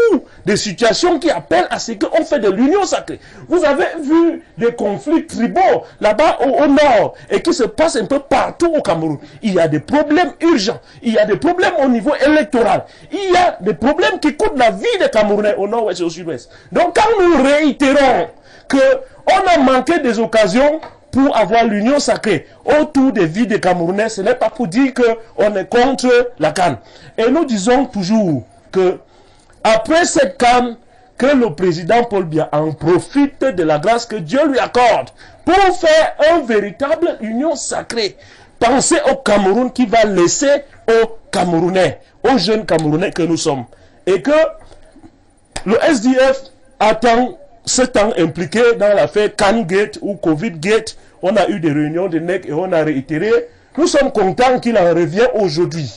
de situations qui appellent à ce qu'on fait de l'union sacrée. Vous avez vu des conflits tribaux là-bas au nord et qui se passent un peu partout au Cameroun. Il y a des problèmes urgents. Il y a des problèmes au niveau électoral. Il y a des problèmes qui coûtent la vie des Camerounais au nord-ouest et au sud-ouest. Donc, quand nous réitérons qu'on a manqué des occasions pour avoir l'union sacrée autour des vies des Camerounais, ce n'est pas pour dire qu'on est contre la CAN. Et nous disons toujours que après cette CAN, que le président Paul Biya en profite de la grâce que Dieu lui accorde pour faire une véritable union sacrée. Pensez au Cameroun qui va laisser aux Camerounais, aux jeunes Camerounais que nous sommes. Et que le SDF attend ce temps impliqué dans l'affaire CAN Gate ou Covid Gate. On a eu des réunions de NEC et on a réitéré. Nous sommes contents qu'il en revient aujourd'hui.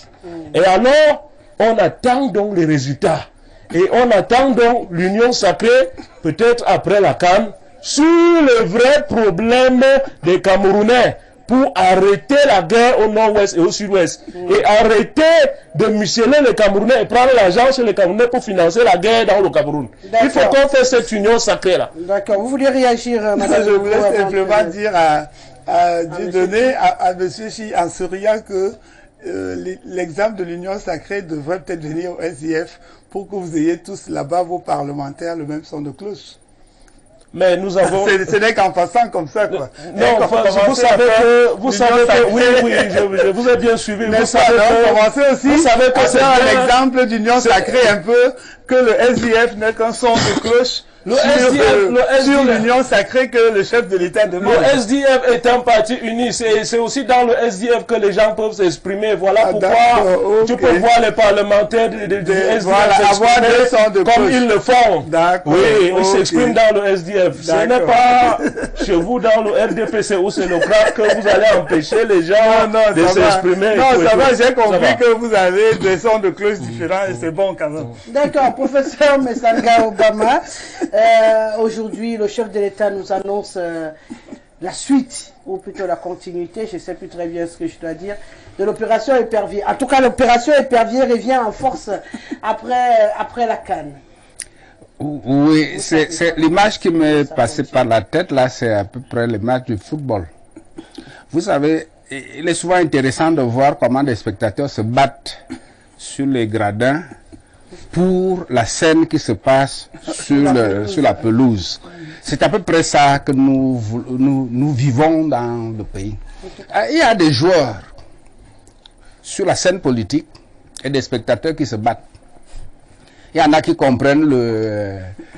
Et alors, on attend donc les résultats. Et on attend donc l'union sacrée, peut-être après la CAN, sur le vrai problème des Camerounais, pour arrêter la guerre au nord-ouest et au sud-ouest. Et arrêter de museler les Camerounais et prendre l'argent chez les Camerounais pour financer la guerre dans le Cameroun. Il faut qu'on fasse cette union sacrée-là. D'accord. Vous voulez réagir, madame? Je voulais simplement dire à Dieudonné, à M. Chi, en souriant que l'exemple de l'union sacrée devrait peut-être venir au SDF pour que vous ayez tous là-bas, vos parlementaires, le même son de cloche. Mais nous avons... Ce n'est qu'en passant comme ça, quoi. Non, enfin, vous savez que... Oui, je vous ai bien suivi. Vous savez que c'est un exemple d'union sacrée un peu, que le SDF n'est qu'un son de cloche sur l'union sacrée que le chef de l'État demande. Le SDF est un parti uni. C'est aussi dans le SDF que les gens peuvent s'exprimer. Voilà pourquoi tu peux voir les parlementaires du SDF s'exprimer comme ils le font. Oui, ils s'expriment dans le SDF. Ce n'est pas chez vous dans le RDPC ou c'est le CRAC que vous allez empêcher les gens de s'exprimer. Non, ça va, j'ai compris que vous avez des sons de cloche différents et c'est bon quand même. D'accord, professeur Messanga Obama. Aujourd'hui, le chef de l'État nous annonce la suite, ou plutôt la continuité, je ne sais plus très bien ce que je dois dire, de l'opération Épervier. En tout cas, l'opération Épervier revient en force après la CAN. Oui, c'est l'image qui m'est passée par la tête, là, c'est à peu près l'image du football. Vous savez, il est souvent intéressant de voir comment des spectateurs se battent sur les gradins pour la scène qui se passe sur la pelouse. C'est à peu près ça que nous vivons dans le pays. Il y a des joueurs sur la scène politique et des spectateurs qui se battent. Il y en a qui comprennent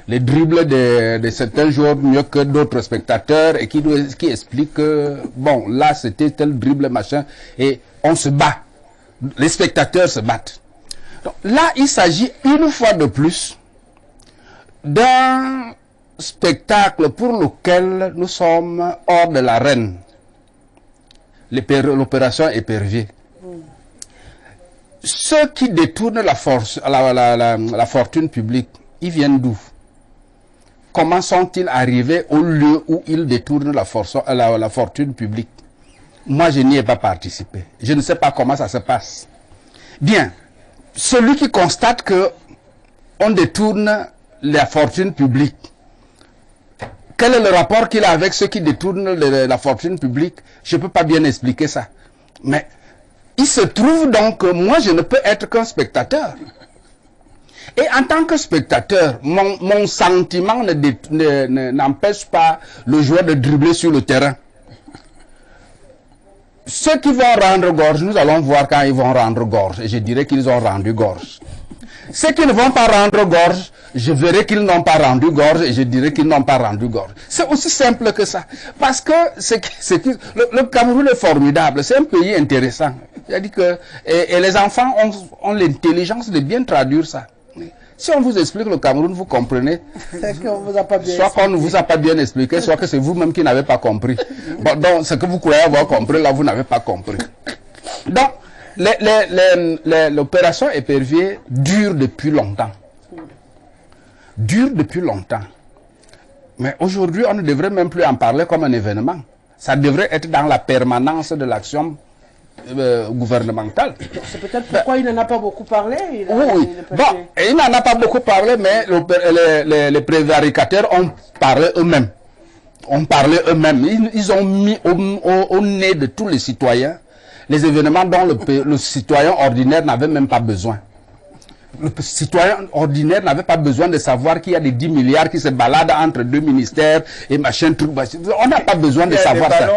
les dribbles de certains joueurs mieux que d'autres spectateurs et qui expliquent que, bon, là c'était tel dribble, machin, et on se bat. Les spectateurs se battent. Donc, là, il s'agit une fois de plus d'un spectacle pour lequel nous sommes hors de l'arène. L'opération Épervier. Ceux qui détournent la fortune publique, ils viennent d'où? Comment sont-ils arrivés au lieu où ils détournent la fortune publique? Moi, je n'y ai pas participé. Je ne sais pas comment ça se passe. Bien. Celui qui constate que on détourne la fortune publique, quel est le rapport qu'il a avec ceux qui détournent la fortune publique? Je ne peux pas bien expliquer ça. Mais il se trouve donc que moi, je ne peux être qu'un spectateur. Et en tant que spectateur, mon sentiment n'empêche pas le joueur de dribbler sur le terrain. Ceux qui vont rendre gorge, nous allons voir quand ils vont rendre gorge. Et je dirais qu'ils ont rendu gorge. Ceux qui ne vont pas rendre gorge, je verrai qu'ils n'ont pas rendu gorge et je dirai qu'ils n'ont pas rendu gorge. C'est aussi simple que ça. Parce que le Cameroun est formidable. C'est un pays intéressant. C'est-à-dire que et les enfants ont l'intelligence de bien traduire ça. Si on vous explique le Cameroun, vous comprenez. Soit qu'on ne vous a pas bien expliqué, soit que c'est vous-même qui n'avez pas compris. Bon, donc, ce que vous croyez avoir compris, là, vous n'avez pas compris. Donc, l'opération Épervier dure depuis longtemps. Dure depuis longtemps. Mais aujourd'hui, on ne devrait même plus en parler comme un événement. Ça devrait être dans la permanence de l'action gouvernementale. C'est peut-être pourquoi il n'en a pas beaucoup parlé. Oui. Bon, il n'en a pas beaucoup parlé, mais les prévaricateurs ont parlé eux-mêmes. Ils ont mis au nez de tous les citoyens les événements dont le citoyen ordinaire n'avait même pas besoin. Le citoyen ordinaire n'avait pas besoin de savoir qu'il y a des 10 milliards qui se baladent entre deux ministères et machin, truc, machin. On n'a pas besoin de savoir ça.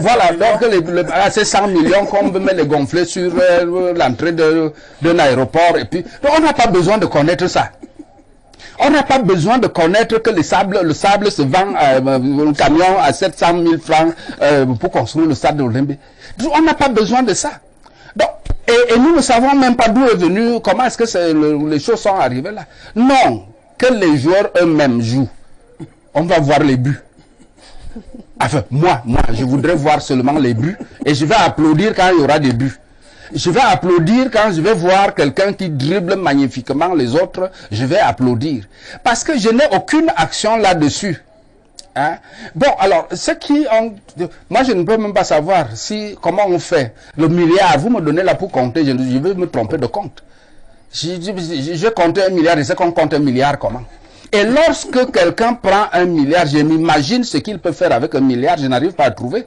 Voilà, donc ces 100 millions qu'on veut les gonfler sur l'entrée d'un aéroport. Et puis, donc on n'a pas besoin de connaître ça. On n'a pas besoin de connaître que le sable se vend un camion à 700 000 francs pour construire le stade de l'Olympique. On n'a pas besoin de ça. Donc, et nous ne savons même pas d'où est venu, comment est-ce que les choses sont arrivées là. Non, que les joueurs eux-mêmes jouent. On va voir les buts. Enfin, moi, je voudrais voir seulement les buts et je vais applaudir quand il y aura des buts. Je vais applaudir quand je vais voir quelqu'un qui dribble magnifiquement les autres, je vais applaudir. Parce que je n'ai aucune action là-dessus. Hein? Bon, alors, moi je ne peux même pas savoir comment on fait. Le milliard, vous me donnez là pour compter, je vais me tromper de compte. Je vais compter 1 milliard, je sais qu'on compte 1 milliard comment. Et lorsque quelqu'un prend 1 milliard, je m'imagine ce qu'il peut faire avec 1 milliard, je n'arrive pas à trouver.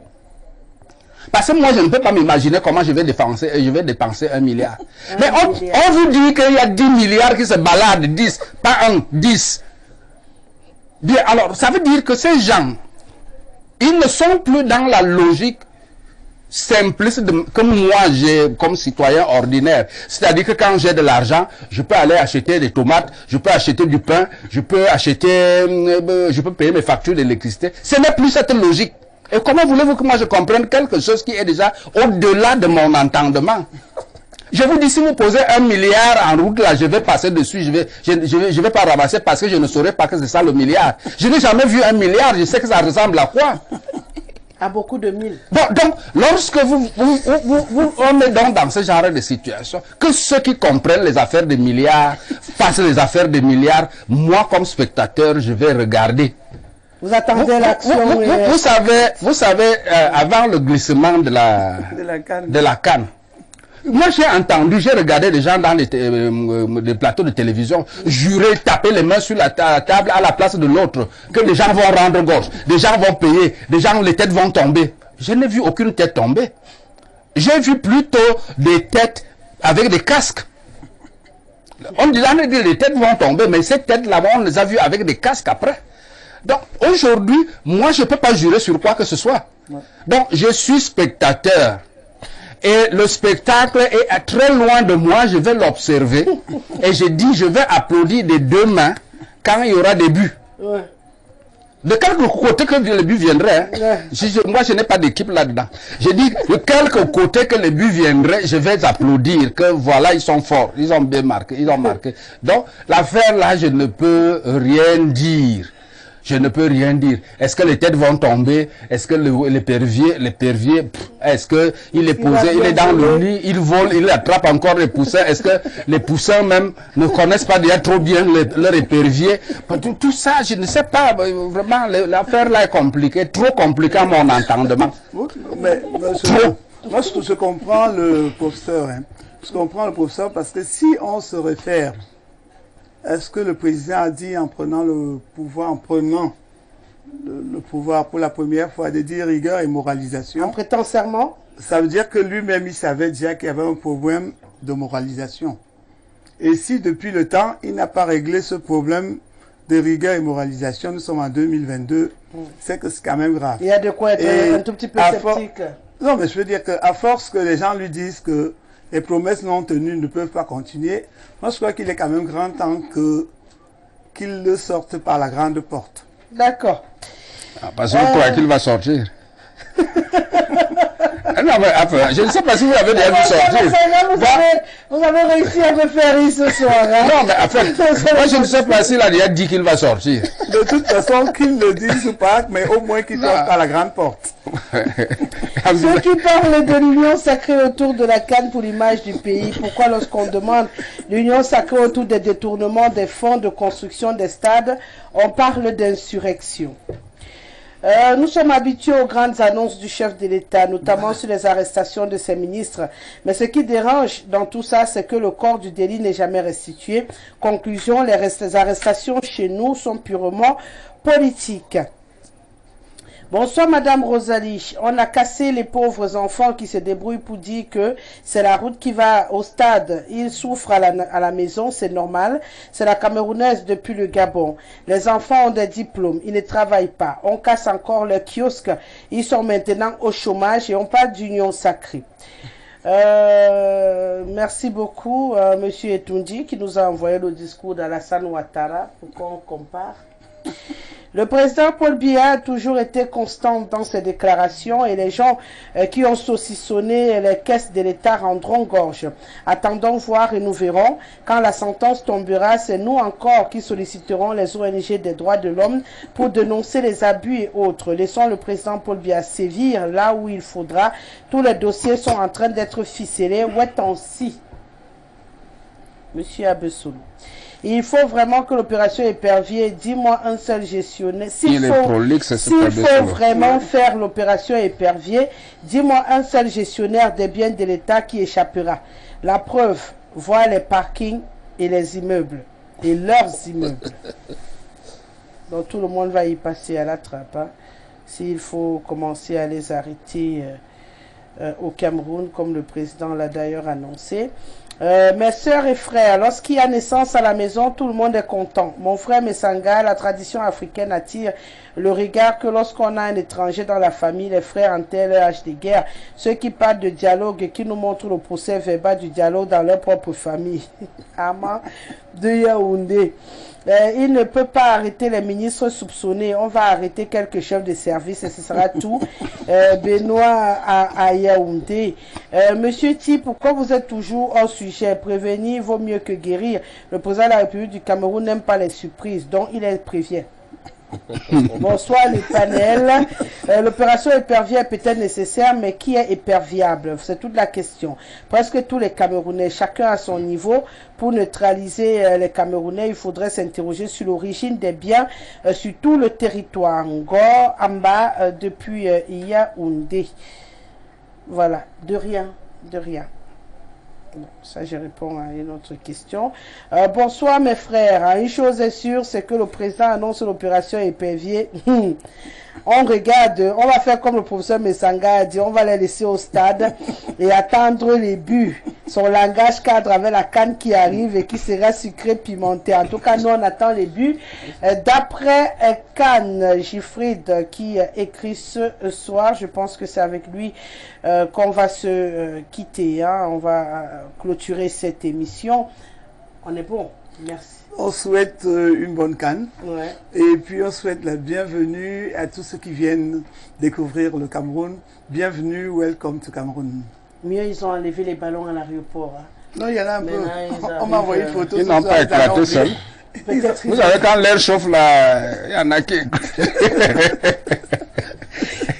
Parce que moi, je ne peux pas m'imaginer comment je vais dépenser 1 milliard. Mais on vous dit qu'il y a 10 milliards qui se baladent, 10, pas 1, 10. Bien, alors, ça veut dire que ces gens, ils ne sont plus dans la logique simpliste que moi j'ai comme citoyen ordinaire. C'est-à-dire que quand j'ai de l'argent, je peux aller acheter des tomates, je peux acheter du pain, je peux payer mes factures d'électricité. Ce n'est plus cette logique. Et comment voulez-vous que moi je comprenne quelque chose qui est déjà au-delà de mon entendement? Je vous dis, si vous posez 1 milliard en route, là, je vais passer dessus, je vais pas ramasser parce que je ne saurais pas que c'est ça le milliard. Je n'ai jamais vu 1 milliard, je sais que ça ressemble à quoi? À beaucoup de mille. Bon, donc, lorsque on est donc dans ce genre de situation, que ceux qui comprennent les affaires des milliards fassent les affaires des milliards, moi, comme spectateur, je vais regarder. Vous attendez l'action. Vous savez, avant le glissement de la canne, moi j'ai entendu, j'ai regardé des gens dans les plateaux de télévision jurer, taper les mains sur la table à la place de l'autre, que les gens vont rendre gorge, des gens vont payer, des gens, les têtes vont tomber. Je n'ai vu aucune tête tomber. J'ai vu plutôt des têtes avec des casques. On dit les têtes vont tomber, mais ces têtes-là, on les a vues avec des casques après. Donc aujourd'hui, moi je ne peux pas jurer sur quoi que ce soit. Donc je suis spectateur. Et le spectacle est très loin de moi, je vais l'observer. Et je dis, je vais applaudir des 2 mains quand il y aura des buts. Ouais. De quelque côté que les buts viendraient, hein. Moi je n'ai pas d'équipe là-dedans. Je dis, de quelque côté que les buts viendraient, je vais applaudir que voilà, ils sont forts, ils ont bien marqué, ils ont marqué. Donc l'affaire là, je ne peux rien dire. Je ne peux rien dire. Est-ce que les têtes vont tomber? Est-ce que l'épervier, est-ce que il est posé, il est dans le nid, il vole, il attrape encore les poussins? Est-ce que les poussins même ne connaissent pas déjà trop bien leur épervier? Tout ça, je ne sais pas. Vraiment, l'affaire là est compliquée, trop compliquée à mon entendement. Mais moi, je comprends le professeur. Hein. Je comprends le professeur parce que si on se réfère, est-ce que le président a dit en prenant le pouvoir pour la première fois, de dire rigueur et moralisation? En prêtant serment? Ça veut dire que lui-même, il savait déjà qu'il y avait un problème de moralisation. Et si depuis le temps, il n'a pas réglé ce problème de rigueur et moralisation, nous sommes en 2022, c'est que c'est quand même grave. Il y a de quoi être un tout petit peu sceptique. Non, mais je veux dire qu'à force que les gens lui disent que les promesses non tenues ne peuvent pas continuer, moi je crois qu'il est quand même grand temps qu'il le sorte par la grande porte. D'accord. Parce que toi qu'il va sortir. Non, mais enfin, je ne sais pas si vous avez déjà vu sortir. Vous avez réussi à me faire rire ce soir. Hein? Non, mais enfin, moi je ne sais pas s'il a déjà dit qu'il va sortir. De toute façon, qu'il le dise ou pas, mais au moins qu'il sorte par la grande porte. Ceux qui parlent de l'union sacrée autour de la canne pour l'image du pays, pourquoi lorsqu'on demande l'union sacrée autour des détournements des fonds de construction des stades, on parle d'insurrection? Nous sommes habitués aux grandes annonces du chef de l'État, notamment sur les arrestations de ses ministres. Mais ce qui dérange dans tout ça, c'est que le corps du délit n'est jamais restitué. Conclusion, les arrestations chez nous sont purement politiques. Bonsoir Madame Rosalie, on a cassé les pauvres enfants qui se débrouillent pour dire que c'est la route qui va au stade. Ils souffrent à la maison, c'est normal. C'est la Camerounaise depuis le Gabon. Les enfants ont des diplômes, ils ne travaillent pas. On casse encore leurs kiosques, ils sont maintenant au chômage et on parle d'union sacrée. Merci beaucoup Monsieur Etundi qui nous a envoyé le discours d'Alassane Ouattara pour qu'on compare. Le président Paul Biya a toujours été constant dans ses déclarations et les gens qui ont saucissonné les caisses de l'État rendront gorge. Attendons voir et nous verrons. Quand la sentence tombera, c'est nous encore qui solliciterons les ONG des droits de l'homme pour dénoncer les abus et autres. Laissons le président Paul Biya sévir là où il faudra. Tous les dossiers sont en train d'être ficelés. Où est-on si? Monsieur Abessoul. Il faut vraiment que l'opération Épervier, dis-moi un seul gestionnaire. S'il faut vraiment faire l'opération Épervier, dis-moi un seul gestionnaire des biens de l'État qui échappera. La preuve, voir les parkings et les immeubles. Et leurs immeubles. Donc tout le monde va y passer à la trappe. Hein. S'il faut commencer à les arrêter au Cameroun, comme le président l'a d'ailleurs annoncé. Mes sœurs et frères, lorsqu'il y a naissance à la maison, tout le monde est content. Mon frère Messanga, la tradition africaine attire le regard que lorsqu'on a un étranger dans la famille, les frères en tel âge de guerre, ceux qui parlent de dialogue et qui nous montrent le procès verbal du dialogue dans leur propre famille. Ama de Yaoundé. Il ne peut pas arrêter les ministres soupçonnés. On va arrêter quelques chefs de service et ce sera tout. Benoît à Yaoundé. Monsieur Ti, pourquoi vous êtes toujours hors sujet? Prévenir vaut mieux que guérir. Le président de la République du Cameroun n'aime pas les surprises, donc il les prévient. Bonsoir les panels. L'opération épervier est peut-être nécessaire, mais qui est éperviable? C'est toute la question. Presque tous les Camerounais, chacun à son niveau. Pour neutraliser les Camerounais, il faudrait s'interroger sur l'origine des biens sur tout le territoire. Ngor, Amba, depuis Yaoundé. Voilà, de rien, de rien. Ça, je réponds à une autre question. Bonsoir mes frères. Une chose est sûre, c'est que le président annonce l'opération épervier. On regarde, on va faire comme le professeur Messanga a dit, on va les laisser au stade et attendre les buts. Son langage cadre avec la canne qui arrive et qui sera sucré pimenté. En tout cas, nous, on attend les buts. D'après Cannes Gifride qui écrit ce soir, je pense que c'est avec lui qu'on va se quitter. Hein. On va clôturer cette émission. On est bon. Merci. On souhaite une bonne canne. Ouais. Et puis on souhaite la bienvenue à tous ceux qui viennent découvrir le Cameroun. Bienvenue, welcome to Cameroun. Mieux, ils ont enlevé les ballons à l'aéroport. Hein. Non, il y en a un peu. Maintenant, On m'a envoyé une photo. Ils n'ont pas éclaté seuls. Vous savez, quand l'air chauffe là, il y en a qui...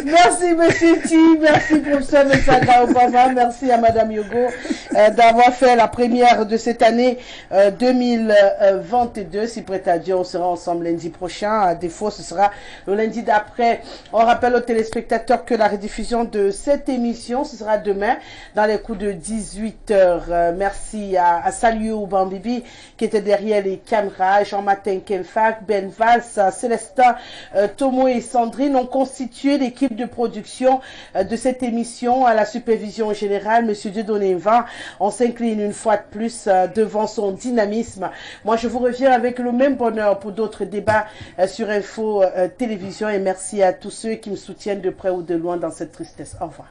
Merci Monsieur Ti, merci professeur Messanga Obama, merci à Madame Yogo d'avoir fait la première de cette année 2022. Si prêt à Dieu, on sera ensemble lundi prochain. À défaut, ce sera le lundi d'après. On rappelle aux téléspectateurs que la rediffusion de cette émission, ce sera demain dans les coups de 18h. Merci à Saliou Bambibi qui était derrière les caméras, Jean-Martin Kemfak, Ben Valls, Célestin, Tomo et Sandrine ont constitué l'équipe de production de cette émission. À la supervision générale, Monsieur Dieudonné Van. On s'incline une fois de plus devant son dynamisme. Moi, je vous reviens avec le même bonheur pour d'autres débats sur Info Télévision et merci à tous ceux qui me soutiennent de près ou de loin dans cette tristesse. Au revoir.